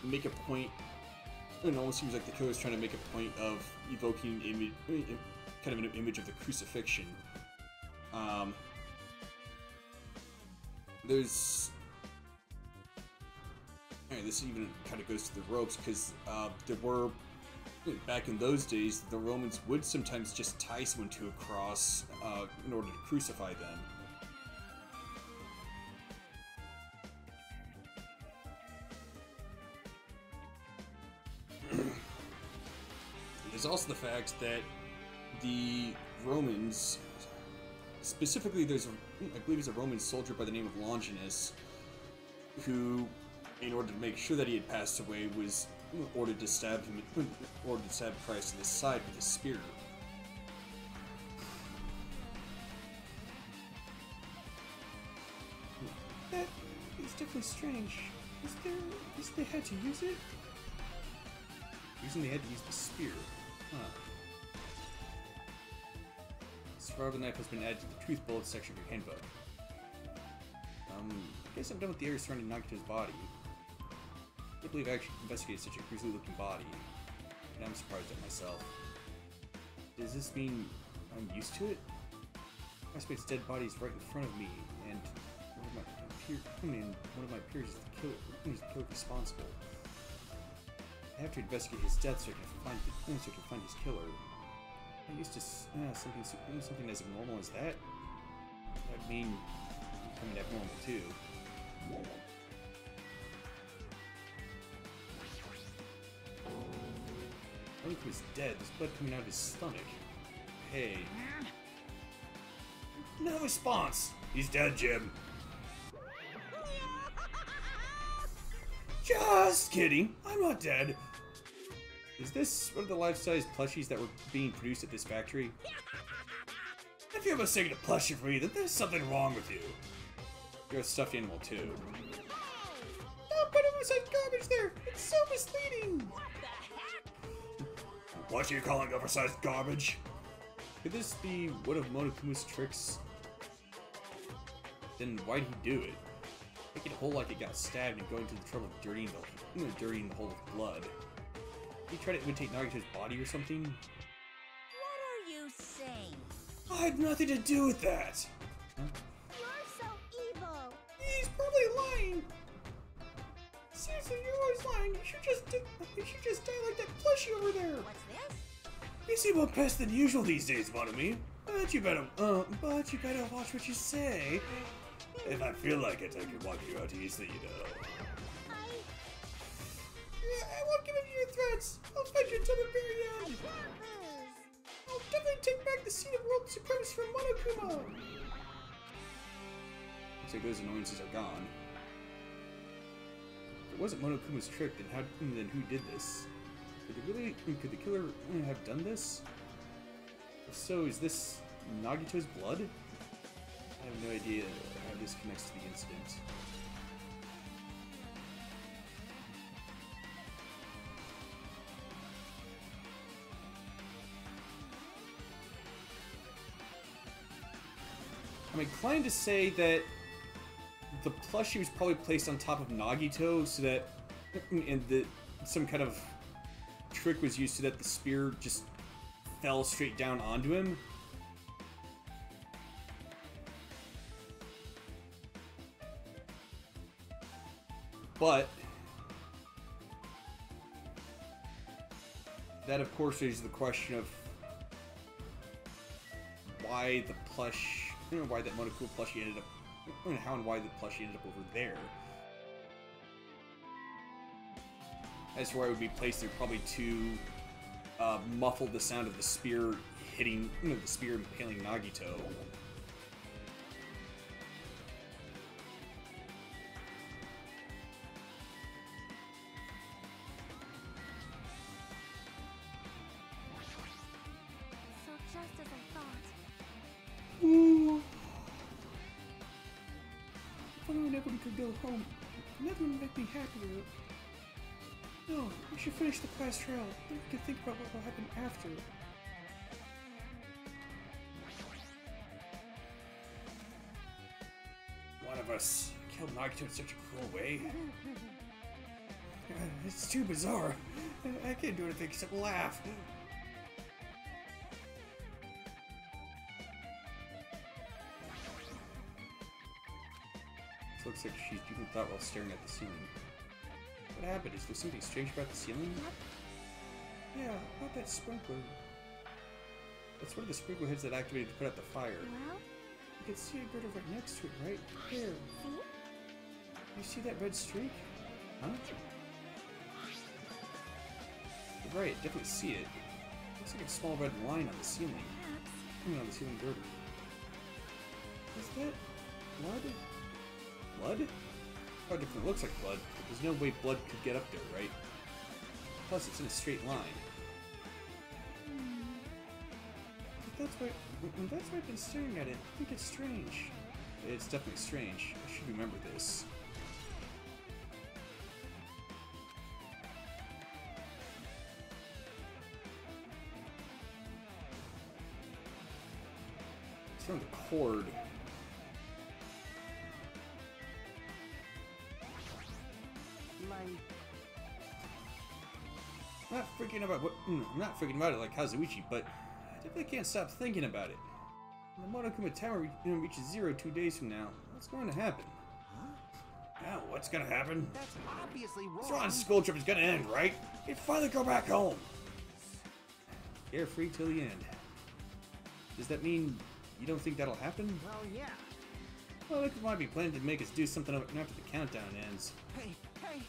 make a point. It almost seems like the killer's trying to make a point of evoking kind of an image of the crucifixion. There's... Alright, this even kind of goes to the ropes, because there were... Back in those days, the Romans would sometimes just tie someone to a cross in order to crucify them. There's also the fact that the Romans, specifically I believe he's a Roman soldier by the name of Longinus, who, in order to make sure that he had passed away, was ordered to stab Christ in the side with a spear. That is definitely strange. Is they had to use it? Reason they had to use the spear. Huh. This rubber knife has been added to the truth bullet section of your handbook. I guess I'm done with the area surrounding Nagito's body. I can't believe I actually investigated such a grisly looking body. And I'm surprised at myself. Does this mean I'm used to it? Aspect's dead body is right in front of me, and one of my peers is the killer responsible. I have to investigate his death so I can find his killer. I'm used to something as abnormal as that. That would mean becoming abnormal too. Luke was dead. There's blood coming out of his stomach. Hey. No response. He's dead, Jim. Just kidding. I'm not dead. Is this one of the life-size plushies that were being produced at this factory? If you have a second plushie for me, then there's something wrong with you. You're a stuffed animal too. Don't put oversized garbage there. It's so misleading. What the heck? What are you calling oversized garbage? Could this be one of Monokuma's tricks? Then why'd he do it? Make it whole like it got stabbed and going to the trouble of dirtying the hole with blood. Did he try to imitate Nagito's body or something? What are you saying? I had nothing to do with that! Huh? You're so evil. He's probably lying! Seriously, you're always lying! You should just die like that plushie over there! What's this? You seem more pissed than usual these days, Monomi. But you better watch what you say. If I feel like it, I can walk you out easily, you know. I won't give in to your threats. I'll fight you until the very end. I'll definitely take back the seat of world supremacy from Monokuma. Looks like those annoyances are gone. If it wasn't Monokuma's trick, then who did this? Could the killer have done this? If so, is this Nagito's blood? I have no idea how this connects to the incident. I'm inclined to say that the plushie was probably placed on top of Nagito so that some kind of trick was used so that the spear just fell straight down onto him. But that of course raises the question of why that Monokuma plushie ended up and how and why the plushie ended up over there. As for where it would be placed there, probably to muffle the sound of the spear hitting, the spear impaling Nagito. So just as I thought. Ooh. If only nobody could go home. Nothing would make me happier. No, we should finish the class trial. Then we can think about what will happen after. One of us killed Nagito in such a cruel way. It's too bizarre. I can't do anything except laugh. This looks like she's deep in thought while staring at the ceiling. What happened? Is there something strange about the ceiling? Yeah, about that sprinkler. That's one of the sprinkler heads that activated to put out the fire. Well, You can see a girder right next to it, right? There. see? You see that red streak? Huh? You're right, definitely see it. Looks like a small red line on the ceiling. Perhaps. Coming on the ceiling girder. Is that blood? Blood? Oh, it definitely looks like blood, but there's no way blood could get up there, right? Plus, it's in a straight line. But that's why I've been staring at it. I think it's strange. It's definitely strange. I should remember this. It's from the cord. I'm not freaking about it like Kazuichi, but I definitely can't stop thinking about it. When the Monokuma Tower reaches 0 2 days from now, what's going to happen? Yeah, what's gonna happen? That's obviously wrong. This school trip is gonna end, right? You can finally go back home. Carefree till the end. Does that mean you don't think that'll happen? Well, yeah. Well, it might be planning to make us do something after the countdown ends. Hey, hey,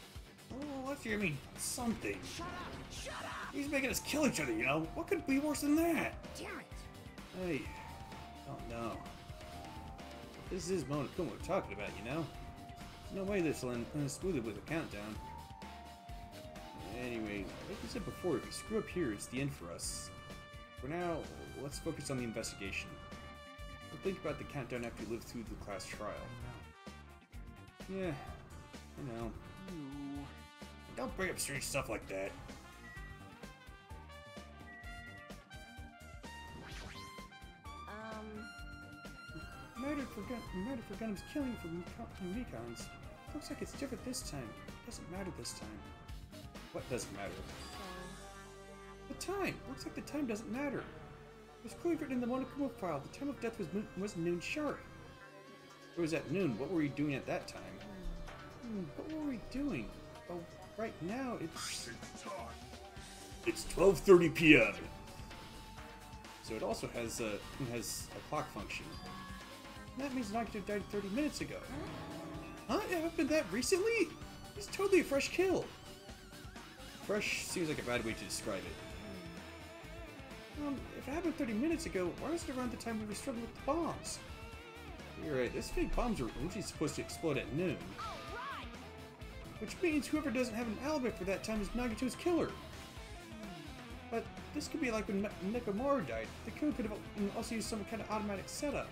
Oh, let's hear me something. shut up! Shut up! He's making us kill each other, you know? What could be worse than that? Damn it! Hey, oh no. This is Monokuma we're talking about, you know? There's no way this will end smoothly with a countdown. Anyway, like I said before, if we screw up here, it's the end for us. For now, let's focus on the investigation. We'll think about the countdown after we live through the class trial. Yeah, I know. Don't bring up strange stuff like that. You might have forgotten his killing from Recons. Looks like it's different this time. It doesn't matter this time. What doesn't matter? The time! Looks like the time doesn't matter. It was clearly written in the Monokuma file. The time of death was noon sharp. It was at noon. What were we doing at that time? What were we doing? Oh, right now it's 12:30 p.m. So it also has a clock function. That means Nagito died 30 minutes ago. Huh? It happened that recently? He's totally a fresh kill. Fresh seems like a bad way to describe it. If it happened 30 minutes ago, why was it around the time we were struggling with the bombs? You're right, those fake bombs were originally supposed to explode at noon. Which means whoever doesn't have an alibi for that time is Nagito's killer. But this could be like when Nekomaru died. The killer could have also used some kind of automatic setup.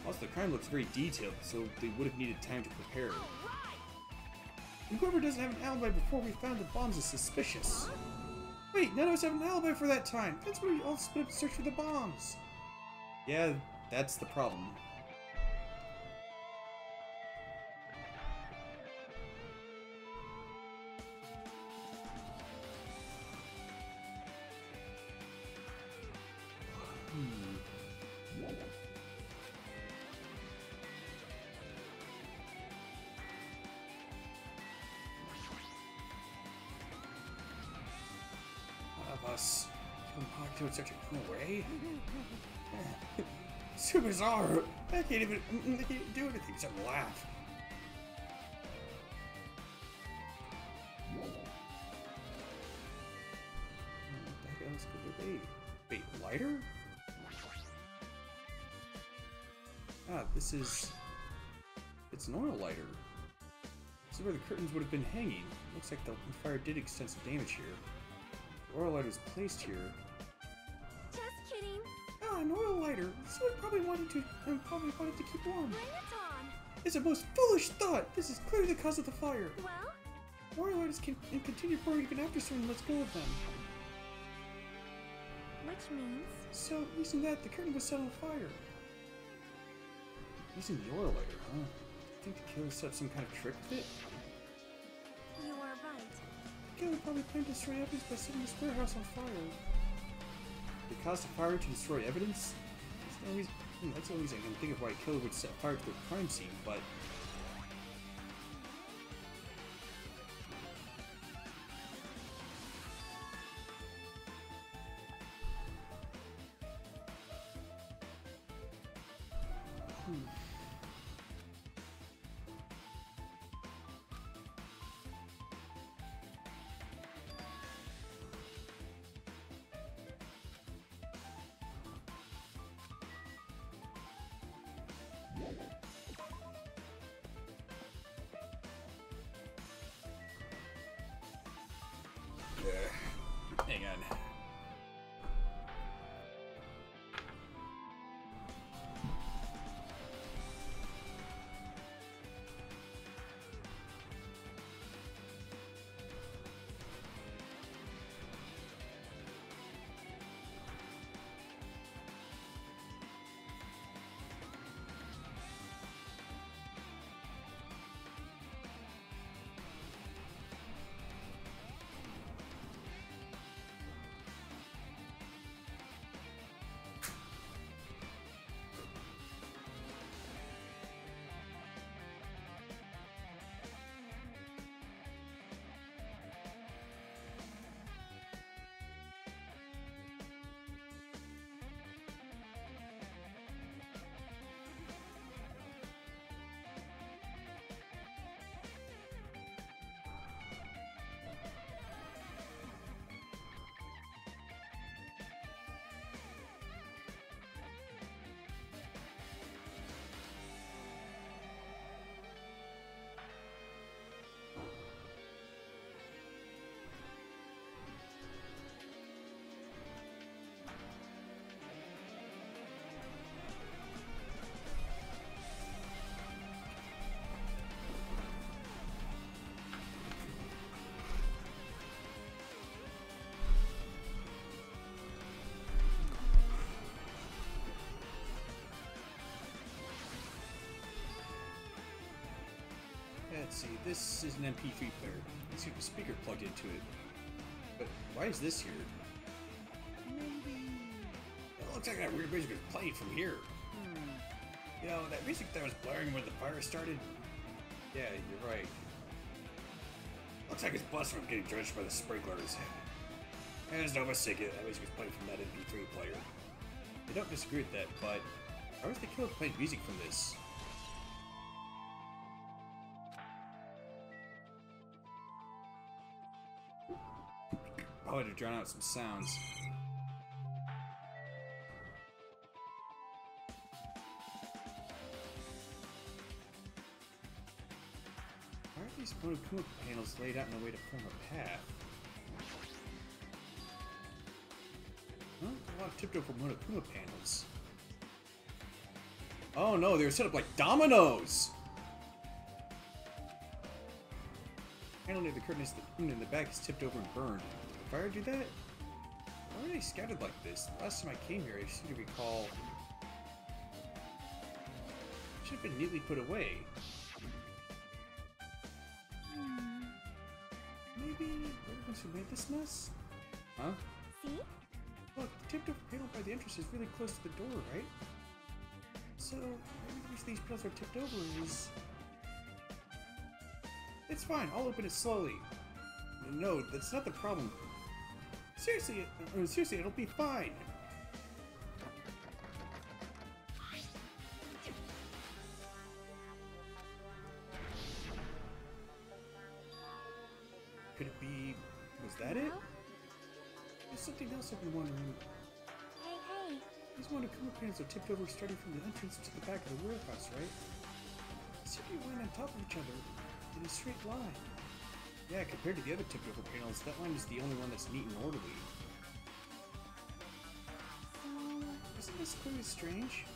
Also, the crime looks very detailed, so they would have needed time to prepare. And whoever doesn't have an alibi before we found the bombs is suspicious. Wait, none of us have an alibi for that time. That's when we all split up to search for the bombs. Yeah, that's the problem. One of us killed Nagito in such a cruel way. So bizarre. I can't even do anything except laugh. What the heck else could there be? Wait, lighter? Ah, this is... It's an oil lighter. This is where the curtains would have been hanging. Looks like the fire did extensive damage here. The oil lighter was placed here. Just kidding. Ah, an oil lighter. Someone probably wanted to keep warm. Bring it on. It's a most foolish thought. This is clearly the cause of the fire. Well, Oil lighters can continue burning even after someone lets go of them. which means... So, using that, the curtain was set on fire. Using the oil lighter, huh? Do you think the killer set up some kind of trick with it? You are right. The killer probably planned to destroy evidence by setting this warehouse on fire. They caused the fire to destroy evidence? That's the only reason I can think of why a killer would set fire to their crime scene, but... Hang on. Let's see, this is an MP3 player. Let's see if the speaker plugged into it. But why is this here? Maybe... It looks like that weird music was playing from here. You know, that music that was blaring when the fire started? Yeah, you're right. Looks like it's busted from getting drenched by the sprinklers. There's no mistake, that music was playing from that MP3 player. I don't disagree with that, but why was the killer playing music from this? Probably to drown out some sounds. Why are these Monokuma panels laid out in a way to form a path? Huh? A lot of tipped over Monokuma panels. Oh no, they were set up like dominoes! Panel near the curtain in the back is tipped over and burned. Did the fire do that? Why are they scattered like this? The last time I came here, I seem to recall... It should have been neatly put away. Maybe we're the ones who made this mess? Huh? See? Look, the tipped over panel by the entrance is really close to the door, right? So, maybe the reason these panels are tipped over is... It's fine, I'll open it slowly. No, that's not the problem. Seriously, it'll be fine. Could it be... was that it? Well? There's something else I've been wondering. Hey. These monochrome panels are tipped over starting from the entrance to the back of the warehouse, right? They seem to be lying on top of each other in a straight line. Yeah, compared to the other tipped over panels, that line is the only one that's neat and orderly. Isn't this clearly strange?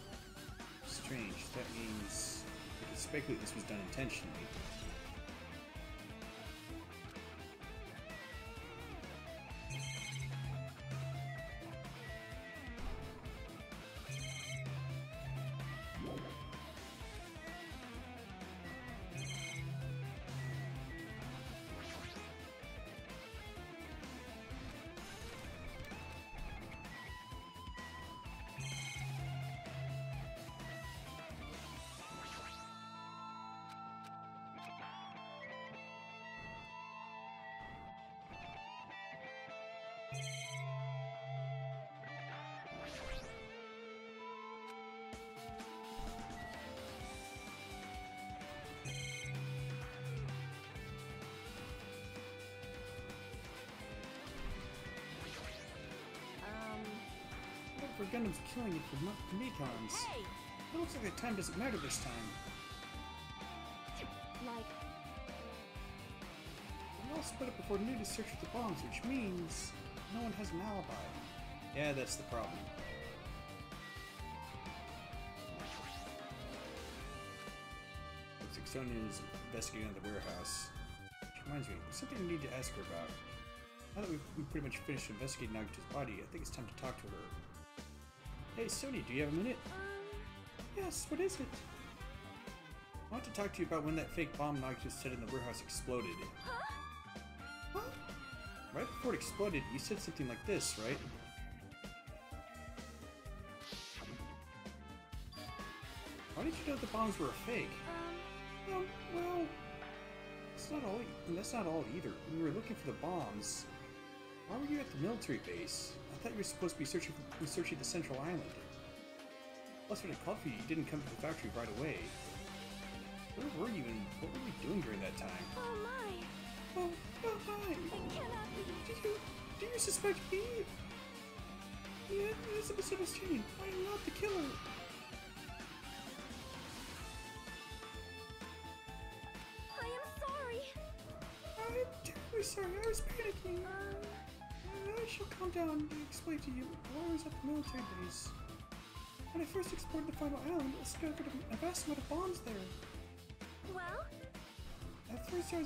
Strange. That means we can speculate this was done intentionally. For Gundam's killing it for Metons. Hey! It looks like the time doesn't matter this time. Like, We all split up before noon to search for the bombs, which means no one has an alibi. Yeah, that's the problem. Looks like Sonya is investigating at the warehouse. Which reminds me, there's something I need to ask her about. Now that we pretty much finished investigating Nagito's body, I think it's time to talk to her. Hey, Sonya, do you have a minute? Yes, what is it? I want to talk to you about when that fake bomb Nagito set in the warehouse exploded. Huh? Right before it exploded, you said something like this, right? Why did you know the bombs were a fake? Well, that's not all either. We were looking for the bombs. Why were you at the military base? I thought you were supposed to be searching the central island. Plus, when I called for you, you didn't come to the factory right away. Where were you and what were you doing during that time? oh my! Oh, hi! It cannot be! Do you suspect me? Yeah, it's a misunderstanding. I am not the killer. I am sorry! I'm terribly sorry. I was panicking. I shall calm down and explain to you why I was at the military base. When I first explored the final island, I discovered a vast amount of bombs there. Well? At first I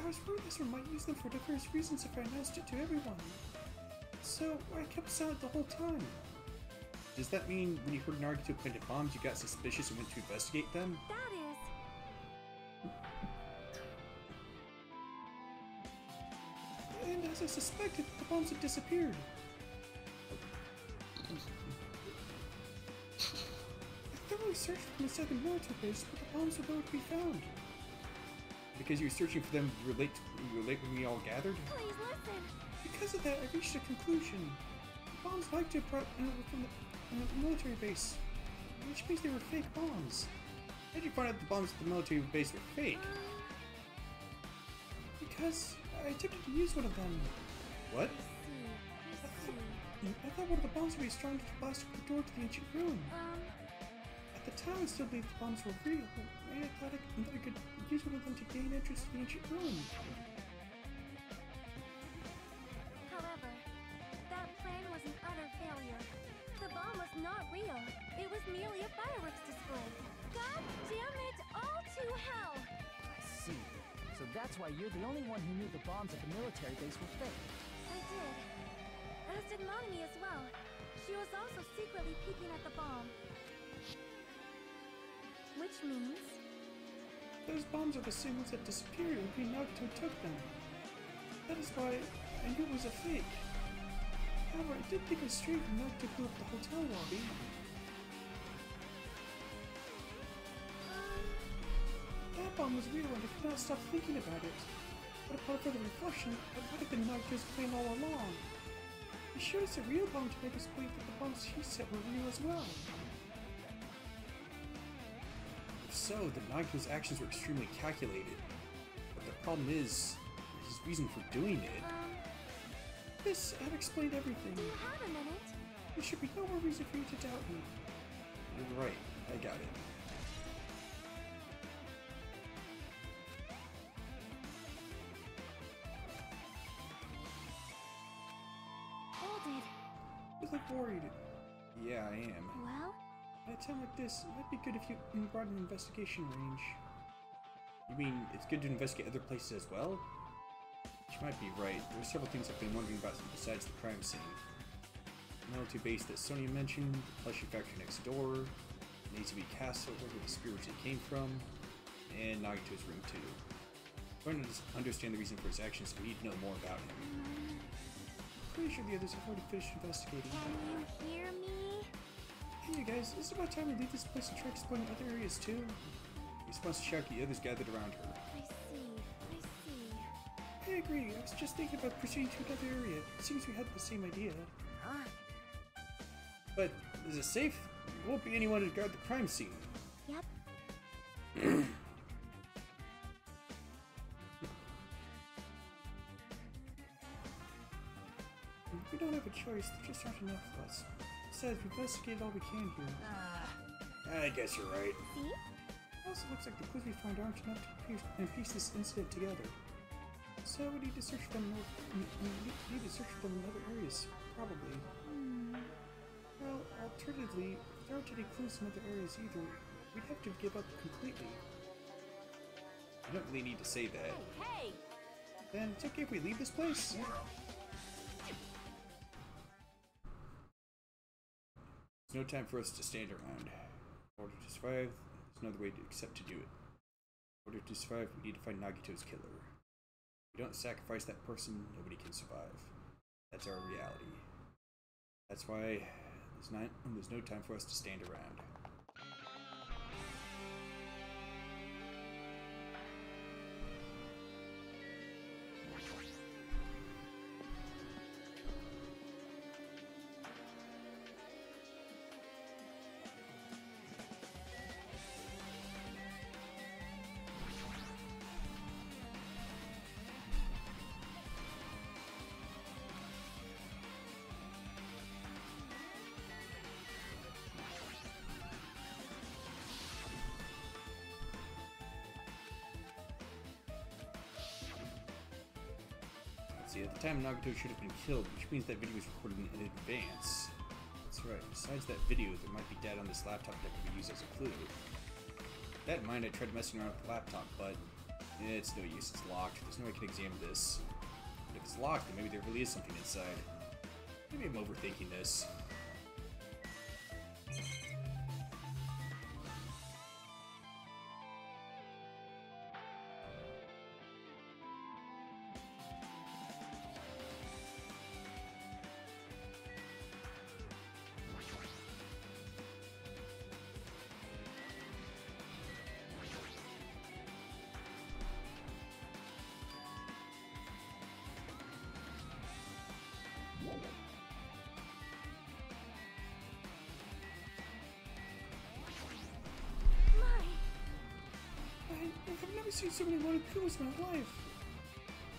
was worried this one might use them for diverse reasons if I announced it to everyone. So I kept silent the whole time. Does that mean when you heard Nagito planted bombs, you got suspicious and went to investigate them? That is... And as I suspected, the bombs had disappeared. I thoroughly searched from inside the military base, but the bombs were nowhere to be found. Because you were searching for them, you were late when we all gathered? Please listen! Because of that, I reached a conclusion. The bombs liked to brought from the military base, which means they were fake bombs. How did you find out the bombs at the military base were fake? Because I attempted to use one of them. What? I thought one of the bombs would be strong enough to blast the door to the ancient ruin. At the time, I still believed the bombs were real, and I thought I could use one of them to gain entrance to the ancient ruin. However, that plan was an utter failure. The bomb was not real. It was merely a fireworks display. God damn it all to hell! I see. So that's why you're the only one who knew the bombs at the military base were fake. I did. As did Monami as well. She was also secretly peeking at the bomb. Which means... Those bombs are the same ones that disappeared when Nagito took them. That is why I knew it was a fake. However, I did think it was strange when Nagito blew up the hotel lobby. That bomb was real and I could not stop thinking about it. But upon further reflection, it might have been Nagito's plan all along. He showed us a real bomb to make us believe that the bombs he set were real as well. If so, then Nagito's actions were extremely calculated. But the problem is, his reason for doing it. Yes, I've explained everything. Do you have a minute? There should be no more reason for you to doubt me. You're right, I got it. Hold it. You look worried. Yeah, I am. Well? At a time like this, it might be good if you brought an investigation range. You mean it's good to investigate other places as well? You might be right. There are several things I've been wondering about besides the crime scene. The military base that Sonia mentioned, the plushie factory next door, the Nezubi Castle where the spirit came from, and Nagito's room too. Trying to understand the reason for his actions, we need to know more about him. Pretty sure the others have already finished investigating. Can you hear me? Hey you guys, is it about time we leave this place and try exploring other areas too? In response to shout, the others gathered around her. I see. I agree, I was just thinking about proceeding to another area. It seems we had the same idea. Huh? But is it safe? There won't be anyone to guard the crime scene. Yep. We don't have a choice, there just aren't enough of us. Besides, we've investigated all we can here. I guess you're right. See? It also looks like the clues we found aren't enough to piece this incident together. So we need to search them in other areas, probably. Well, alternatively, if there aren't any clues in other areas either, we'd have to give up completely. You don't really need to say that. Hey! Then it's okay if we leave this place? There's no time for us to stand around. In order to survive, there's no other way except to do it. In order to survive, we need to find Nagito's killer. If we don't sacrifice that person, nobody can survive. That's our reality. That's why there's no time for us to stand around. See, at the time Nagito should have been killed, which means that video was recorded in advance. That's right, besides that video, there might be data on this laptop that could be used as a clue. With that in mind, I tried messing around with the laptop, but it's no use, it's locked. There's no way I can examine this. But if it's locked, then maybe there really is something inside. Maybe I'm overthinking this. I've never seen so many Monokumas in my life.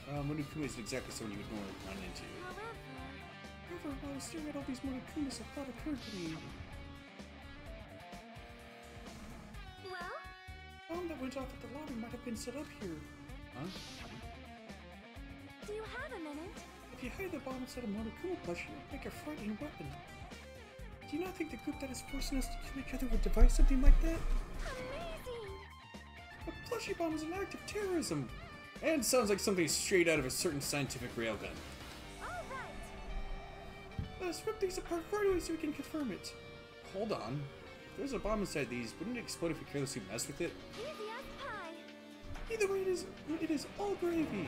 Monokuma isn't exactly someone you would normally run into. However, while I was staring at all these Monokumas, a thought occurred to me. Well? The bomb that went off at the lobby might have been set up here. Huh? Do you have a minute? If you hide the bomb inside a Monokuma plushie, it would make a frightening weapon. Do you not think the group that is forcing us to kill each other would devise something like that? Amazing! A plushie bomb is an act of terrorism! And sounds like something straight out of a certain scientific railgun. Alright! Let's rip these apart right away so we can confirm it. Hold on. If there's a bomb inside these, wouldn't it explode if we carelessly mess with it? Easy as pie! Either way, it is all gravy.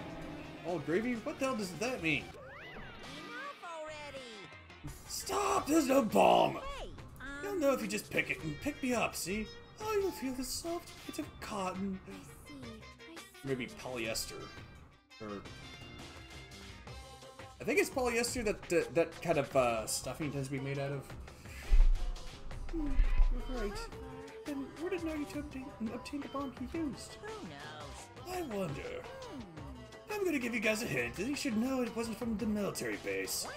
All gravy? What the hell does that mean? Enough already! Stop! There's no bomb! Hey! You'll know if you just pick it and pick me up, see? Oh, you'll feel the soft bits of cotton. I see. Maybe polyester. Or... I think it's polyester that kind of stuffing tends to be made out of. Right. Then where did Nagito obtain the bomb he used? Who knows? I wonder. I'm gonna give you guys a hint. You should know it wasn't from the military base.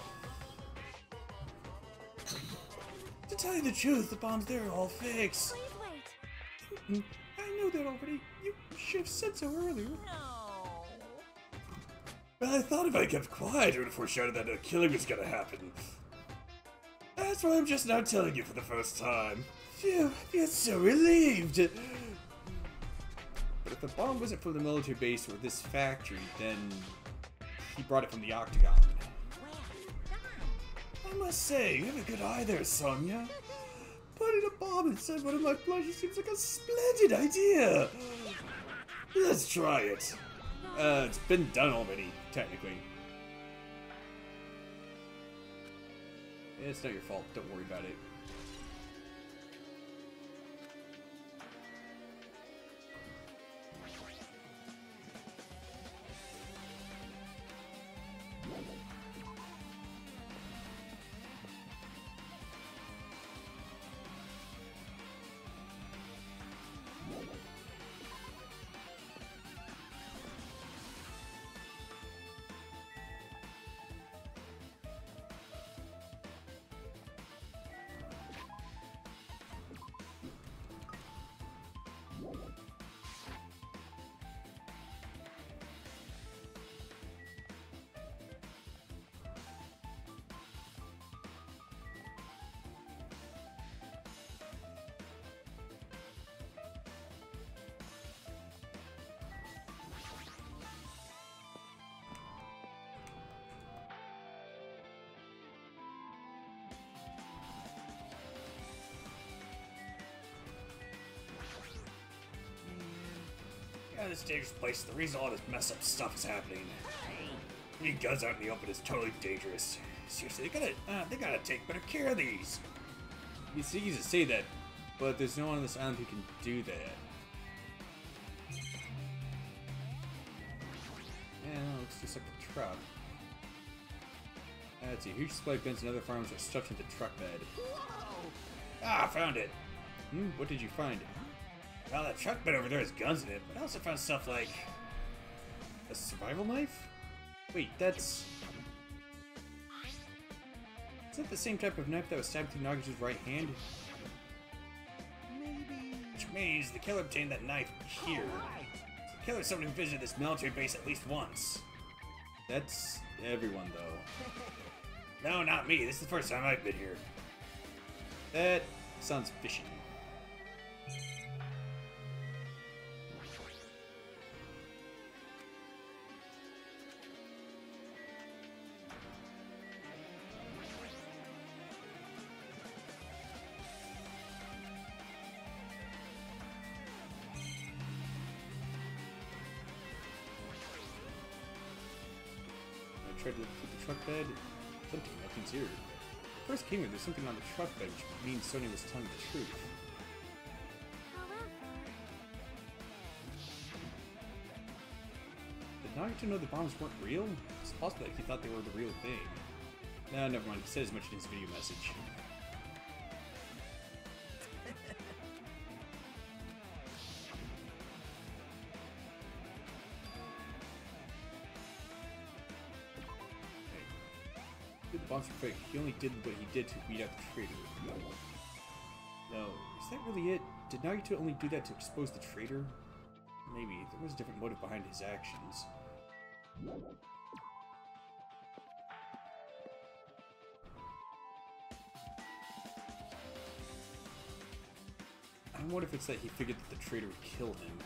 To tell you the truth, the bombs there are all fakes. Please wait. I know that already. You should have said so earlier. No. Well, I thought if I kept quiet, it would have foreshadowed that a killing was gonna happen. That's why I'm just now telling you for the first time. Phew, I feel so relieved. But if the bomb wasn't from the military base or this factory, then he brought it from the Octagon. I must say, you have a good eye there, Sonya. Putting a bomb inside one of my plushies seems like a splendid idea. Let's try it. It's been done already, technically. It's not your fault. Don't worry about it. Yeah, this dangerous place is the reason all this mess up stuff is happening. Leaving guns out in the open is totally dangerous. Seriously, they gotta take better care of these. It's easy to say that, but there's no one on this island who can do that. Yeah, no, it looks just like the truck. That's a huge display bins and other farms are stuffed into the truck bed. Ah, found it! What did you find? Well, that truck bed over there has guns in it, but I also found stuff like a survival knife? Wait, that's... Is that the same type of knife that was stabbed through Nagito's right hand? Maybe. Which means the killer obtained that knife here. So the killer's someone who visited this military base at least once. That's everyone, though. No, not me. This is the first time I've been here. That sounds fishy. Tried to look through the truck bed. Something, nothing's here. First came here, there's something on the truck bed, which means Sonya was telling the truth. However, Did Nagito know the bombs weren't real? It's possible that he thought they were the real thing. Nah, never mind. He said as much in his video message. The bombs were fake. He only did what he did to weed out the traitor. No, is that really it? Did Nagito only do that to expose the traitor? Maybe. There was a different motive behind his actions. I wonder if it's that he figured that the traitor would kill him.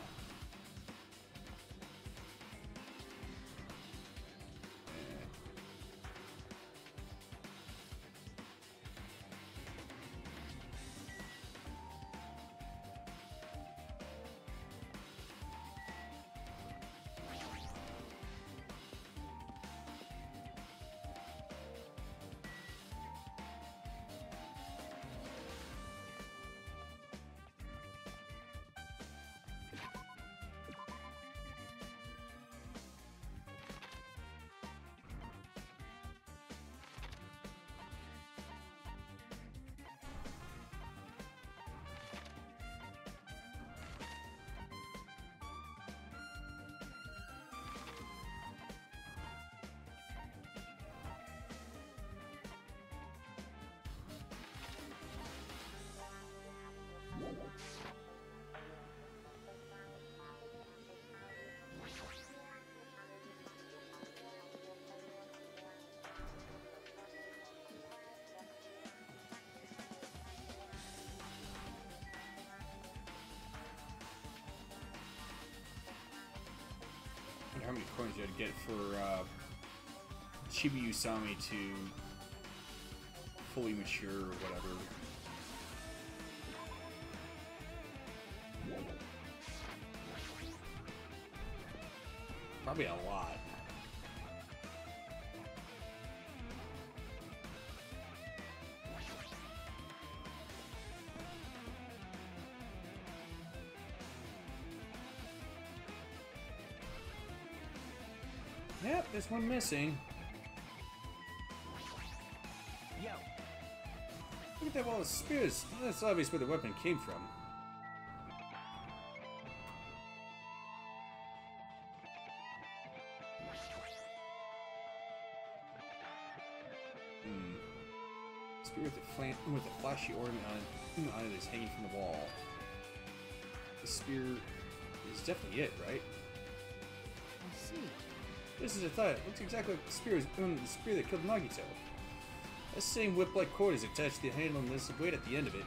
how many coins you had to get for Chibi Usami to fully mature or whatever. Probably a lot. Yep, there's one missing. Yo. Look at that wall of spears. That's obvious where the weapon came from. Spear with a flashy ornament on it is hanging from the wall. The spear is definitely it, right? I see. This is a thought. It looks exactly like the spear that killed Nagito. That same whip-like cord is attached to the handle and there's a weight at the end of it.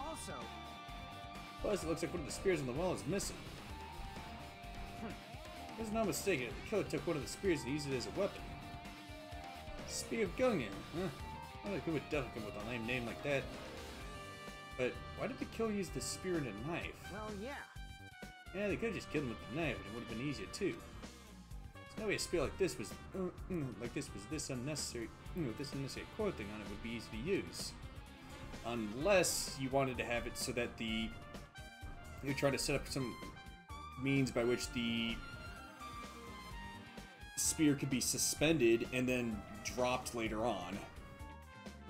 Also, Plus, it looks like one of the spears on the wall is missing. There's no mistake, the killer took one of the spears and used it as a weapon. Spear of Gungan, huh? I don't know who would definitely come with a lame name like that. But why did the killer use the spear and a knife? well, yeah. Yeah, they could have just killed him with the knife, and it would have been easier too. There's no way a spear like this was this unnecessary. With this unnecessary cord thing on it would be easy to use, unless you wanted to have it so that you're trying to set up some means by which the spear could be suspended and then dropped later on.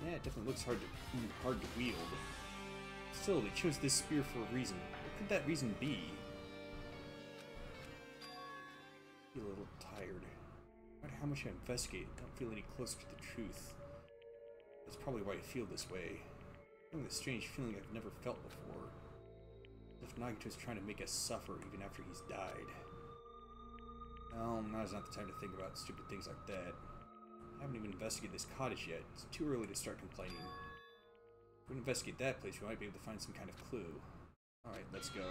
Yeah, it definitely looks hard to wield. Still, they chose this spear for a reason. What could that reason be? I feel a little tired. No matter how much I investigate, I don't feel any closer to the truth. That's probably why I feel this way. I'm having this strange feeling I've never felt before. As if Nagito's trying to make us suffer even after he's died. Well, now's not the time to think about stupid things like that. I haven't even investigated this cottage yet. It's too early to start complaining. If we investigate that place, we might be able to find some kind of clue. Alright, let's go.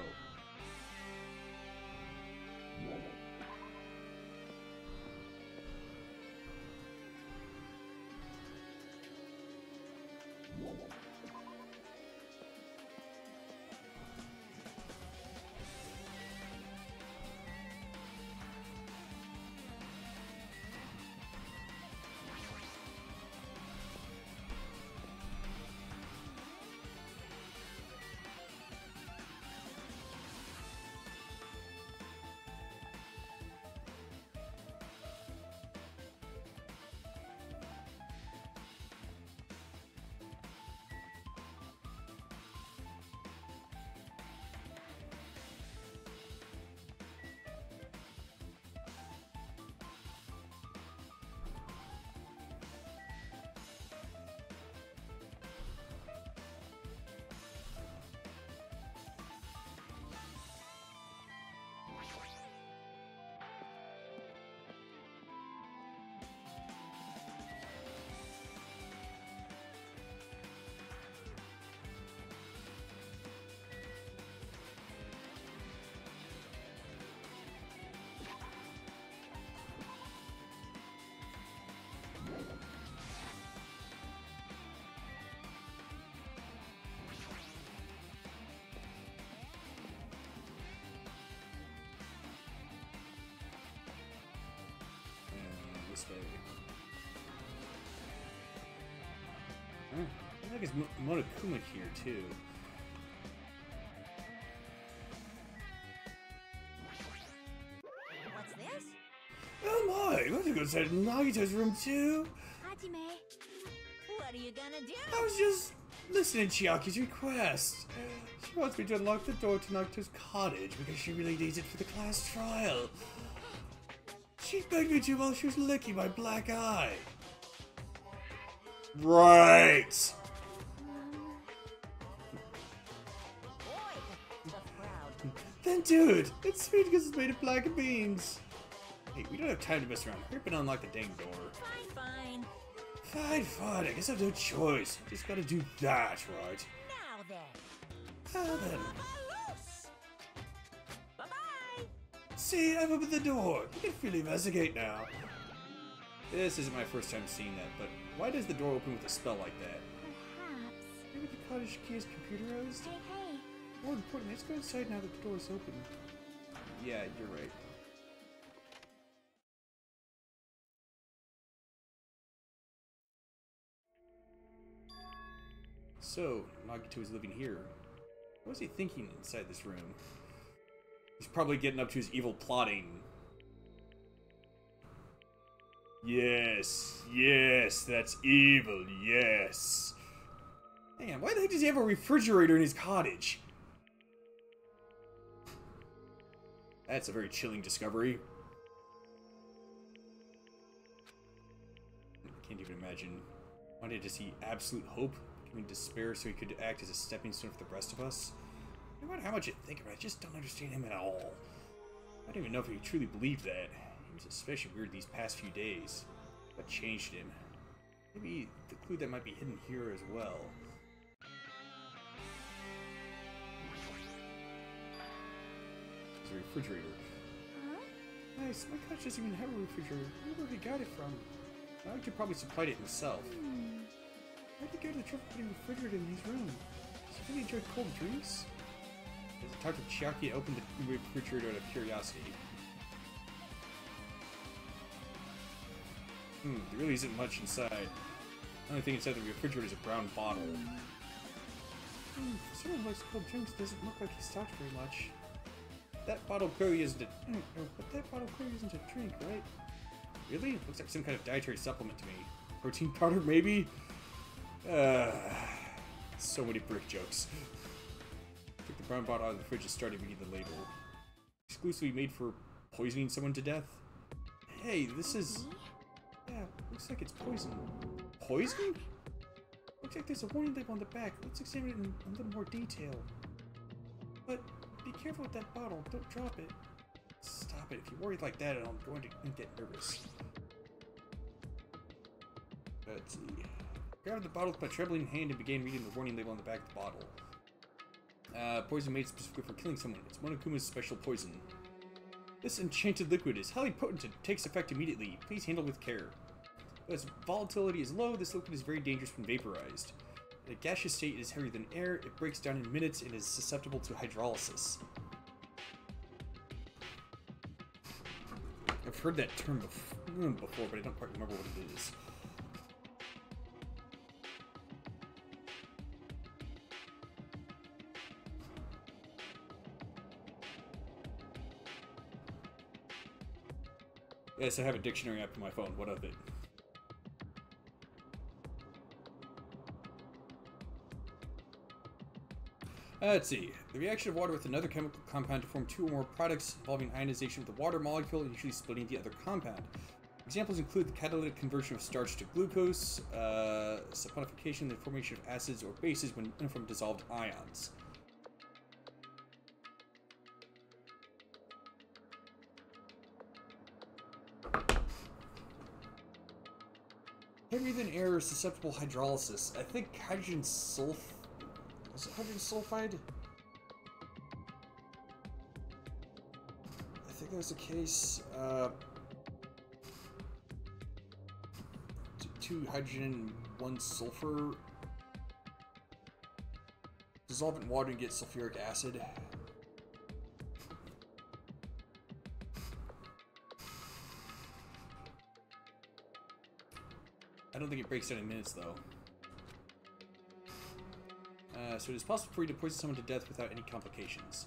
This way. I think it's Monokuma here too. What's this? Oh my! I want to go inside Nagito's room too. Hajime. What are you gonna do? I was just listening to Chiaki's request. She wants me to unlock the door to Nagito's cottage because she really needs it for the class trial. She begged me to while she was licking my black eye. Right! Boy, the crowd. Then dude, it's sweet because it's made of black beans. Hey, we don't have time to mess around. Hurry up and unlock the dang door. Fine. Fine. I guess I have no choice. I just gotta do that, right? Now then. Now then. Loose. Bye-bye. See, I've opened the door. You can freely investigate now. This isn't my first time seeing that, but why does the door open with a spell like that? Perhaps. Maybe the cottage key is computerized? Hey, hey. More important, let's go inside now that the door is open. Yeah, you're right. So, Nagito is living here. What was he thinking inside this room? He's probably getting up to his evil plotting. Yes, yes, that's evil, yes. Man, why the heck does he have a refrigerator in his cottage? That's a very chilling discovery. I can't even imagine. Why did he see absolute hope, becoming despair so he could act as a stepping stone for the rest of us? No matter how much I think about it, I just don't understand him at all. I don't even know if he truly believed that. He was especially weird these past few days. What changed him? Maybe the clue that might be hidden here as well. There's a refrigerator. Huh? Nice, my couch doesn't even have a refrigerator. I wonder where he got it from. I could probably supplied it himself. Why'd he go to the trouble putting a refrigerator in his room? Does he really enjoy cold drinks? As I talked to Chiaki, I opened the refrigerator out of curiosity. There really isn't much inside. The only thing inside the refrigerator is a brown bottle. For someone who likes cold drinks, doesn't look like he's stocked very much. That bottle clearly isn't a... but that bottle clearly isn't a drink, right? Really? Looks like some kind of dietary supplement to me. Protein powder, maybe? So many brick jokes. Took the brown bottle out of the fridge and started reading the label. Exclusively made for poisoning someone to death? Hey, this is... Yeah, looks like it's poison. Poison? Looks like there's a warning label on the back. Let's examine it in a little more detail. But be careful with that bottle. Don't drop it. Stop it. If you're worried like that, I'm going to get nervous. Let's see. Grabbed the bottle with my trembling hand and began reading the warning label on the back of the bottle. Poison made specifically for killing someone. It's Monokuma's special poison. This enchanted liquid is highly potent and takes effect immediately. Please handle with care. As volatility is low, this liquid is very dangerous when vaporized. In a gaseous state, it is heavier than air, it breaks down in minutes, and is susceptible to hydrolysis. I've heard that term before, but I don't quite remember what it is. Yes, I have a dictionary app on my phone. What of it? Let's see. The reaction of water with another chemical compound to form two or more products involving ionization of the water molecule and usually splitting the other compound. Examples include the catalytic conversion of starch to glucose, saponification, the formation of acids or bases when from dissolved ions. Heavier than air, susceptible hydrolysis. I think hydrogen sulfide. Was it hydrogen sulfide? I think that was the case. 2 hydrogen, 1 sulfur. Dissolve it in water and get sulfuric acid. I don't think it breaks down in minutes, though. So it is possible for you to poison someone to death without any complications.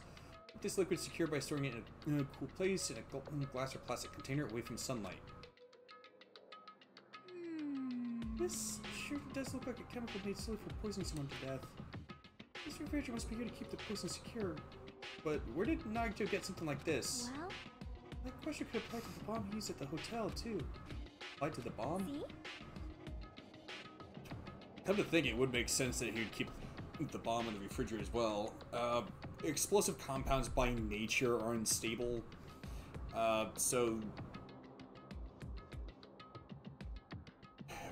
Keep this liquid secure by storing it in a cool place in a glass or plastic container away from sunlight. This sure does look like a chemical made solely for poisoning someone to death. This refrigerator must be here to keep the poison secure. But where did Nagito get something like this? Well? That question could apply to the bomb he used at the hotel, too. Apply to the bomb? See? Come to think, it would make sense that he would keep the bomb in the refrigerator as well. Explosive compounds by nature are unstable. So...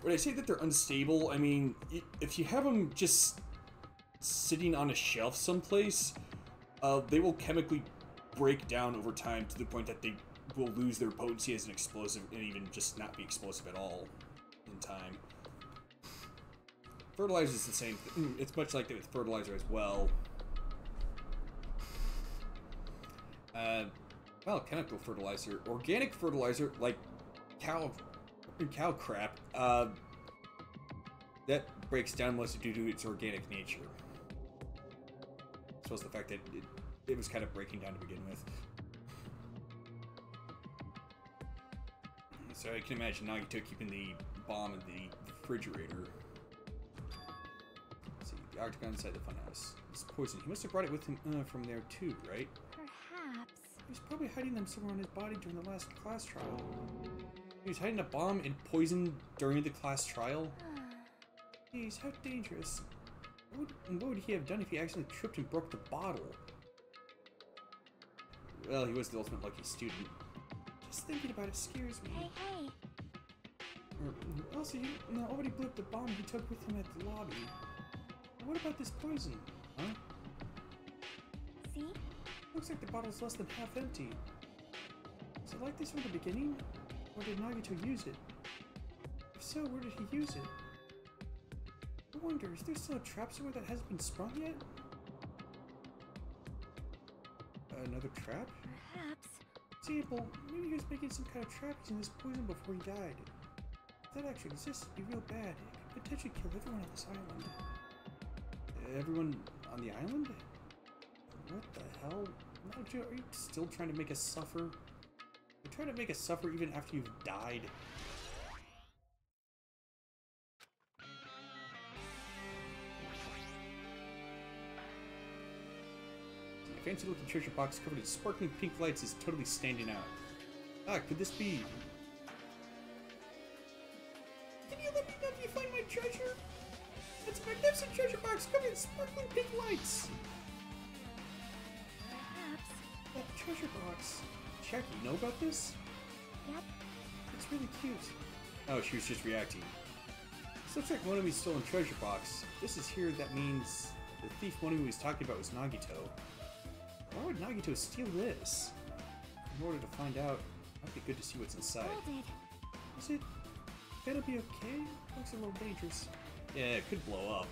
when I say that they're unstable, I mean, if you have them just sitting on a shelf someplace, they will chemically break down over time to the point that they will lose their potency as an explosive and even just not be explosive at all in time. Fertilizer is the same thing. It's much like that with fertilizer as well. Well, chemical fertilizer, organic fertilizer, like cow crap, that breaks down mostly due to its organic nature. As well as the fact that it was kind of breaking down to begin with. So I can imagine Nagito keeping the bomb in the refrigerator. Let's see, the octagon inside the funhouse. It's poison. He must have brought it with him from there too, right? Perhaps. He was probably hiding them somewhere on his body during the last class trial. He was hiding a bomb and poison during the class trial? Jeez, how dangerous. What would he have done if he accidentally tripped and broke the bottle? Well, he was the ultimate lucky student. Just thinking about it scares me. Hey, hey. Also, you already blew up the bomb he took with him at the lobby. What about this poison? Huh? See? Looks like the bottle's less than half empty. Was it like this from the beginning? Or did Nagito use it? If so, where did he use it? I wonder, is there still a trap somewhere that hasn't been sprung yet? Another trap? Perhaps. Example, maybe he was making some kind of trap using this poison before he died. If that actually exists, it'd be real bad. It could potentially kill everyone on this island. Everyone on the island? What the hell? Nagito, are you still trying to make us suffer? You're trying to make us suffer even after you've died? The fancy looking treasure box covered in sparkling pink lights is totally standing out. Ah, could this be... Can you let me know if you find my treasure? It's a magnificent treasure box covered in sparkling pink lights! Perhaps. That treasure box. Check, you know about this? Yep. It's really cute. Oh, she was just reacting. This looks like Monomi's stolen treasure box. If this is here, that means the thief Monomi was talking about was Nagito. Why would Nagito steal this? In order to find out, it might be good to see what's inside. Hold it. Is it gonna be okay? Looks a little dangerous. Yeah, it could blow up.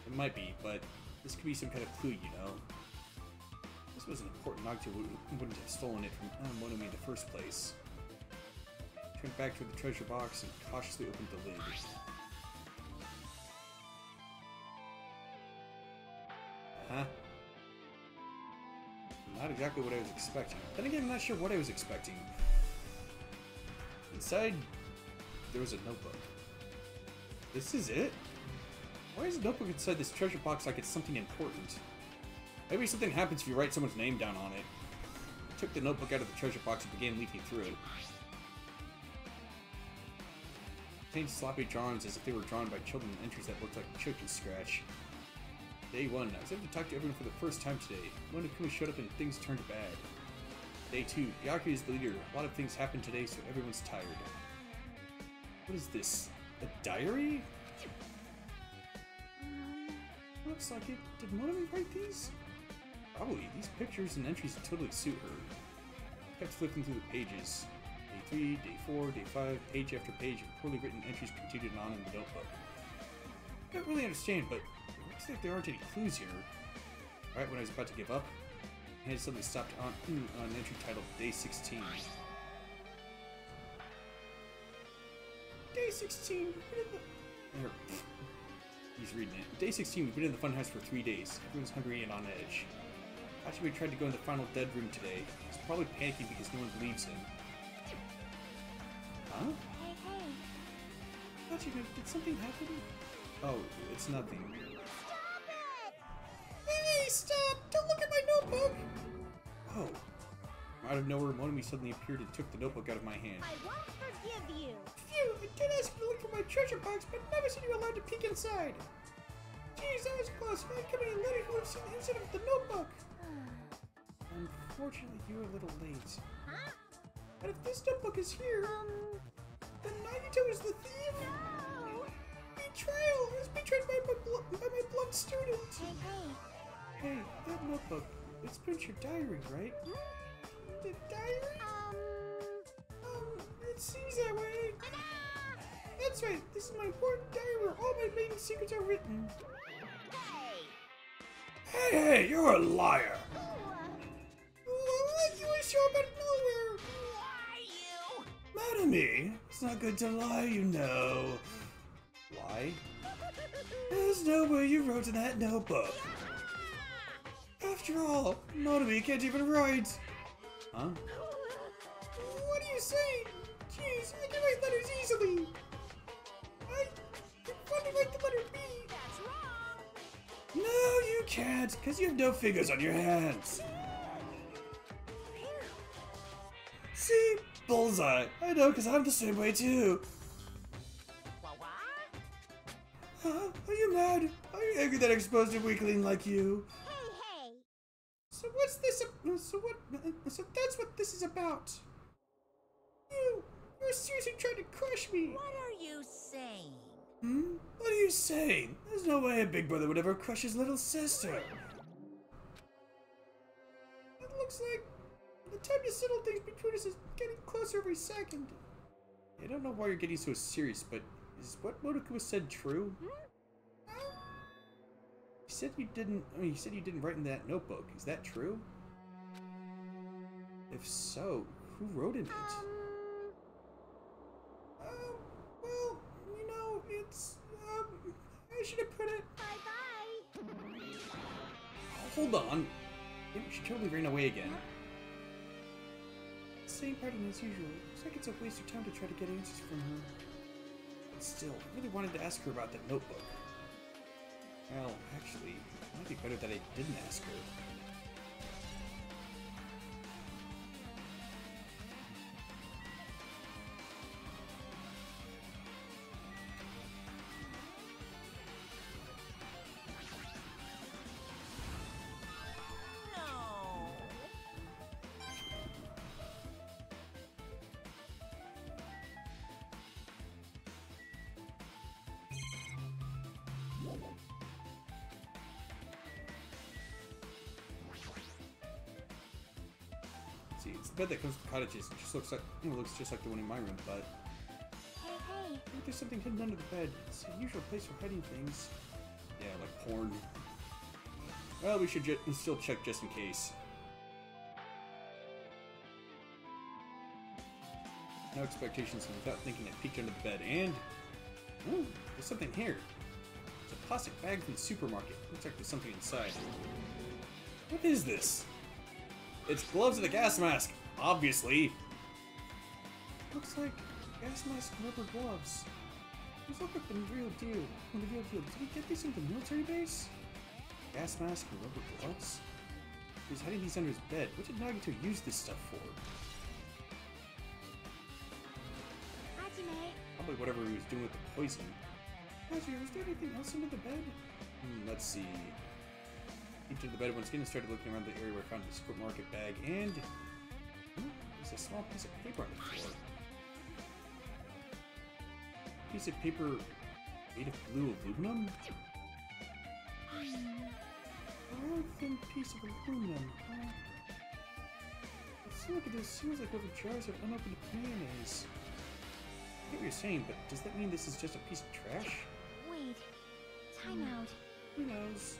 It might be, but this could be some kind of clue, you know? This wasn't important. Nagito wouldn't have stolen it from Monomi in the first place. Turned back toward the treasure box and cautiously opened the lid. Huh? Not exactly what I was expecting. Then again, I'm not sure what I was expecting. Inside, there was a notebook. This is it? Why is a notebook inside this treasure box like it's something important? Maybe something happens if you write someone's name down on it. I took the notebook out of the treasure box and began leafing through it. It contained sloppy drawings as if they were drawn by children and entries that looked like choke and scratch. Day 1, I was able to talk to everyone for the first time today. Monokuma showed up and things turned bad. Day 2, Byakuya is the leader. A lot of things happened today, so everyone's tired. What is this? A diary? Looks like it. Did Monomi write these? Probably. These pictures and entries totally suit her. I kept flipping through the pages. Day 3, Day 4, Day 5, page after page of poorly written entries continued on in the notebook. I don't really understand, but it looks like there aren't any clues here. Right when I was about to give up, I had suddenly stopped on an entry titled Day 16. Day 16, he's reading it. Day 16, we've been in the funhouse for 3 days. Everyone's hungry and on edge. Actually, we tried to go in the final dead room today. He's probably panicking because no one believes him. Huh? Hey, hey. Hachiman, did something happen? Oh, it's nothing. Stop it! Hey, stop! Don't look at my notebook! Oh. Out of nowhere, Monomi suddenly appeared and took the notebook out of my hand. I won't forgive you. Phew, I did ask you to look for my treasure box, but never said you were allowed to peek inside. Jeez, that was close. If I had come any later, you would have seen the inside of the notebook. Unfortunately, you were a little late. Huh? But if this notebook is here, then Nagito is the thief? No! Betrayal! I was betrayed by my blood student! Hey, hey. Hey, that notebook. It's put your diary, right? The diary? It seems that way. That's right. This is my important diary where all my maiden secrets are written. Hey, you're a liar. What? You always show up out of nowhere. Why you? Mad at me? It's not good to lie, you know. Why? There's no way you wrote in that notebook. After all, Motomi can't even write. Huh? What are you saying? Jeez, I can write letters easily. I can finally write the letter B. That's wrong. No, you can't, because you have no fingers on your hands. See? Bullseye. I know, because I'm the same way too. What? Huh? Are you mad? Are you angry that I exposed a weakling like you? Hey! So what's this? So that's what this is about. You're seriously trying to crush me. What are you saying? What are you saying? There's no way a big brother would ever crush his little sister. It looks like the time to settle things between us is getting closer every second. I don't know why you're getting so serious, but is what Monokuma said true? He said you didn't. He said you didn't write in that notebook. Is that true? If so, who wrote in it? Well, you know, it's I should have put it. Bye-bye! Hold on. Maybe she totally ran away again. Same pattern as usual. Looks like it's a waste of time to try to get answers from her. But still, I really wanted to ask her about that notebook. Well, actually, it might be better that I didn't ask her. See, it's the bed that comes with cottages. It just looks just like the one in my room, but Hey! I think there's something hidden under the bed. It's a usual place for hiding things. Yeah, like porn. Well, we should still check just in case. No expectations, and without thinking, I peeked under the bed, and ooh, there's something here. It's a plastic bag from the supermarket. Looks like there's something inside. What is this? It's gloves and a gas mask, obviously. Looks like gas mask and rubber gloves. These look like the real deal. Did he get these from the military base? Gas mask and rubber gloves? He's hiding these under his bed. What did Nagito use this stuff for? Hajime! Probably whatever he was doing with the poison. Hajime, is there anything else under the bed? Let's see. Peeked into the bed once again and started looking around the area where I found the supermarket bag, and there's a small piece of paper on the floor. Piece of paper made of blue aluminum? A really thin piece of aluminum. Let's look at this. Seems like over jars of unopened mayonnaise. I get what you're saying, but does that mean this is just a piece of trash? Wait. Time out. Who knows?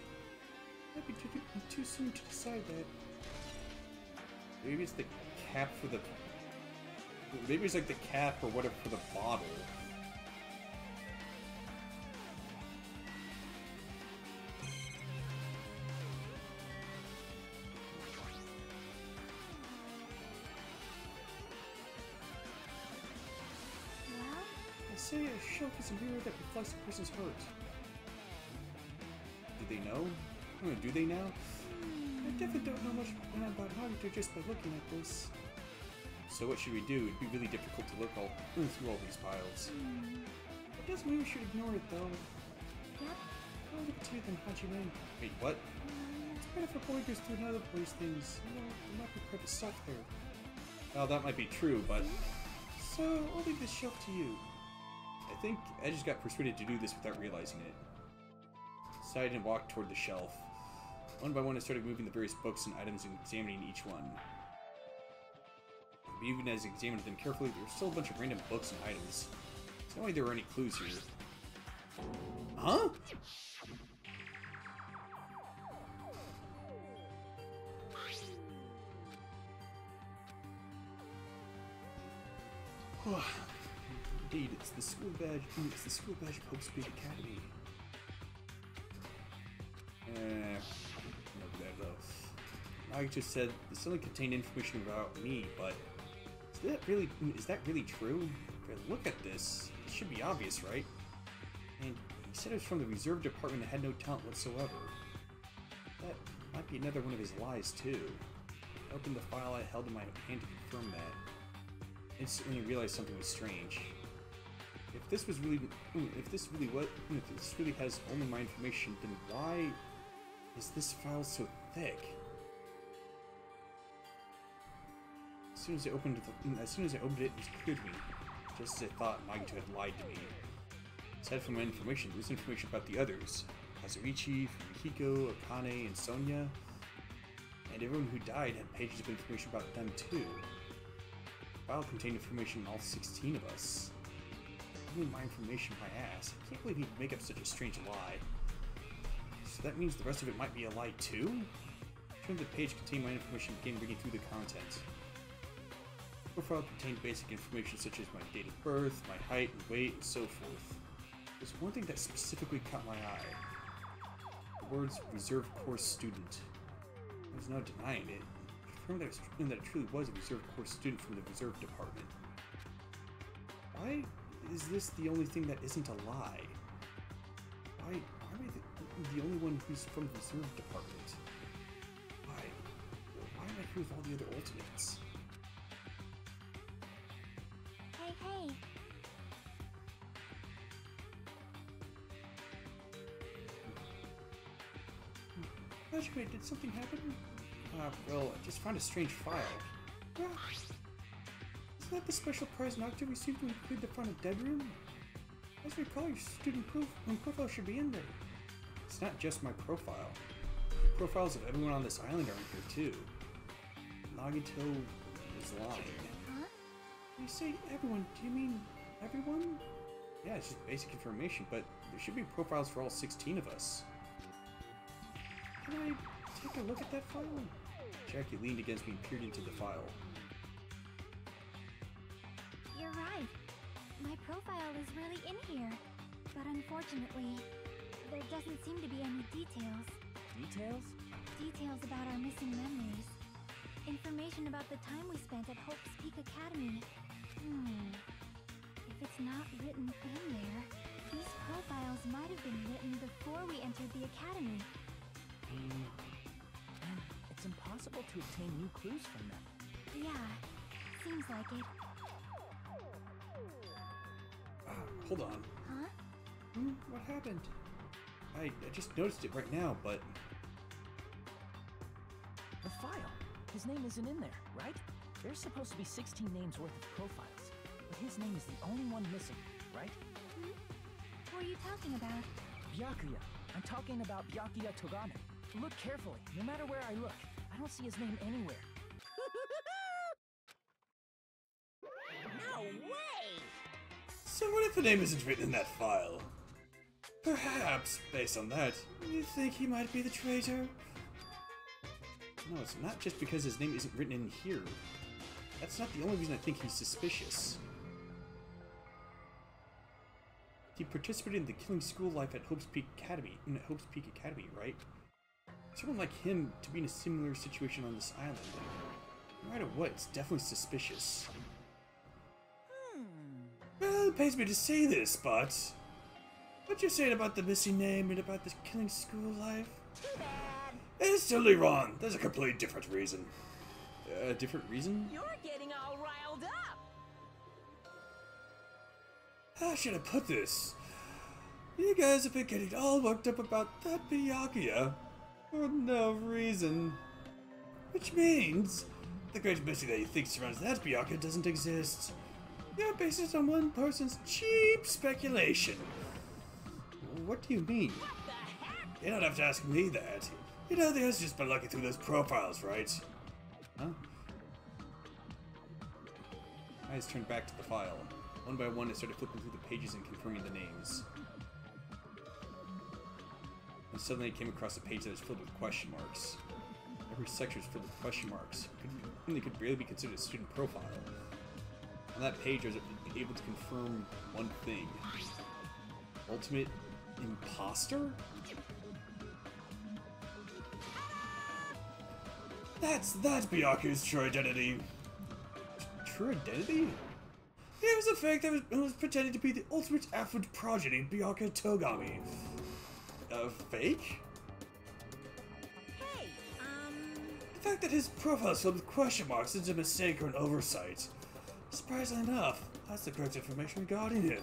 Might be too soon to decide that. Maybe it's the cap for the... Maybe it's like the cap or whatever for the bottle. Well? They say a shelf is a mirror that reflects a person's heart. Do they know? Do they now? I definitely don't know much about Nagito just by looking at this. So what should we do? It'd be really difficult to look through all these piles. That doesn't mean we should ignore it, though. Yep. I'll leave it to you then, Hajime. Wait, what? It's better if a boy goes through another place things. You know, there might be private stuff there. Well, that might be true, but... So, I'll leave this shelf to you. I think I just got persuaded to do this without realizing it. Decided and walked toward the shelf. One by one, I started moving the various books and items and examining each one. But even as I examined them carefully, there were still a bunch of random books and items. It's not like there were any clues here. Huh? Indeed, it's the school badge. It's the school badge of Hope's Peak Academy. Look at that though. Nagito said this only contained information about me, but is that really true? If I look at this, it should be obvious, right? And he said it was from the reserve department that had no talent whatsoever. That might be another one of his lies too. I opened the file I held in my hand to confirm that. Instantly realized something was strange. If this really has only my information, then why is this file so thick? As soon as I opened it, it was clear to me, just as I thought Nagito had lied to me. Aside from my information, there was information about the others: Kazuichi, Fumihiko, Akane, and Sonia. And everyone who died had pages of information about them too. The file contained information on all 16 of us. Even my information, my ass. I can't believe he'd make up such a strange lie. So that means the rest of it might be a lie too? I turned the page containing my information and began reading through the content. The profile contained basic information such as my date of birth, my height and weight, and so forth. There's one thing that specifically caught my eye. The words reserve course student. I was not denying it. I confirmed that it truly was a reserve course student from the reserve department. Why is this the only thing that isn't a lie? Why am I the only one who's from the reserve department? Why am I here with all the other ultimates? Hey. Wait, did something happen? Well, I just found a strange file. Isn't that the special prize Nagito received when he cleared the front of dead room? As I recall, your student profile should be in there. It's not just my profile. The profiles of everyone on this island are in here too. Nagito is lying. Huh? When you say everyone, do you mean everyone? Yeah, it's just basic information, but there should be profiles for all 16 of us. Can I take a look at that file? Jackie leaned against me and peered into the file. You're right. My profile is really in here. But unfortunately, there doesn't seem to be any details. Details? Details about our missing memories. Information about the time we spent at Hope's Peak Academy. If it's not written in there, these profiles might have been written before we entered the academy. And it's impossible to obtain new clues from them. Yeah, seems like it. Hold on. Huh? What happened? I just noticed it right now, but... The file. His name isn't in there, right? There's supposed to be 16 names worth of profiles, but his name is the only one missing, right? What are you talking about? Byakuya. I'm talking about Byakuya Togane. Look carefully. No matter where I look, I don't see his name anywhere. No way! So what if the name isn't written in that file? Perhaps, based on that, you think he might be the traitor? No, it's not just because his name isn't written in here. That's not the only reason I think he's suspicious. He participated in the killing school life at Hope's Peak Academy, right? Someone like him to be in a similar situation on this island. No matter what, it's definitely suspicious. Well, it pains me to say this, but... what you're saying about the missing name and about the killing school life? Too bad. It's totally wrong. There's a completely different reason. A different reason? You're getting all riled up. How should I put this? You guys have been getting all worked up about that Byakuya for no reason. Which means the great mystery that you think surrounds that Byakuya doesn't exist. You're based it on one person's cheap speculation. What do you mean? What the heck? You don't have to ask me that. You know, the has just been looking through those profiles, right? Huh? Eyes turned back to the file. One by one, I started flipping through the pages and confirming the names. And suddenly I came across a page that was filled with question marks. Every section was filled with question marks. They could barely be considered a student profile. On that page, I was able to confirm one thing. Ultimate imposter? That's Byaku's true identity. True identity? It was a fake that was pretending to be the ultimate affluent progeny of Byaku Togami. A fake? Hey, The fact that his profile is filled with question marks is a mistake or an oversight. Surprisingly enough, that's the correct information regarding him.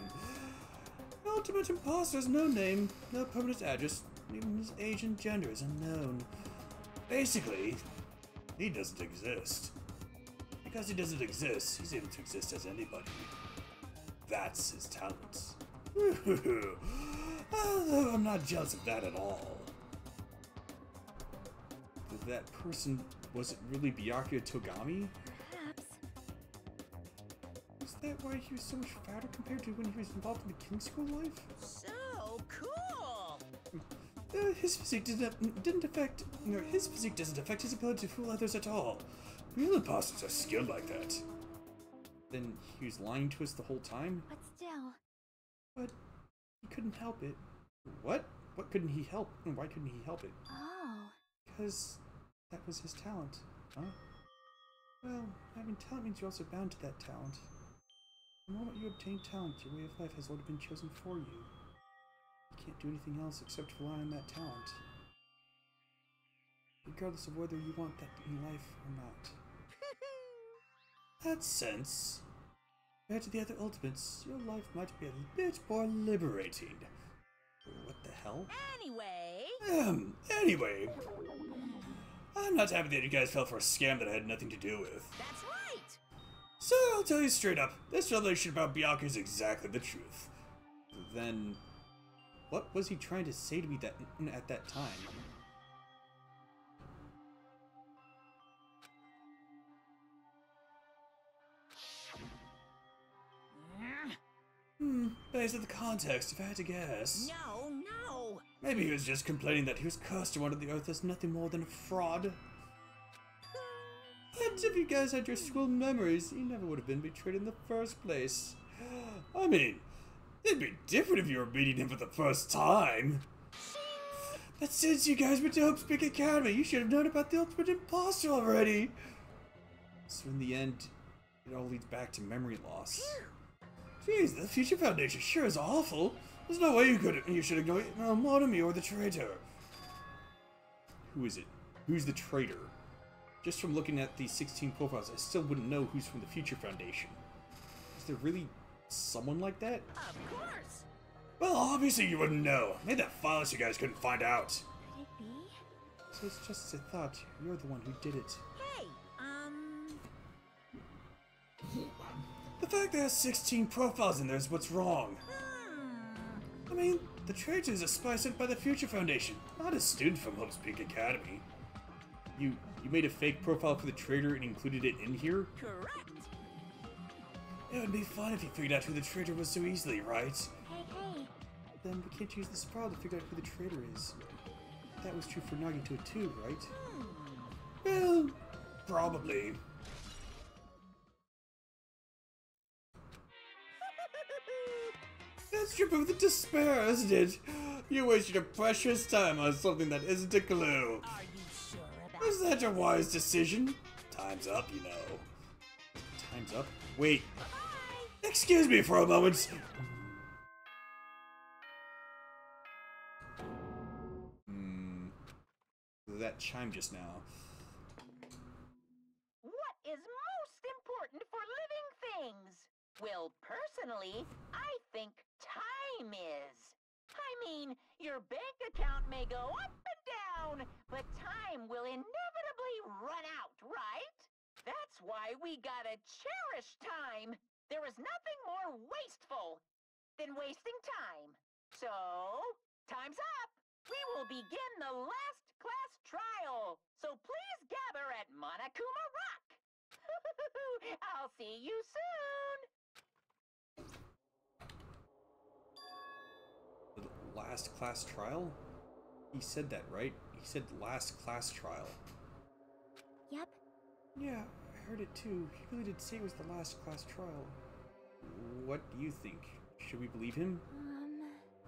The ultimate imposter has no name, no permanent address, even his age and gender is unknown. Basically, he doesn't exist. Because he doesn't exist, he's able to exist as anybody. That's his talent. Although I'm not jealous of that at all. That person, was it really Byakuya Togami? Perhaps. Is that why he was so much fatter compared to when he was involved in the King School life? so cool! His physique didn't affect. No, his physique doesn't affect his ability to fool others at all. Real imposters are skilled like that. Then he was lying to us the whole time? But still. But he couldn't help it. What? What couldn't he help? And why couldn't he help it? Oh. Because that was his talent, huh? Well, having talent means you're also bound to that talent. The moment you obtain talent, your way of life has already been chosen for you. You can't do anything else except rely on that talent. Regardless of whether you want that in life or not. That sense, compared to the other ultimates, your life might be a bit more liberating. What the hell? Anyway, I'm not happy that you guys fell for a scam that I had nothing to do with. That's right! So I'll tell you straight up, this revelation about Byaku is exactly the truth. Then, what was he trying to say to me at that time? Based on the context, if I had to guess. No! Maybe he was just complaining that he was cursed and wanted the Earth as nothing more than a fraud. But if you guys had your school memories, he never would have been betrayed in the first place. I mean, it'd be different if you were meeting him for the first time. But since you guys went to Hope's Peak Academy, you should have known about the ultimate imposter already. So in the end, it all leads back to memory loss. Jeez, the Future Foundation sure is awful. There's no way you should ignore me or the traitor. Who is it? Who's the traitor? Just from looking at these 16 profiles, I still wouldn't know who's from the Future Foundation. Is there really someone like that? Of course! Well, obviously you wouldn't know. Made that file so you guys couldn't find out. Could it be? So it's just as I thought. You're the one who did it. Hey, The fact there are 16 profiles in there is what's wrong. I mean, the traitor is a spy sent by the Future Foundation, not a student from Hope's Peak Academy. You made a fake profile for the traitor and included it in here? correct! It would be fun if you figured out who the traitor was so easily, right? Hey. Then we can't use the sprawl to figure out who the traitor is. That was true for Nagito too, right? Well, probably. That's dripping with despair, isn't it? You wasted your precious time on something that isn't a clue. Are you sure about Is that a wise decision? Time's up, you know. Time's up? Wait. Excuse me for a moment. That chime just now. what is most important for living things? Well, personally, I think time is. I mean, your bank account may go up and down, but time will inevitably run out, right? That's why we gotta cherish time. There is nothing more wasteful than wasting time. So, time's up. We will begin the last class trial. So please gather at Monokuma Rock. I'll see you soon. The last class trial? He said that, right? He said last class trial. Yep. Yeah, I heard it too. He really did say it was the last class trial. What do you think? Should we believe him?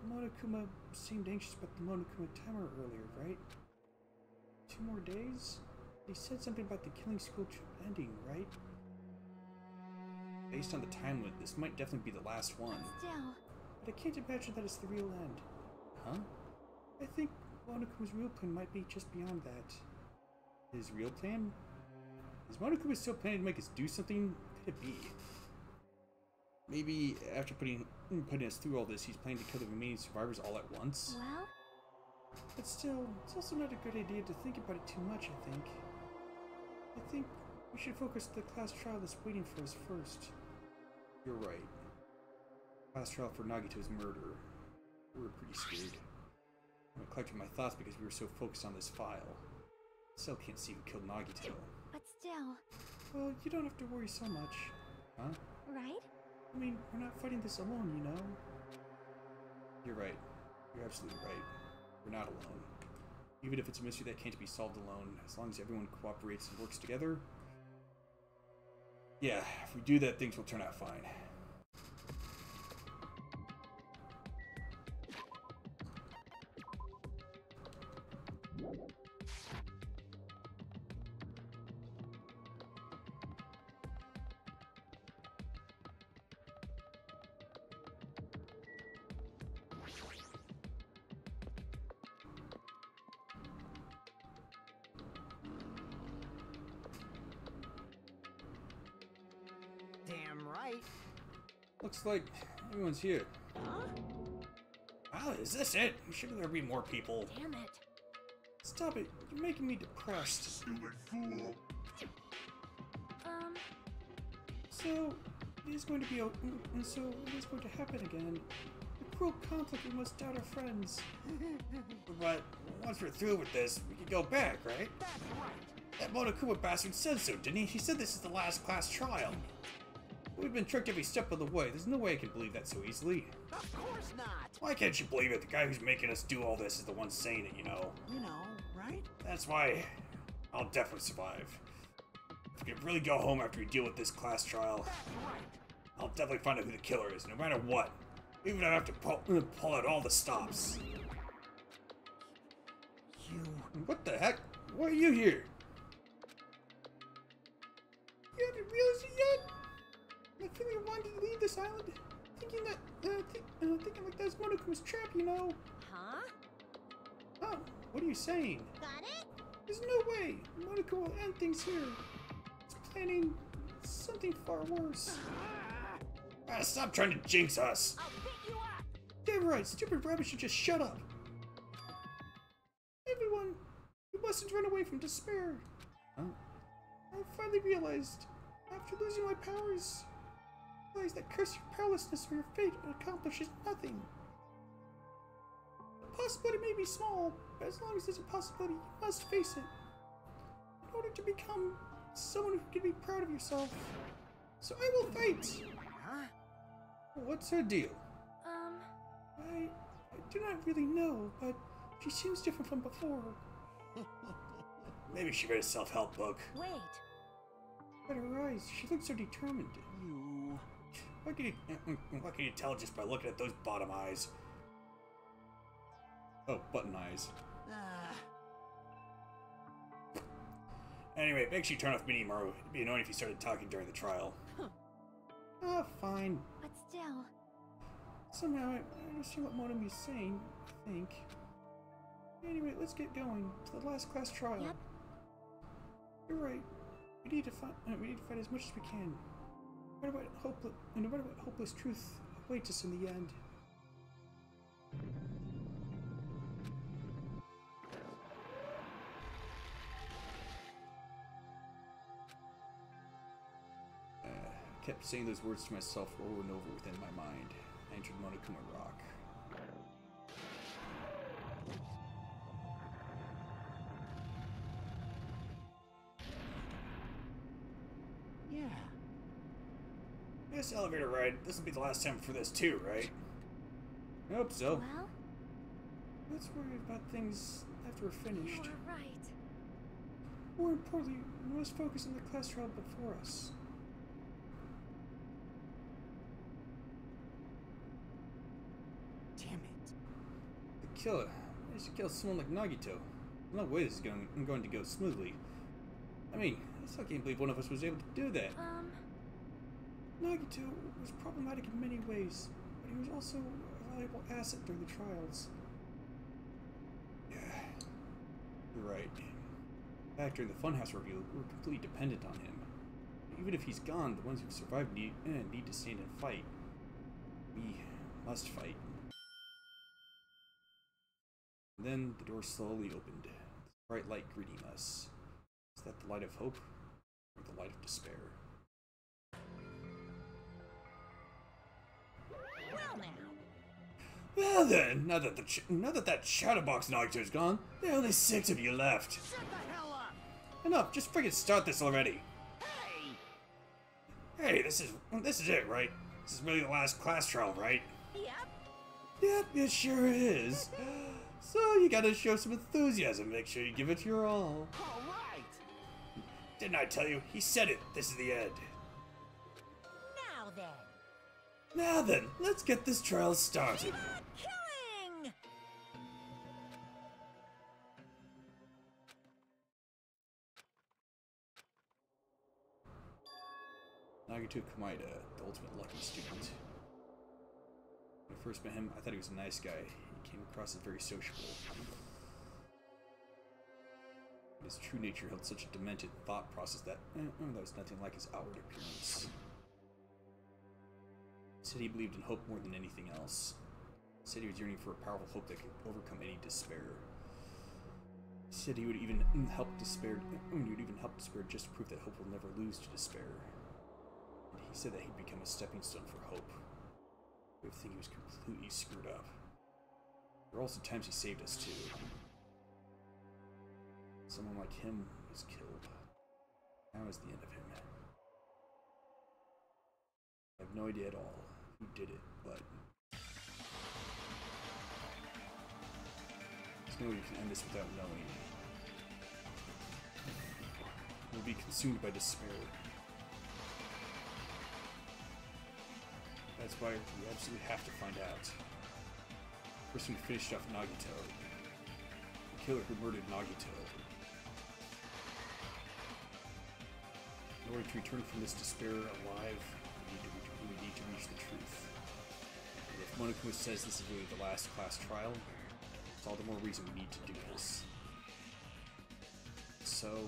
Monokuma seemed anxious about the Monokuma timer earlier, right? 2 more days? He said something about the killing school trip ending, right? Based on the time limit, this might definitely be the last one. But still. But I can't imagine that it's the real end. Huh? I think Monokuma's real plan might be just beyond that. His real plan? Is Monokuma still planning to make us do something? What could it be? Maybe after putting us through all this, he's planning to kill the remaining survivors all at once? Well? But still, it's also not a good idea to think about it too much, I think. I think we should focus on the class trial that's waiting for us first. You're right. Class trial for Nagito's murder. We were pretty scared. I collected my thoughts because we were so focused on this file. Still can't see who killed Nagito. But still. Well, you don't have to worry so much. Huh? Right? I mean, we're not fighting this alone, you know? You're right. You're absolutely right. We're not alone. Even if it's a mystery that can't be solved alone, as long as everyone cooperates and works together. Yeah, if we do that, things will turn out fine. Damn right. Looks like everyone's here. Huh? Wow, is this it? Shouldn't there be more people? Damn it. Stop it. You're making me depressed. So, it is going to be and so it is going to happen again. The cruel conflict, we must doubt our friends. But once we're through with this, we can go back, right? That's right. That Monokuma bastard said so, didn't he? He said this is the last class trial. We've been tricked every step of the way. There's no way I can believe that so easily. Of course not. Why can't you believe it? The guy who's making us do all this is the one saying it, you know? You know, right? That's why I'll definitely survive. If we can really go home after we deal with this class trial, That's right. I'll definitely find out who the killer is, no matter what. Even if I have to pull out all the stops. You... What the heck? Why are you here? You haven't realized it yet? I feel like I wanted to leave this island, thinking like that's Monokuma's trap, you know? Huh? Oh, what are you saying? Got it? There's no way Monokuma will end things here. It's planning something far worse. Stop trying to jinx us. I'll pick you up. Damn right, stupid rabbit should just shut up. Everyone, you mustn't run away from despair. Huh? I finally realized, after losing my powers, that curse your powerlessness or your fate accomplishes nothing. The possibility may be small, but as long as there's a possibility, you must face it. In order to become someone who can be proud of yourself. So I will fight! Huh? What's her deal? I do not really know, but she seems different from before. Maybe she read a self-help book. Wait. But her eyes, she looks so determined. You... What can you tell just by looking at those bottom eyes? Oh, button eyes. Anyway, make sure you turn off Mini Maru. It'd be annoying if you started talking during the trial. Ah, fine. But still. Somehow, I understand what Monomu's saying, I think. Anyway, let's get going to the last class trial. Yep. You're right. We need to fight as much as we can. No matter what hopeless truth awaits us in the end. I kept saying those words to myself over and over within my mind. I entered Monokuma Rock. guess elevator ride. This will be the last time for this too, right? I hope so. Well, Let's worry about things after we're finished. You are right. More importantly, we must focus on the class trial before us. Damn it. The killer. I should kill someone like Nagito. No way this is going to go smoothly. I mean, I still can't believe one of us was able to do that. Nagito was problematic in many ways, but he was also a valuable asset during the trials. Yeah, you're right. Back during the Funhouse review, we were completely dependent on him. Even if he's gone, the ones who survived need to stand and fight. We must fight. And then the door slowly opened, with a bright light greeting us. Is that the light of hope, or the light of despair? Well now. Well then, now that that chatterbox Nagito's gone, there are only 6 of you left. Shut the hell up! Enough, just friggin' start this already. Hey! Hey, this is it, right? This is really the last class trial, right? Yep. Yep, it sure is. So you gotta show some enthusiasm, make sure you give it your all. All right! Didn't I tell you? He said it. This is the end. Now then. Now then, let's get this trial started. Killing! Nagito Komaeda, the ultimate lucky student. When I first met him, I thought he was a nice guy. He came across as very sociable. His true nature held such a demented thought process that was nothing like his outward appearance. He said he believed in hope more than anything else. He said he was yearning for a powerful hope that could overcome any despair. He said he would even help despair. Just to prove that hope will never lose to despair. And he said that he'd become a stepping stone for hope. We think he was completely screwed up. There were also times he saved us too. Someone like him was killed. Now is the end of him. I have no idea at all who did it, but there's no way you can end this without knowing. We'll be consumed by despair. That's why we absolutely have to find out. First, we finished off Nagito, the killer who murdered Nagito. In order to return from this despair alive, we need to reach the truth. And if Monokuma says this is really the last class trial, it's all the more reason we need to do this. So,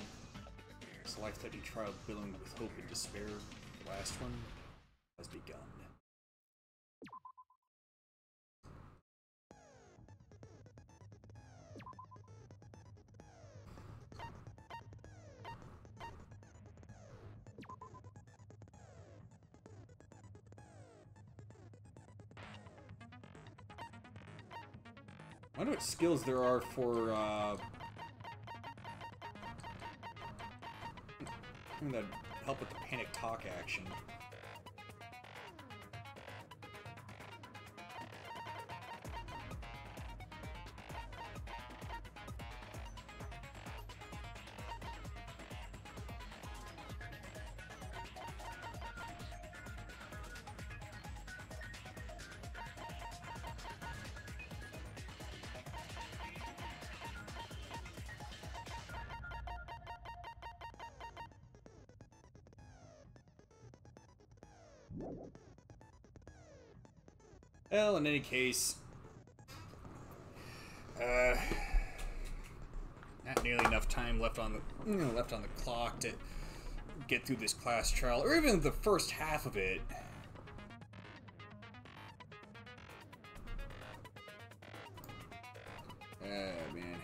this life-threatening trial billing with hope and despair, the last one, has begun. I wonder what skills there are for, that help with the panic talk action. Well, in any case, not nearly enough time left on the clock to get through this class trial, or even the first half of it. Man.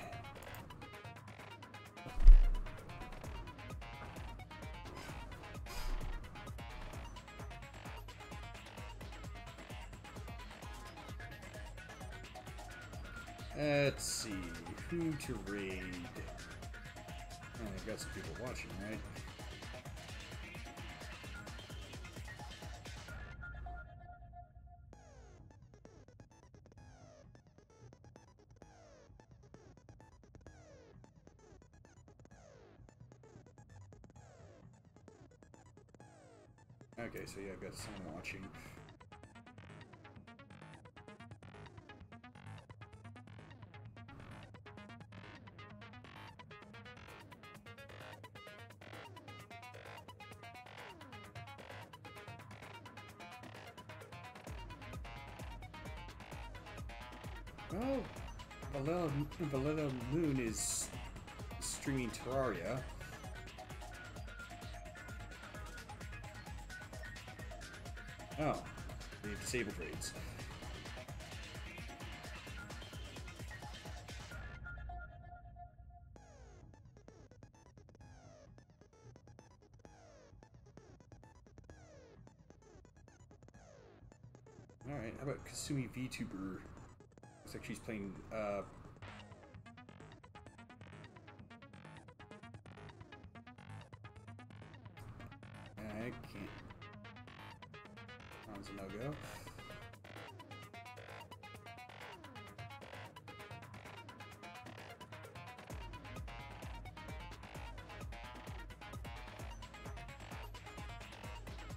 Let's see, who to raid. Oh, I've got some people watching, right? Okay, so yeah, I've got someone watching. Well, Valetta Moon is streaming Terraria. Oh, the disabled raids. Alright, how about Kasumi VTuber? Looks like she's playing, I can't. That's a no-go.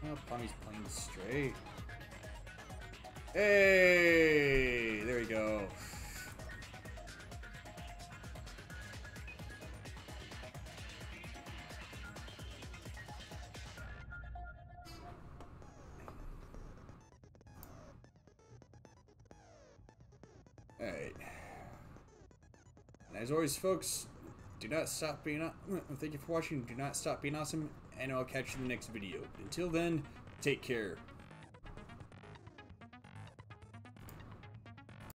Oh, Tommy's playing straight. Hey! There we go. Alright. And as always, folks, do not stop being thank you for watching. Do not stop being awesome, and I'll catch you in the next video. Until then, take care.